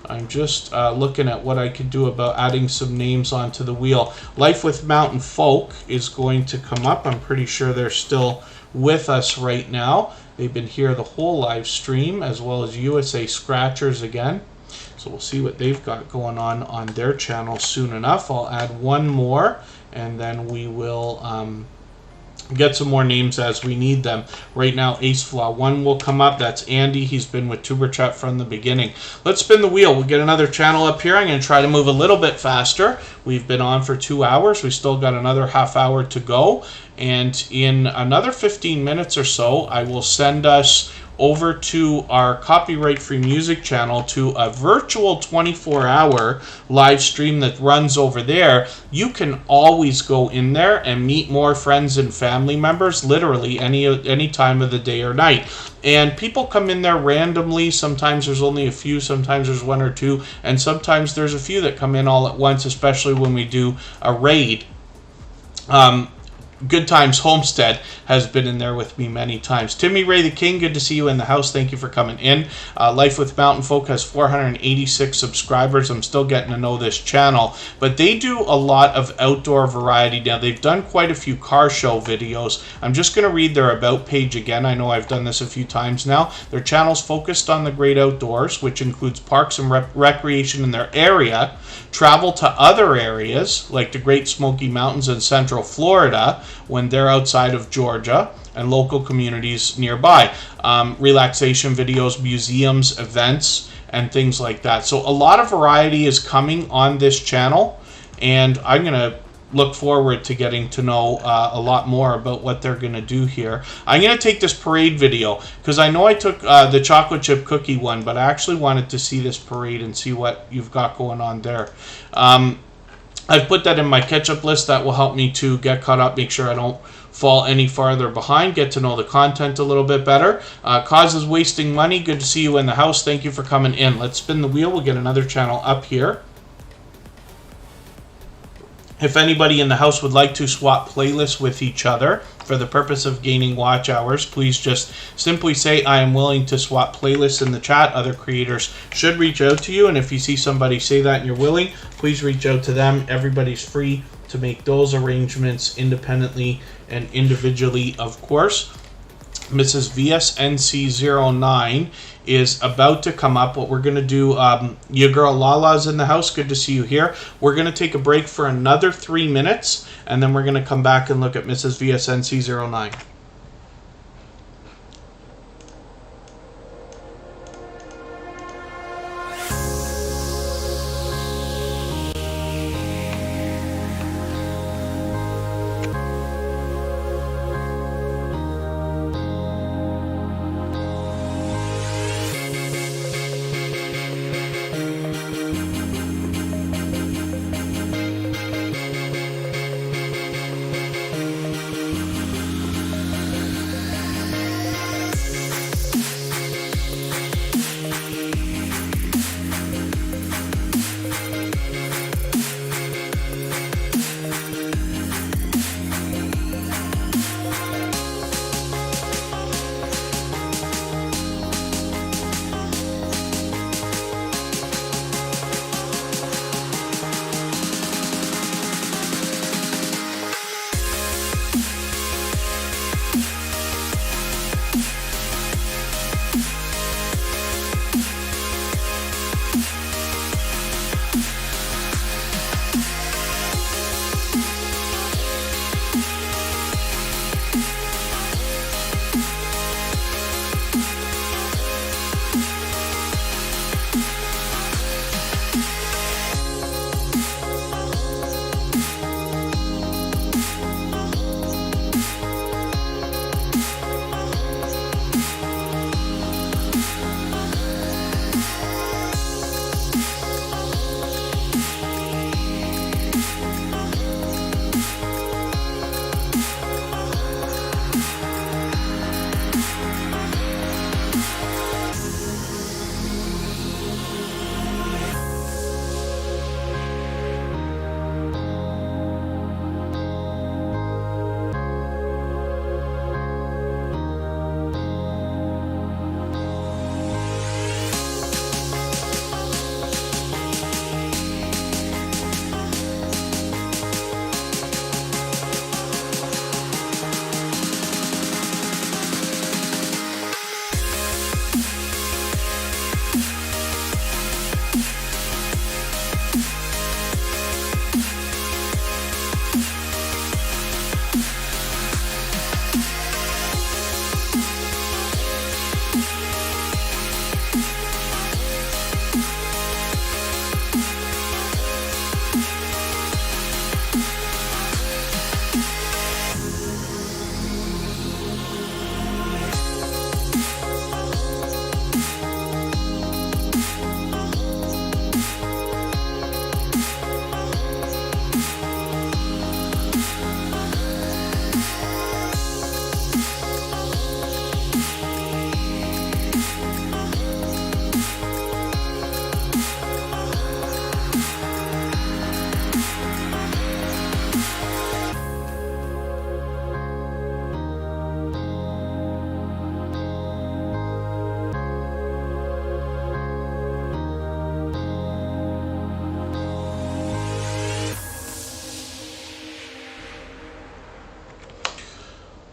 I'm just looking at what I could do about adding some names onto the wheel. Life with Mountain Folk is going to come up. I'm pretty sure they're still with us right now. They've been here the whole live stream, as well as USA Scratchers again. So we'll see what they've got going on their channel soon enough. I'll add one more, and then we will get some more names as we need them. Right now, Ace Flaw 1 will come up. That's Andy. He's been with Superchat from the beginning. Let's spin the wheel. We'll get another channel up here. I'm going to try to move a little bit faster. We've been on for 2 hours. We still got another half hour to go. And in another 15 minutes or so, I will send us over to our copyright-free music channel to a virtual 24-hour live stream that runs over there. You can always go in there and meet more friends and family members, literally any time of the day or night. And people come in there randomly. Sometimes there's only a few, sometimes there's one or two, and sometimes there's a few that come in all at once, especially when we do a raid. Good Times Homestead has been in there with me many times. Timmy Ray the King, good to see you in the house. Thank you for coming in. Life with Mountain Folk has 486 subscribers. I'm still getting to know this channel. But they do a lot of outdoor variety now. They've done quite a few car show videos. I'm just going to read their About page again. I know I've done this a few times now. Their channel's focused on the great outdoors, which includes parks and recreation in their area, travel to other areas like the Great Smoky Mountains in Central Florida when they're outside of Georgia, and local communities nearby. Relaxation videos, museums, events, and things like that. So a lot of variety is coming on this channel, and I'm going to look forward to getting to know a lot more about what they're going to do here. I'm going to take this parade video, because I know I took the chocolate chip cookie one, but I actually wanted to see this parade and see what you've got going on there. I've put that in my catch-up list. That will help me to get caught up, make sure I don't fall any farther behind, get to know the content a little bit better. Causes wasting money, good to see you in the house. Thank you for coming in. Let's spin the wheel. We'll get another channel up here. If anybody in the house would like to swap playlists with each other for the purpose of gaining watch hours, please just simply say, I am willing to swap playlists in the chat. Other creators should reach out to you, and if you see somebody say that and you're willing, please reach out to them. Everybody's free to make those arrangements independently and individually, of course. Mrs. VSNC09 is about to come up. What we're going to do, your girl Lala's in the house. Good to see you here. We're going to take a break for another 3 minutes, and then we're going to come back and look at Mrs. VSNC09.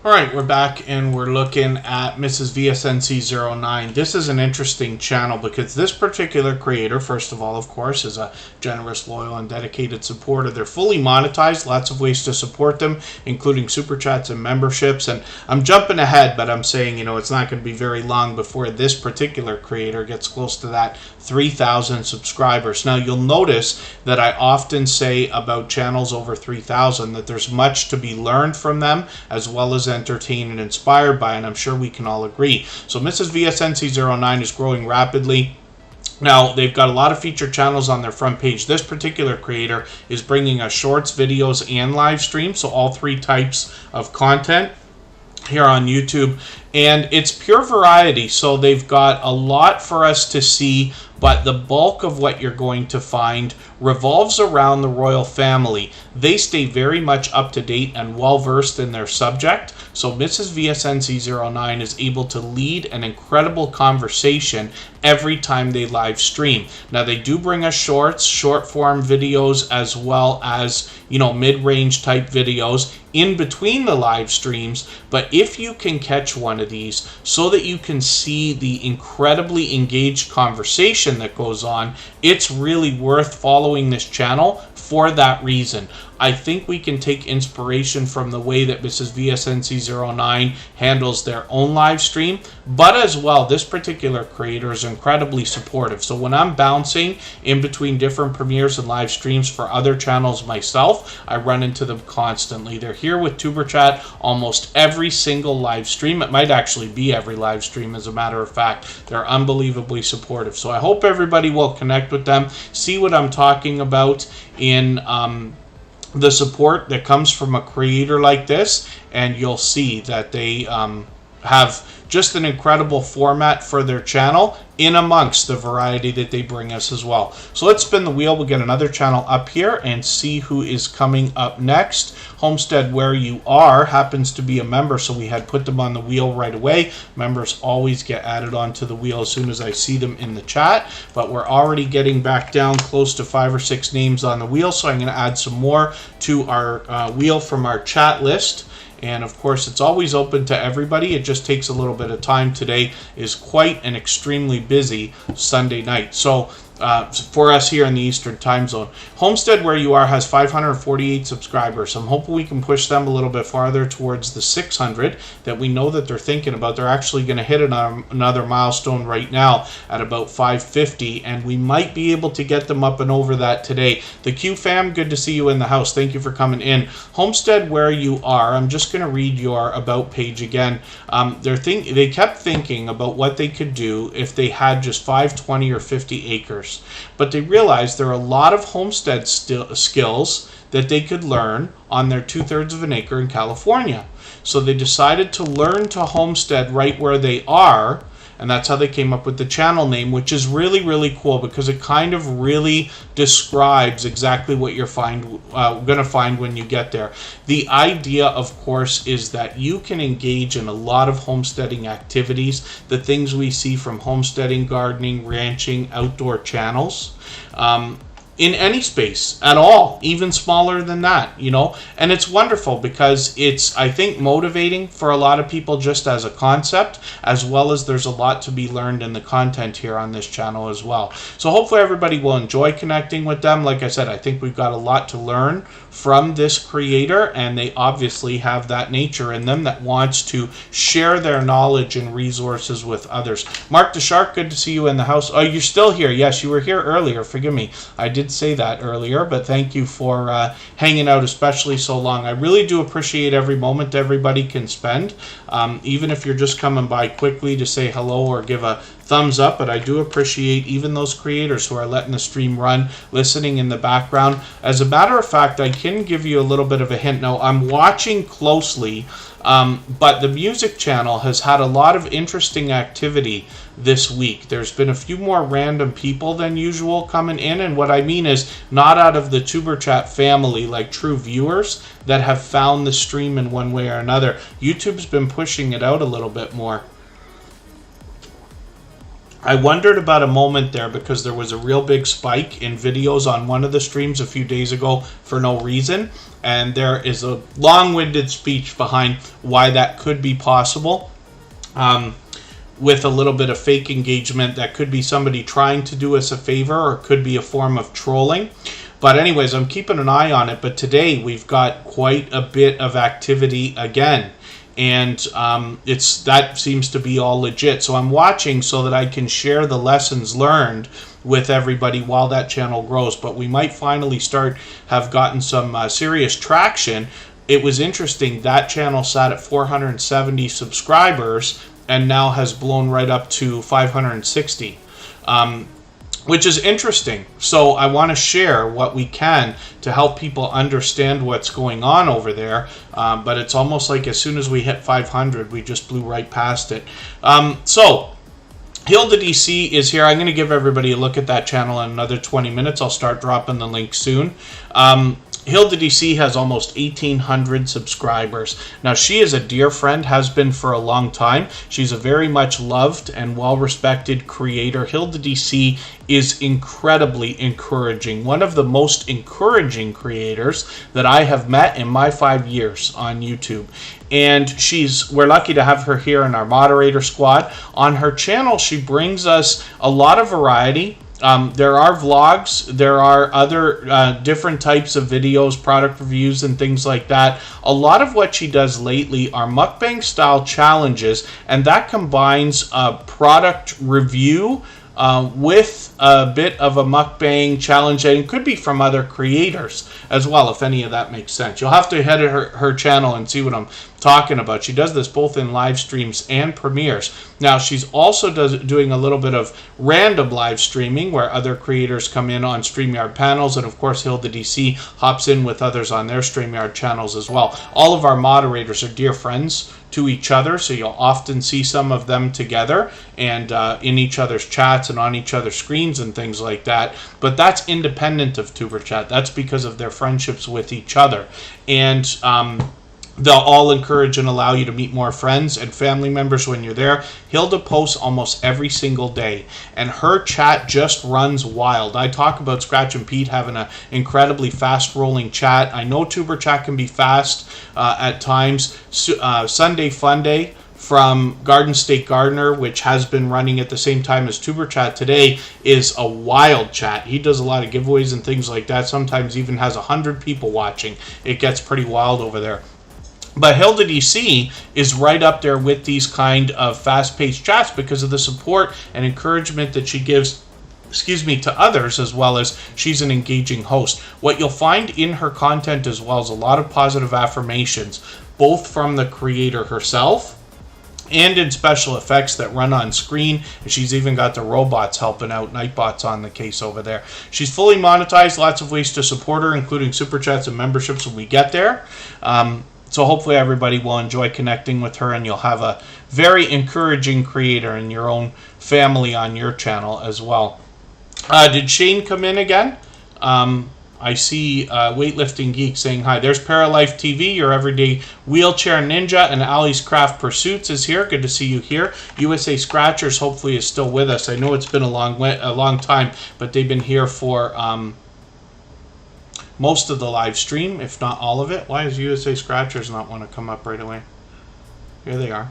Alright, we're back and we're looking at Mrs. VSNC09. This is an interesting channel because this particular creator, first of all, of course, is a generous, loyal, and dedicated supporter. They're fully monetized, lots of ways to support them, including super chats and memberships. And I'm jumping ahead, but I'm saying, you know, it's not going to be very long before this particular creator gets close to that 3,000 subscribers. Now, you'll notice that I often say about channels over 3,000 that there's much to be learned from them, as well as entertained and inspired by, and I'm sure we can all agree. So Mrs. VSNC09 is growing rapidly. Now, they've got a lot of featured channels on their front page. This particular creator is bringing us shorts, videos, and live streams, so all three types of content here on YouTube, and it's pure variety, so they've got a lot for us to see, but the bulk of what you're going to find revolves around the royal family. They stay very much up to date and well versed in their subject, so Mrs. VSNC09 is able to lead an incredible conversation every time they live stream. Now, they do bring us shorts, short form videos, as well as, you know, mid-range type videos in between the live streams, but if you can catch one of these so that you can see the incredibly engaged conversation that goes on, it's really worth following this channel for that reason. I think we can take inspiration from the way that Mrs. VSNC09 handles their own live stream, but as well, this particular creator is incredibly supportive. So when I'm bouncing in between different premieres and live streams for other channels myself, I run into them constantly. They're here with Superchat almost every single live stream. It might actually be every live stream, as a matter of fact. They're unbelievably supportive. So I hope everybody will connect with them, see what I'm talking about in the support that comes from a creator like this, and you'll see that they have just an incredible format for their channel in amongst the variety that they bring us as well. So let's spin the wheel. We'll get another channel up here and see who is coming up next. Homestead Where You Are happens to be a member, so we had put them on the wheel right away. Members always get added onto the wheel as soon as I see them in the chat, but we're already getting back down close to 5 or 6 names on the wheel, so I'm going to add some more to our wheel from our chat list. And of course, it's always open to everybody. It just takes a little bit of time. Today is quite an extremely busy Sunday night. So for us here in the Eastern time zone, Homestead Where You Are has 548 subscribers. I'm hoping we can push them a little bit farther towards the 600 that we know that they're thinking about. They're actually going to hit another milestone right now at about 550, and we might be able to get them up and over that today. The Q fam, good to see you in the house. Thank you for coming in. Homestead Where You Are, I'm just going to read your about page again. They kept thinking about what they could do if they had just 5, 20, or 50 acres. But they realized there are a lot of homestead skills that they could learn on their 2/3 of an acre in California. So they decided to learn to homestead right where they are, and that's how they came up with the channel name, which is really, really cool because it kind of really describes exactly what you're going to find when you get there. The idea, of course, is that you can engage in a lot of homesteading activities, the things we see from homesteading, gardening, ranching, outdoor channels, in any space at all, even smaller than that, you know. And it's wonderful because it's, I think, motivating for a lot of people just as a concept, as well as there's a lot to be learned in the content here on this channel as well. So hopefully everybody will enjoy connecting with them. Like I said, I think we've got a lot to learn from this creator, and they obviously have that nature in them that wants to share their knowledge and resources with others. Mark the Shark, good to see you in the house. Oh, you're still here. Yes, you were here earlier. Forgive me. I did say that earlier, but thank you for hanging out, especially so long. I really do appreciate every moment everybody can spend, even if you're just coming by quickly to say hello or give a thumbs up, but I do appreciate even those creators who are letting the stream run, listening in the background. As a matter of fact, I can give you a little bit of a hint. Now, I'm watching closely, but the music channel has had a lot of interesting activity this week. There's been a few more random people than usual coming in, and what I mean is not out of the Superchat family, like true viewers that have found the stream in one way or another. YouTube's been pushing it out a little bit more. I wondered about a moment there because there was a real big spike in videos on one of the streams a few days ago for no reason. And there is a long-winded speech behind why that could be possible. With a little bit of fake engagement, that could be somebody trying to do us a favor, or it could be a form of trolling. But anyways, I'm keeping an eye on it. But today we've got quite a bit of activity again. And that seems to be all legit. So I'm watching so that I can share the lessons learned with everybody while that channel grows. But we might finally have gotten some serious traction. It was interesting. That channel sat at 470 subscribers and now has blown right up to 560. Which is interesting. So I want to share what we can to help people understand what's going on over there. But it's almost like as soon as we hit 500, we just blew right past it. So Hilda DC is here. I'm going to give everybody a look at that channel in another 20 minutes. I'll start dropping the link soon. Hilda DC has almost 1,800 subscribers. Now, she is a dear friend, has been for a long time. She's a very much loved and well-respected creator. Hilda DC is incredibly encouraging. One of the most encouraging creators that I have met in my 5 years on YouTube. And we're lucky to have her here in our moderator squad. On her channel, she brings us a lot of variety. There are vlogs, there are other different types of videos, product reviews and things like that. A lot of what she does lately are mukbang style challenges, and that combines a product review with a bit of a mukbang challenge, and it could be from other creators as well, if any of that makes sense. You'll have to head to her channel and see what I'm talking about. She does this both in live streams and premieres. Now, she's also doing a little bit of random live streaming where other creators come in on StreamYard panels, and of course Hilda DC hops in with others on their StreamYard channels as well. All of our moderators are dear friends to each other, so you'll often see some of them together and in each other's chats and on each other's screens and things like that. But that's independent of Superchat. That's because of their friendships with each other. And they'll all encourage and allow you to meet more friends and family members when you're there. Hilda posts almost every single day, and her chat just runs wild. I talk about Scratch and Pete having an incredibly fast-rolling chat. I know Tuber Chat can be fast at times. Sunday Fun Day from Garden State Gardener, which has been running at the same time as Tuber Chat today, is a wild chat. He does a lot of giveaways and things like that. Sometimes even has 100 people watching. It gets pretty wild over there. But Hilda DC is right up there with these kind of fast-paced chats because of the support and encouragement that she gives, to others, as well as she's an engaging host. What you'll find in her content as well is a lot of positive affirmations, both from the creator herself and in special effects that run on screen. And she's even got the robots helping out, Nightbot's on the case over there. She's fully monetized, lots of ways to support her, including super chats and memberships when we get there. So hopefully everybody will enjoy connecting with her, and you'll have a very encouraging creator in your own family on your channel as well. Did Shane come in again? I see Weightlifting Geek saying hi. There's Paralife TV, your everyday wheelchair ninja, and Ali's Craft Pursuits is here. Good to see you here. USA Scratchers hopefully is still with us. I know it's been a long time, but they've been here for most of the live stream, if not all of it. Why does USA Scratchers not want to come up right away? Here they are.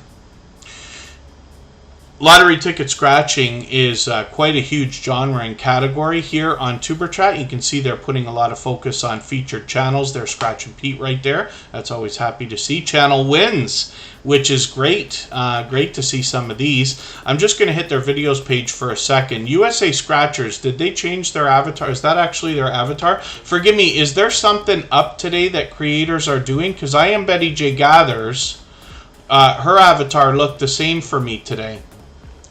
Lottery ticket scratching is quite a huge genre and category here on Tuber Chat. You can see they're putting a lot of focus on featured channels. There's Scratch and Pete right there. That's always happy to see. Channel wins, which is great. Great to see some of these. I'm just going to hit their videos page for a second. USA Scratchers, did they change their avatar? Is that actually their avatar? Forgive me, is there something up today that creators are doing? Because I am Betty J. Gathers. Her avatar looked the same for me today.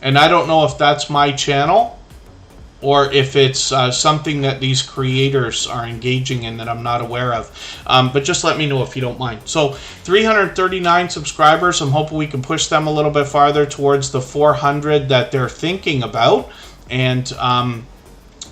And I don't know if that's my channel or if it's something that these creators are engaging in that I'm not aware of. But just let me know if you don't mind. So 339 subscribers. I'm hoping we can push them a little bit farther towards the 400 that they're thinking about. And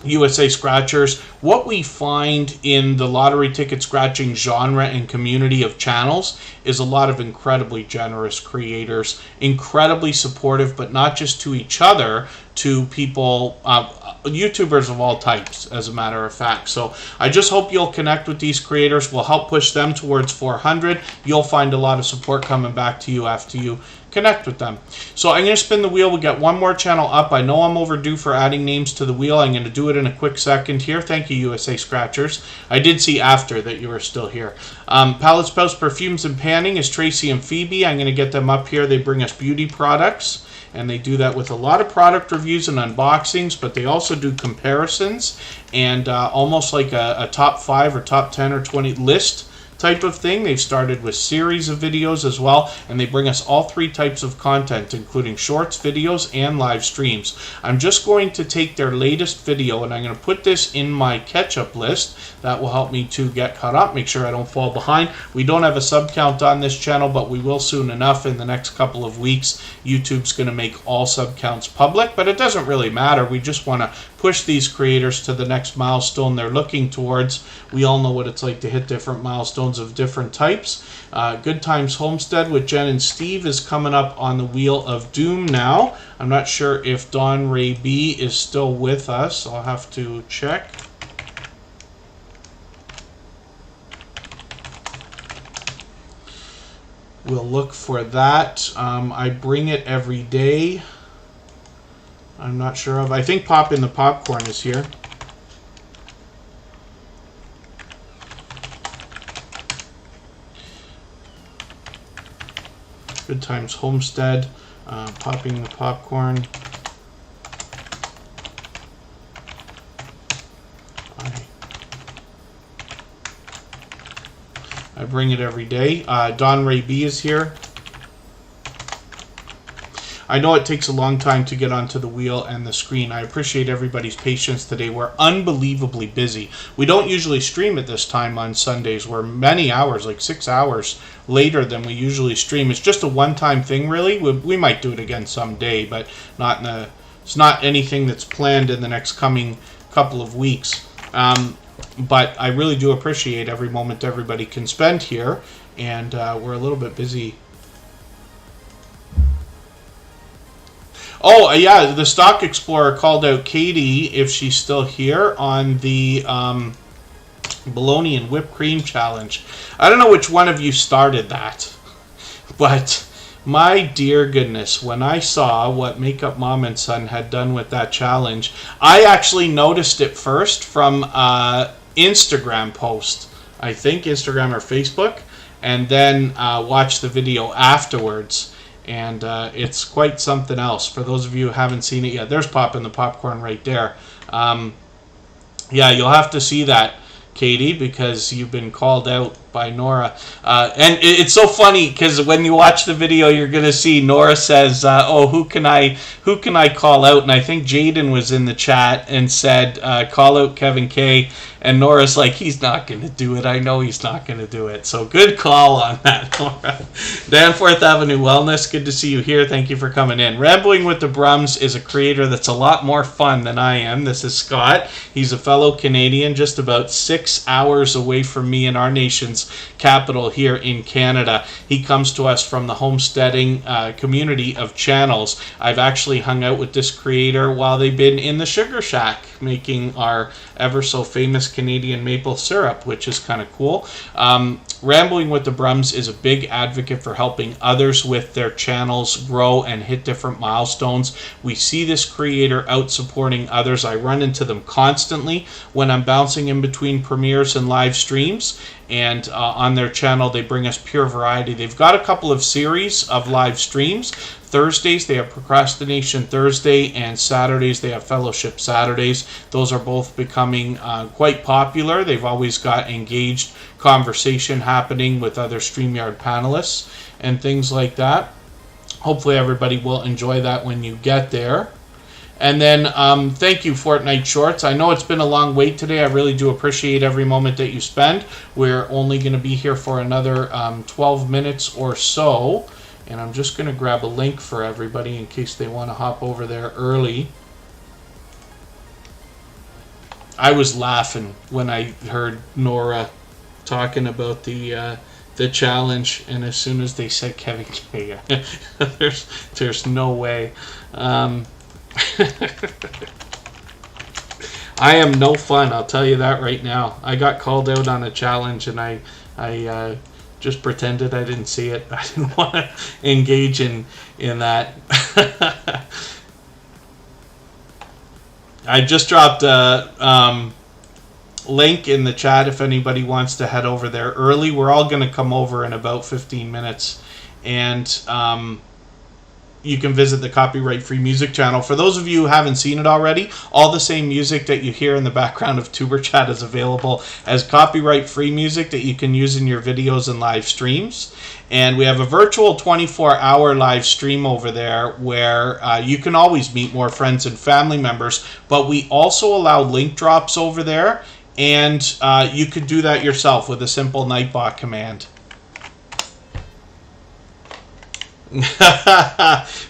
USA Scratchers, what we find in the lottery ticket scratching genre and community of channels is a lot of incredibly generous creators, incredibly supportive, but not just to each other, to people, YouTubers of all types, as a matter of fact. So I just hope you'll connect with these creators. We'll help push them towards 400. You'll find a lot of support coming back to you after you connect with them. So I'm going to spin the wheel. We got one more channel up. I know I'm overdue for adding names to the wheel. I'm going to do it in a quick second here. Thank you, USA Scratchers. I did see after that you were still here. Palette Spouse Perfumes and Panning is Tracy and Phoebe. I'm going to get them up here. They bring us beauty products, and they do that with a lot of product reviews and unboxings, but they also do comparisons and almost like a top 5 or top 10 or 20 list type of thing. They've started with series of videos as well, and they bring us all 3 types of content, including shorts, videos, and live streams. I'm just going to take their latest video and I'm going to put this in my catch-up list. That will help me to get caught up, make sure I don't fall behind. We don't have a sub count on this channel, but we will soon enough. In the next couple of weeks, YouTube's going to make all sub counts public, but it doesn't really matter. We just want to push these creators to the next milestone they're looking towards. We all know what it's like to hit different milestones of different types. Good Times Homestead with Jen and Steve is coming up on the Wheel of Doom now. I'm not sure if Don Ray B is still with us. I'll have to check. We'll look for that. I bring it every day. I'm not sure of. I think Pop in the Popcorn is here. Good Times Homestead, Popping the Popcorn. I bring it every day. Don Ray B is here. I know it takes a long time to get onto the wheel and the screen. I appreciate everybody's patience today. We're unbelievably busy. We don't usually stream at this time on Sundays. We're many hours, like 6 hours later than we usually stream. It's just a one-time thing, really. We might do it again someday, but not in a, it's not anything that's planned in the next coming couple of weeks. But I really do appreciate every moment everybody can spend here, and we're a little bit busy. Oh, yeah, the Stock Explorer called out Katie, if she's still here, on the bologna and whipped cream challenge. I don't know which one of you started that, but my dear goodness, when I saw what Makeup Mom and Son had done with that challenge, I actually noticed it first from Instagram post, I think Instagram or Facebook, and then watched the video afterwards. And it's quite something else. For those of you who haven't seen it yet, there's Pop in the Popcorn right there. Yeah, you'll have to see that, Katie, because you've been called out by Nora. And it's so funny because when you watch the video, you're going to see Nora says, oh, who can I call out? And I think Jaden was in the chat and said, call out Kevin K. And Nora's like, he's not going to do it. I know he's not going to do it. So good call on that, Nora. Danforth Avenue Wellness, good to see you here. Thank you for coming in. Rambling with the Brums is a creator that's a lot more fun than I am. This is Scott. He's a fellow Canadian, just about 6 hours away from me in our nation's capital here in Canada. He comes to us from the homesteading community of channels. I've actually hung out with this creator while they've been in the Sugar Shack making our ever so famous Canadian maple syrup, which is kind of cool. Rambling with the Brums is a big advocate for helping others with their channels grow and hit different milestones. We see this creator out supporting others. I run into them constantly when I'm bouncing in between premieres and live streams. And on their channel, they bring us pure variety. They've got a couple of series of live streams. Thursdays, they have Procrastination Thursday, and Saturdays, they have Fellowship Saturdays. Those are both becoming quite popular. They've always got engaged conversation happening with other StreamYard panelists and things like that. Hopefully everybody will enjoy that when you get there. And then thank you, Fortnite Shorts. I know it's been a long wait today. I really do appreciate every moment that you spend. We're only going to be here for another 12 minutes or so. And I'm just going to grab a link for everybody in case they want to hop over there early. I was laughing when I heard Nora talking about the challenge, and as soon as they said Kevin K, there's no way. I am no fun, I'll tell you that right now. I got called out on a challenge, and I just pretended I didn't see it. I didn't want to engage in that. I just dropped a link in the chat if anybody wants to head over there early. We're all going to come over in about 15 minutes, and you can visit the copyright-free music channel. For those of you who haven't seen it already, all the same music that you hear in the background of Superchat is available as copyright-free music that you can use in your videos and live streams. And we have a virtual 24-hour live stream over there where you can always meet more friends and family members, but we also allow link drops over there, and you could do that yourself with a simple Nightbot command.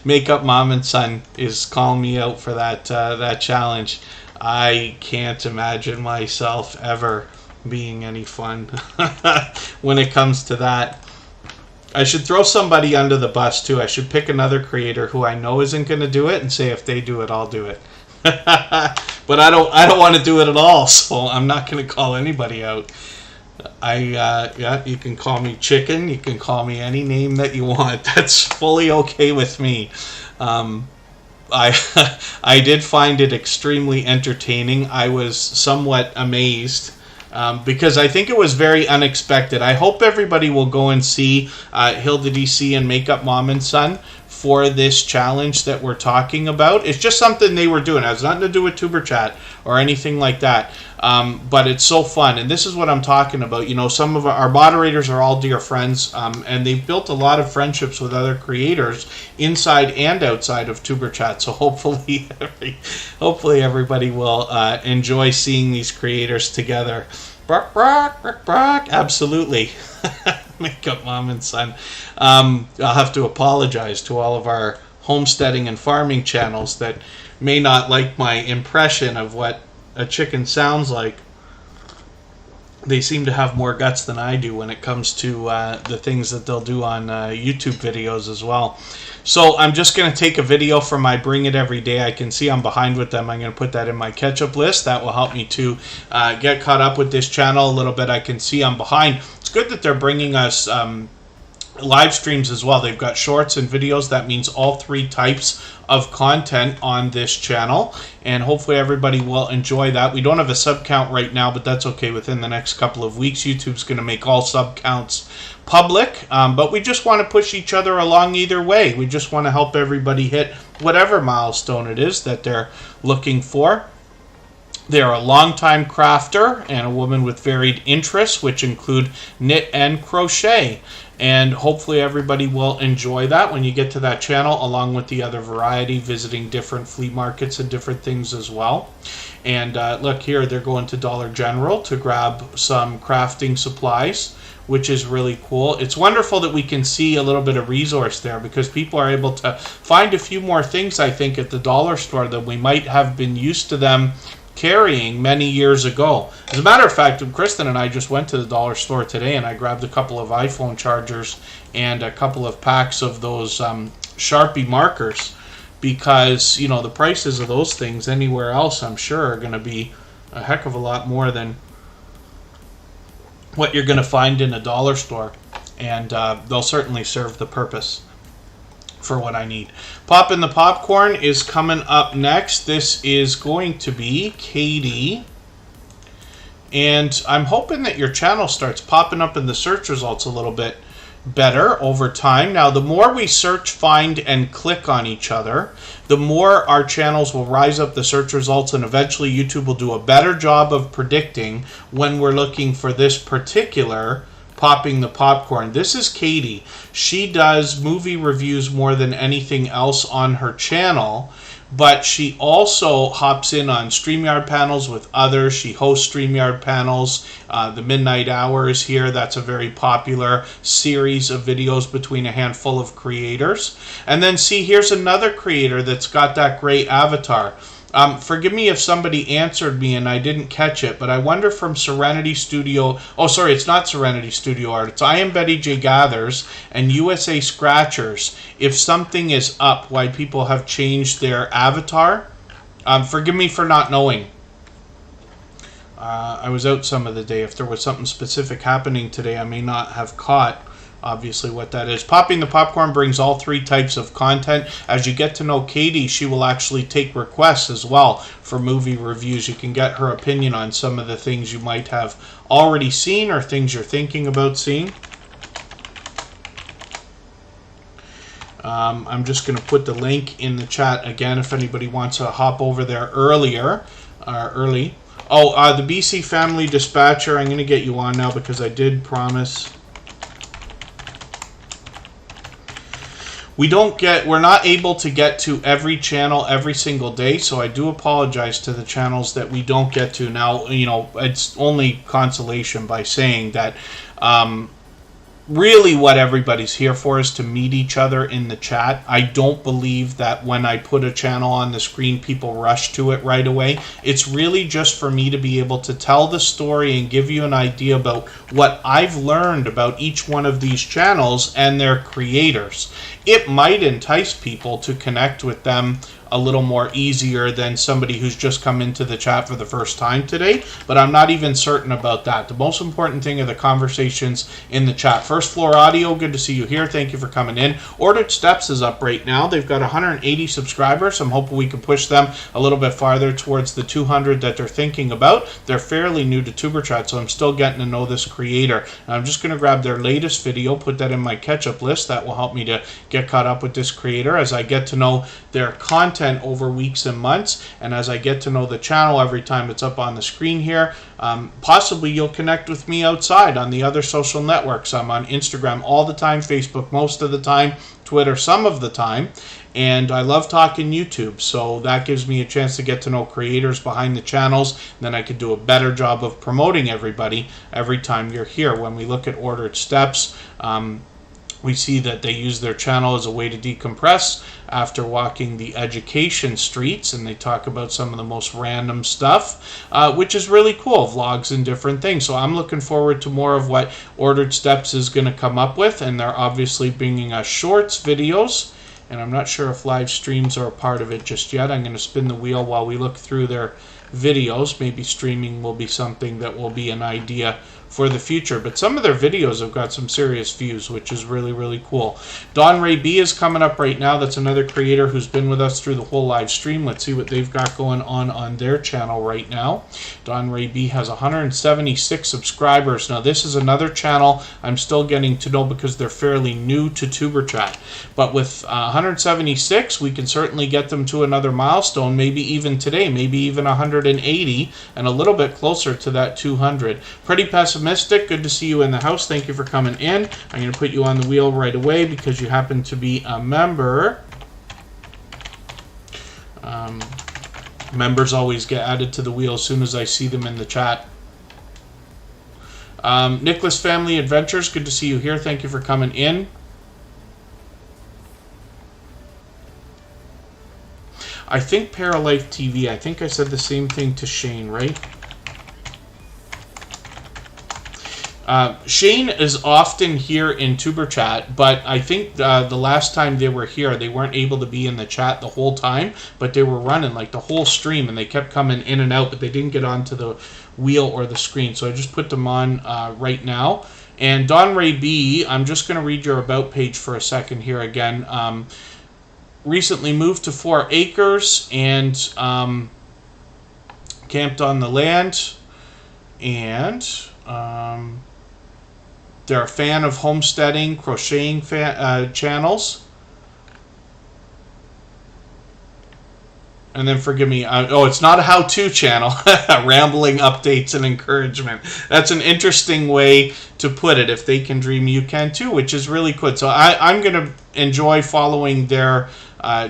Makeup Mom and Son is calling me out for that challenge. I can't imagine myself ever being any fun when it comes to that. I should throw somebody under the bus too. I should pick another creator who I know isn't going to do it and say if they do it, I'll do it. But I don't want to do it at all, so I'm not going to call anybody out. Yeah, you can call me Chicken. You can call me any name that you want. That's fully okay with me. I did find it extremely entertaining. I was somewhat amazed because I think it was very unexpected. I hope everybody will go and see Hilda DC and Makeup Mom and Son for this challenge that we're talking about. It's just something they were doing. It has nothing to do with Superchat or anything like that. But it's so fun, and this is what I'm talking about. You know, some of our moderators are all dear friends, and they've built a lot of friendships with other creators inside and outside of Superchat. So hopefully everybody will enjoy seeing these creators together. Bark, bark, bark, bark. Absolutely. Makeup Mom and Son. I'll have to apologize to all of our homesteading and farming channels that may not like my impression of what a chicken sounds like. They seem to have more guts than I do when it comes to the things that they'll do on YouTube videos as well. So I'm just going to take a video from my Bring It Every Day. I can see I'm behind with them. I'm going to put that in my catch-up list. That will help me to get caught up with this channel a little bit. I can see I'm behind. It's good that they're bringing us live streams as well. They've got shorts and videos. That means all three types of content on this channel, and hopefully everybody will enjoy that. We don't have a sub count right now, but that's okay. Within the next couple of weeks, YouTube's going to make all sub counts public, but we just want to push each other along either way. We just want to help everybody hit whatever milestone it is that they're looking for. They're a longtime crafter and a woman with varied interests, which include knit and crochet. And hopefully everybody will enjoy that when you get to that channel, along with the other variety, visiting different flea markets and different things as well. And look here, they're going to Dollar General to grab some crafting supplies, which is really cool. It's wonderful that we can see a little bit of resource there, because people are able to find a few more things, I think, at the dollar store than we might have been used to them carrying many years ago. As a matter of fact, Kristin and I just went to the dollar store today, and I grabbed a couple of iPhone chargers and a couple of packs of those Sharpie markers, because, you know, the prices of those things anywhere else, I'm sure, are going to be a heck of a lot more than what you're going to find in a dollar store, and they'll certainly serve the purpose for what I need. Poppin' the Popcorn is coming up next. This is going to be Katie, and I'm hoping that your channel starts popping up in the search results a little bit better over time. Now, the more we search, find, and click on each other, the more our channels will rise up the search results, and eventually YouTube will do a better job of predicting when we're looking for this particular Popping the Popcorn. This is Katie. She does movie reviews more than anything else on her channel, but she also hops in on StreamYard panels with others. She hosts StreamYard panels. The Midnight Hour is here. That's a very popular series of videos between a handful of creators. And then see, here's another creator that's got that great avatar. Forgive me if somebody answered me and I didn't catch it, but I wonder from Serenity Studio... Oh, sorry, it's not Serenity Studio Art. It's I Am Betty J Gathers and USA Scratchers. If something is up, why people have changed their avatar. Forgive me for not knowing. I was out some of the day. If there was something specific happening today, I may not have caught obviously what that is. Popping the Popcorn brings all three types of content. As you get to know Katie, she will actually take requests as well for movie reviews. You can get her opinion on some of the things you might have already seen or things you're thinking about seeing. I'm just going to put the link in the chat again if anybody wants to hop over there early. Oh, the BC Family Dispatcher, I'm going to get you on now because I did promise. We're not able to get to every channel every single day, so I do apologize to the channels that we don't get to. Now, you know, it's only consolation by saying that really what everybody's here for is to meet each other in the chat. I don't believe that when I put a channel on the screen, people rush to it right away. It's really just for me to be able to tell the story and give you an idea about what I've learned about each one of these channels and their creators. It might entice people to connect with them a little more easier than somebody who's just come into the chat for the first time today, but I'm not even certain about that. The most important thing are the conversations in the chat. First Floor Audio, good to see you here. Thank you for coming in. Ordered Steps is up right now. They've got 180 subscribers. I'm hoping we can push them a little bit farther towards the 200 that they're thinking about. They're fairly new to Tuber Chat, so I'm still getting to know this creator. And I'm just going to grab their latest video, put that in my catch-up list. That will help me to get caught up with this creator as I get to know their content over weeks and months, and as I get to know the channel every time it's up on the screen here. Possibly you'll connect with me outside on the other social networks. I'm on Instagram all the time, Facebook most of the time, Twitter some of the time, and I love talking YouTube, so that gives me a chance to get to know creators behind the channels. Then I could do a better job of promoting everybody every time you're here. When we look at Ordered Steps, we see that they use their channel as a way to decompress after walking the education streets, and they talk about some of the most random stuff, which is really cool, vlogs and different things. So I'm looking forward to more of what Ordered Steps is going to come up with, and they're obviously bringing us shorts videos, and I'm not sure if live streams are a part of it just yet. I'm going to spin the wheel while we look through their videos. Maybe streaming will be something that will be an idea for the future, but some of their videos have got some serious views, which is really, really cool. Don Ray B is coming up right now. That's another creator who's been with us through the whole live stream. Let's see what they've got going on their channel right now. Don Ray B has 176 subscribers. Now, this is another channel I'm still getting to know because they're fairly new to Tuber Chat, but with 176, we can certainly get them to another milestone, maybe even today, maybe even 180, and a little bit closer to that 200. Pretty pessimistic. Good to see you in the house. Thank you for coming in. I'm going to put you on the wheel right away because you happen to be a member. Members always get added to the wheel as soon as I see them in the chat. Nicholas Family Adventures, good to see you here. Thank you for coming in. I think Paralife TV, I think I said the same thing to Shane, right? Shane is often here in Tuber Chat, but I think the last time they were here, they weren't able to be in the chat the whole time, but they were running like the whole stream, and they kept coming in and out, but they didn't get onto the wheel or the screen, so I just put them on right now. And Don Ray B, I'm just going to read your about page for a second here again. Recently moved to 4 acres and camped on the land, and they're a fan of homesteading, crocheting channels. And then forgive me, oh, it's not a how-to channel. Rambling updates and encouragement. That's an interesting way to put it. If they can dream, you can too, which is really cool. So I'm going to enjoy following their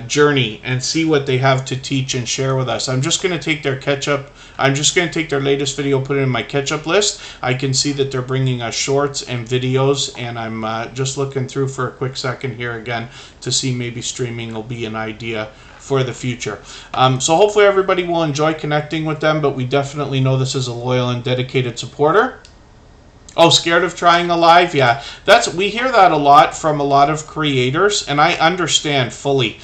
journey and see what they have to teach and share with us. I'm just going to take their catch-up. I'm just going to take their latest video, put it in my catch-up list. I can see that they're bringing us shorts and videos, and I'm just looking through for a quick second here again to see maybe streaming will be an idea for the future. So hopefully everybody will enjoy connecting with them, but we definitely know this is a loyal and dedicated supporter. Oh, scared of trying a live? Yeah, we hear that a lot from a lot of creators, and I understand fully.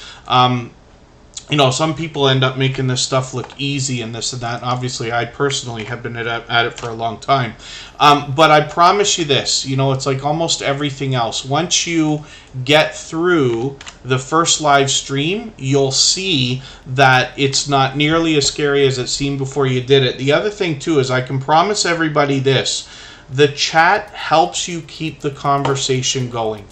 You know, some people end up making this stuff look easy and this and that. Obviously, I personally have been at it for a long time. But I promise you this, you know, it's like almost everything else. Once you get through the first live stream, you'll see that it's not nearly as scary as it seemed before you did it. The other thing, too, is I can promise everybody this. The chat helps you keep the conversation going.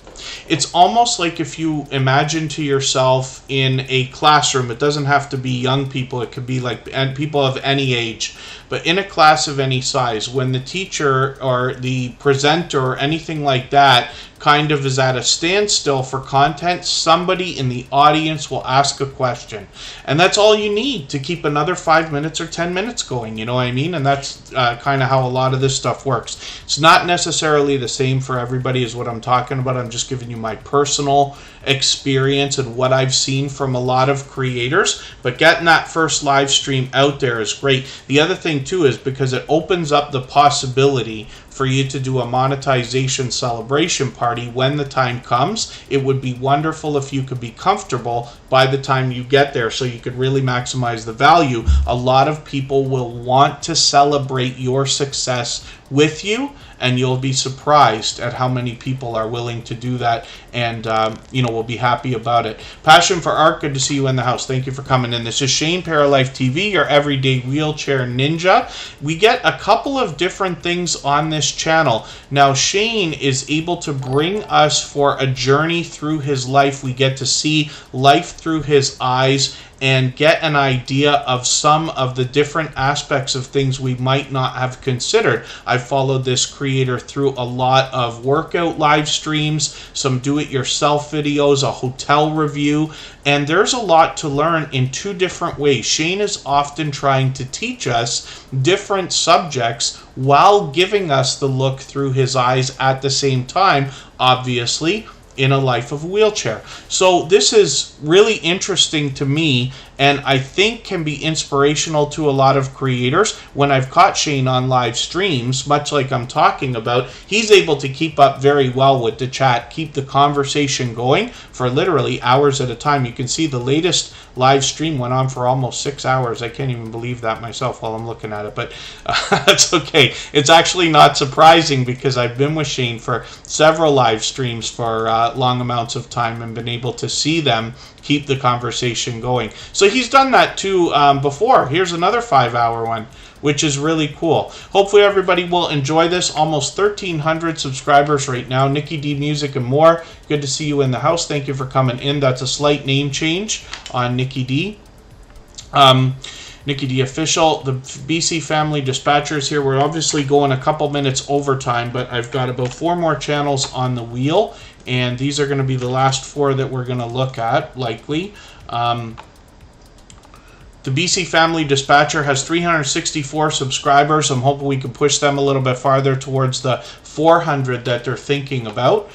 It's almost like if you imagine to yourself in a classroom, it doesn't have to be young people, it could be like people of any age, but in a class of any size, when the teacher or the presenter or anything like that kind of is at a standstill for content, somebody in the audience will ask a question. And that's all you need to keep another 5 minutes or 10 minutes going, you know what I mean? And that's kind of how a lot of this stuff works. It's not necessarily the same for everybody is what I'm talking about. I'm just giving you my personal experience and what I've seen from a lot of creators, but getting that first live stream out there is great. The other thing too is because it opens up the possibility for you to do a monetization celebration party when the time comes. It would be wonderful if you could be comfortable by the time you get there so you could really maximize the value. A lot of people will want to celebrate your success with you, and you'll be surprised at how many people are willing to do that, and you know, we'll be happy about it. Passion for Art, good to see you in the house. Thank you for coming in. This is Shane, Paralife TV, your everyday wheelchair ninja. We get a couple of different things on this channel. Now, Shane is able to bring us for a journey through his life. We get to see life through his eyes and get an idea of some of the different aspects of things we might not have considered. I've followed this creator through a lot of workout live streams, some do-it-yourself videos, a hotel review, and there's a lot to learn in two different ways. Shane is often trying to teach us different subjects while giving us the look through his eyes at the same time, obviously, in a life of a wheelchair. So this is really interesting to me, and I think can be inspirational to a lot of creators. When I've caught Shane on live streams, much like I'm talking about, he's able to keep up very well with the chat, keep the conversation going for literally hours at a time. You can see the latest live stream went on for almost 6 hours. I can't even believe that myself while I'm looking at it, but that's okay. It's actually not surprising because I've been with Shane for several live streams for long amounts of time and been able to see them keep the conversation going. So he's done that too before. Here's another 5-hour one, which is really cool. Hopefully everybody will enjoy this. Almost 1,300 subscribers right now. Nikki D Music and more. Good to see you in the house. Thank you for coming in. That's a slight name change on Nikki D. Nikki D Official. The BC Family Dispatchers here. We're obviously going a couple minutes overtime, but I've got about 4 more channels on the wheel, and these are going to be the last 4 that we're going to look at, likely. The BC Family Dispatcher has 364 subscribers. I'm hoping we can push them a little bit farther towards the 400 that they're thinking about.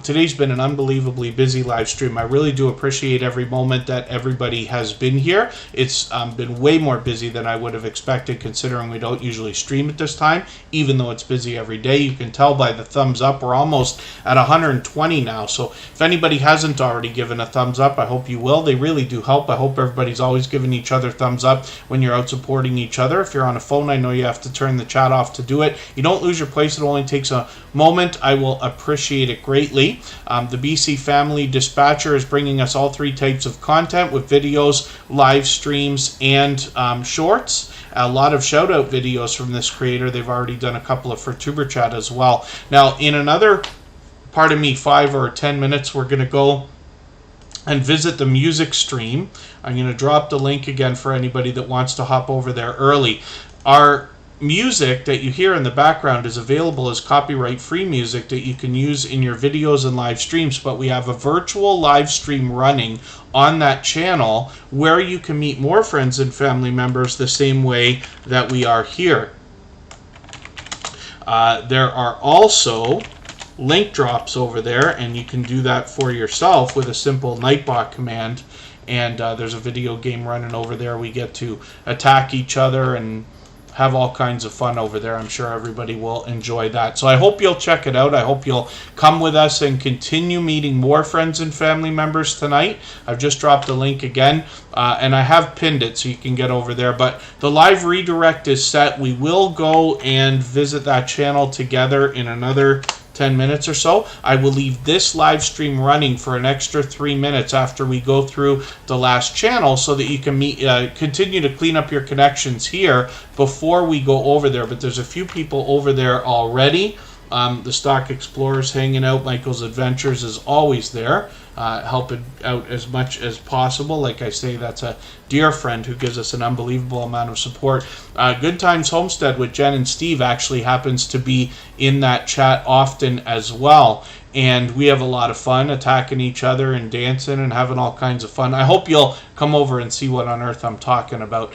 Today's been an unbelievably busy live stream. I really do appreciate every moment that everybody has been here. It's been way more busy than I would have expected, considering we don't usually stream at this time, even though it's busy every day. You can tell by the thumbs up. We're almost at 120 now. So if anybody hasn't already given a thumbs up, I hope you will. They really do help. I hope everybody's always giving each other thumbs up when you're out supporting each other. If you're on a phone, I know you have to turn the chat off to do it. You don't lose your place. It only takes a moment. I will appreciate it greatly. The BC Family Dispatcher is bringing us all 3 types of content with videos, live streams, and shorts. A lot of shout out videos from this creator. They've already done a couple of for Superchat as well. Now in another, 5 or 10 minutes, we're going to go and visit the music stream. I'm going to drop the link again for anybody that wants to hop over there early. Our music that you hear in the background is available as copyright-free music that you can use in your videos and live streams, but we have a virtual live stream running on that channel where you can meet more friends and family members the same way that we are here. There are also link drops over there, and you can do that for yourself with a simple Nightbot command. And there's a video game running over there. We get to attack each other and have all kinds of fun over there. I'm sure everybody will enjoy that. So I hope you'll check it out. I hope you'll come with us and continue meeting more friends and family members tonight. I've just dropped the link again, and I have pinned it so you can get over there. But the live redirect is set. We will go and visit that channel together in another 10 minutes or so. I will leave this live stream running for an extra 3 minutes after we go through the last channel so that you can continue to clean up your connections here before we go over there. But there's a few people over there already. The Stock Explorer's hanging out. Michael's Adventures is always there, helping out as much as possible. Like I say, that's a dear friend who gives us an unbelievable amount of support. Good Times Homestead with Jen and Steve actually happens to be in that chat often as well. And we have a lot of fun attacking each other and dancing and having all kinds of fun. I hope you'll come over and see what on earth I'm talking about.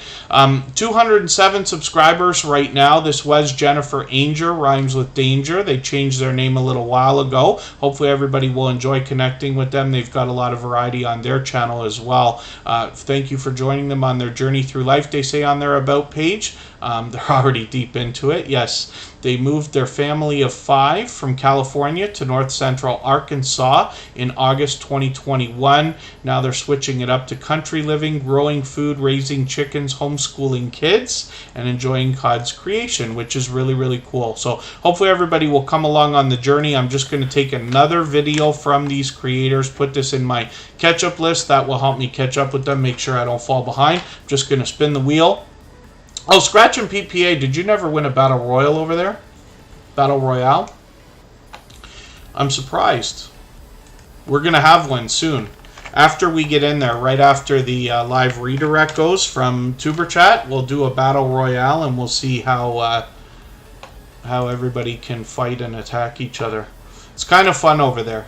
207 subscribers right now. This was Jennifer Ainger, rhymes with danger. They changed their name a little while ago. Hopefully everybody will enjoy connecting with them. They've got a lot of variety on their channel as well. Thank you for joining them on their journey through life, they say on their About page. They're already deep into it. Yes, they moved their family of 5 from California to North Central Arkansas in August 2021. Now they're switching it up to country living, growing food, raising chickens, homeschooling kids, and enjoying Cod's creation, which is really, really cool. So hopefully everybody will come along on the journey. I'm just going to take another video from these creators, put this in my catch-up list. That will help me catch up with them, make sure I don't fall behind. I'm just going to spin the wheel. Oh, Scratch and PPA, did you never win a Battle Royale over there? Battle Royale? I'm surprised. We're going to have one soon. After we get in there, right after the live redirect goes from Superchat, we'll do a Battle Royale and we'll see how everybody can fight and attack each other. It's kind of fun over there.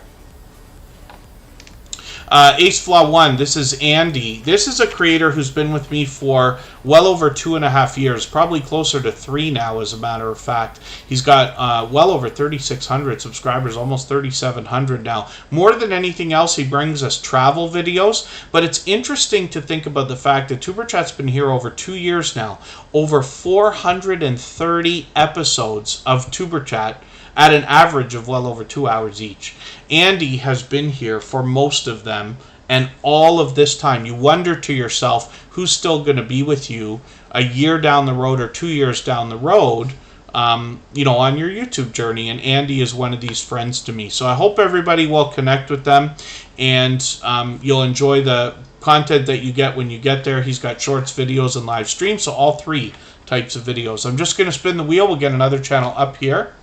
Ace Flaw 1, this is Andy. This is a creator who's been with me for well over 2.5 years, probably closer to 3 now, as a matter of fact. He's got well over 3,600 subscribers, almost 3,700 now. More than anything else, he brings us travel videos, but it's interesting to think about the fact that Superchat's been here over 2 years now. Over 430 episodes of Superchat at an average of well over 2 hours each. Andy has been here for most of them, and all of this time you wonder to yourself who's still going to be with you a year down the road or 2 years down the road, you know, on your YouTube journey. And Andy is one of these friends to me. So I hope everybody will connect with them, and you'll enjoy the content that you get when you get there. He's got shorts, videos, and live streams, so all 3 types of videos. I'm just going to spin the wheel. We'll get another channel up here.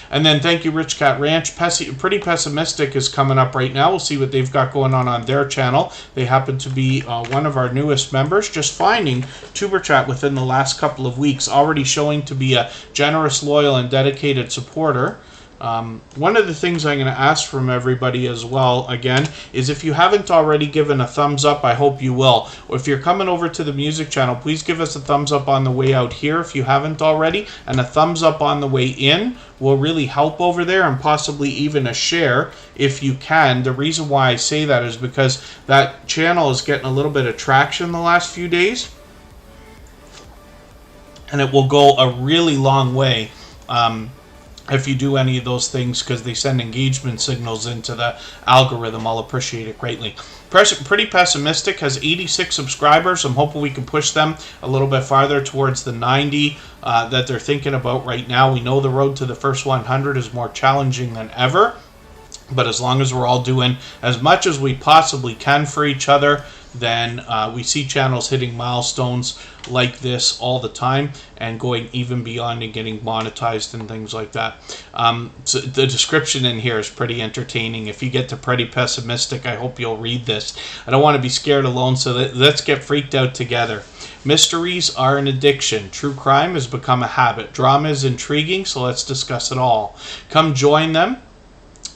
And then thank you, Rich Cat Ranch. Pretty Pessimistic is coming up right now. We'll see what they've got going on their channel. They happen to be one of our newest members, just finding Superchat within the last couple of weeks, already showing to be a generous, loyal, and dedicated supporter. One of the things I'm going to ask from everybody as well, again, is if you haven't already given a thumbs up, I hope you will. Or if you're coming over to the music channel, please give us a thumbs up on the way out here if you haven't already, and a thumbs up on the way in will really help over there, and possibly even a share if you can. The reason why I say that is because that channel is getting a little bit of traction the last few days, and it will go a really long way if you do any of those things, because they send engagement signals into the algorithm. I'll appreciate it greatly. Pretty Pessimistic has 86 subscribers. I'm hoping we can push them a little bit farther towards the 90 that they're thinking about right now. We know the road to the first 100 is more challenging than ever. But as long as we're all doing as much as we possibly can for each other, then we see channels hitting milestones like this all the time and going even beyond and getting monetized and things like that. So the description in here is pretty entertaining. If you get to pretty pessimistic, I hope you'll read this. I don't want to be scared alone, so let's get freaked out together. Mysteries are an addiction. True crime has become a habit. Drama is intriguing, so let's discuss it all. Come join them.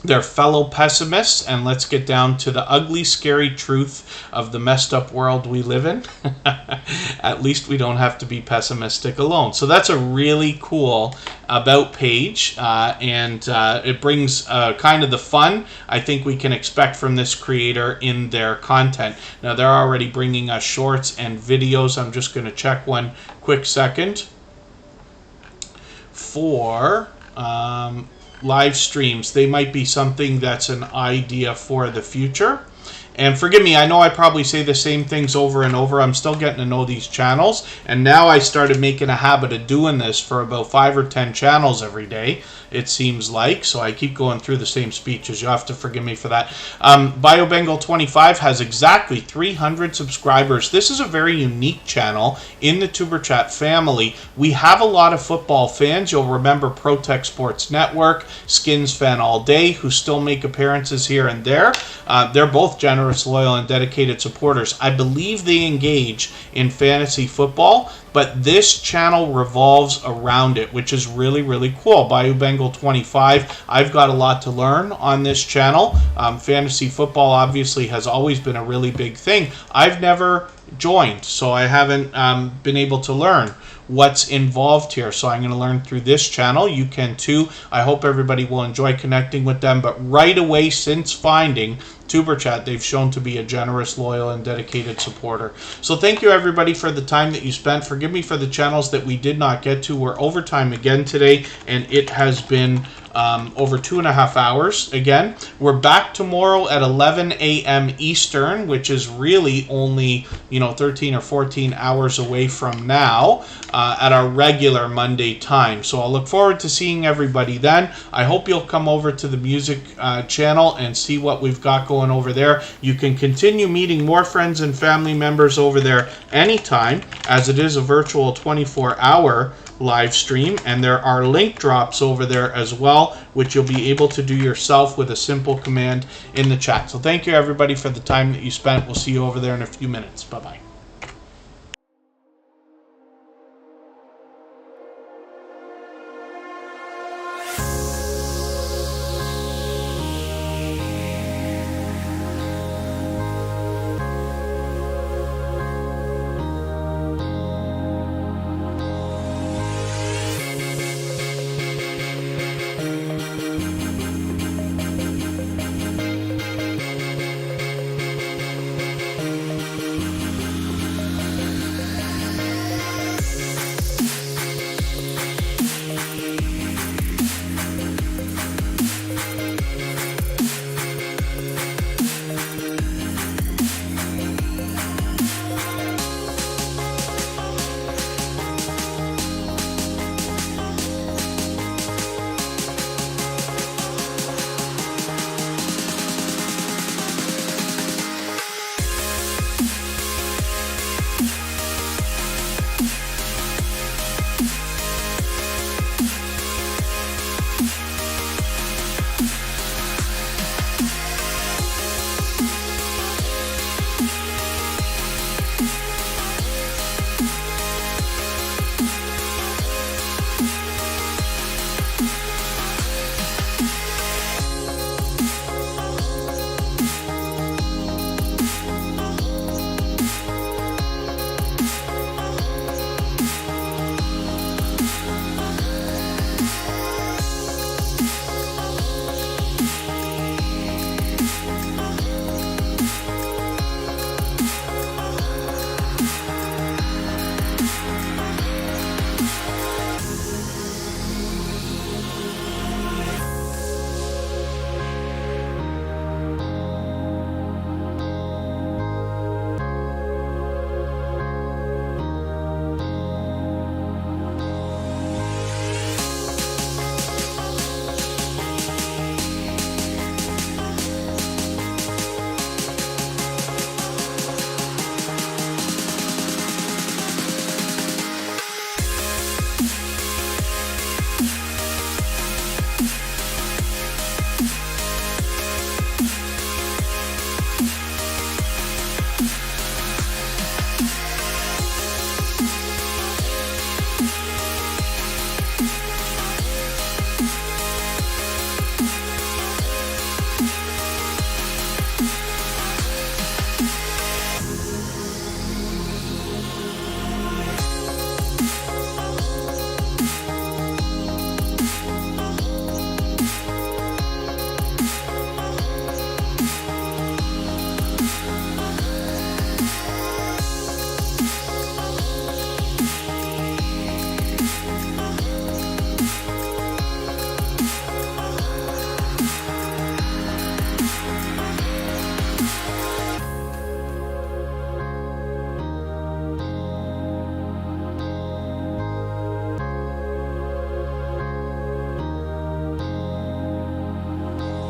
They're fellow pessimists, and let's get down to the ugly, scary truth of the messed up world we live in. At least we don't have to be pessimistic alone. So that's a really cool about page, and it brings kind of the fun I think we can expect from this creator in their content. Now, they're already bringing us shorts and videos. I'm just going to check one quick second for live streams. They might be something that's an idea for the future. And forgive me, I know I probably say the same things over and over. I'm still getting to know these channels. And now I started making a habit of doing this for about 5 or 10 channels every day, it seems like. So I keep going through the same speeches. You'll have to forgive me for that. BioBengal25 has exactly 300 subscribers. This is a very unique channel in the TuberChat family. We have a lot of football fans. You'll remember ProTech Sports Network, Skins Fan All Day, who still make appearances here and there. They're both generous, loyal, and dedicated supporters. I believe they engage in fantasy football, but this channel revolves around it, which is really, really cool. BioBengal25, I've got a lot to learn on this channel. Fantasy football obviously has always been a really big thing. I've never joined, so I haven't been able to learn what's involved here. So I'm going to learn through this channel. You can too. I hope everybody will enjoy connecting with them. But right away, since finding TuberChat, they've shown to be a generous, loyal, and dedicated supporter. So thank you, everybody, for the time that you spent. Forgive me for the channels that we did not get to. We're overtime again today, and it has been over 2.5 hours again. We're back tomorrow at 11 a.m. Eastern, which is really only 13 or 14 hours away from now, at our regular Monday time. So I'll look forward to seeing everybody then. I hope you'll come over to the music channel and see what we've got going over there. You can continue meeting more friends and family members over there anytime, as it is a virtual 24-hour live stream, and there are link drops over there as well, which you'll be able to do yourself with a simple command in the chat. So thank you, everybody, for the time that you spent. We'll see you over there in a few minutes. Bye-bye.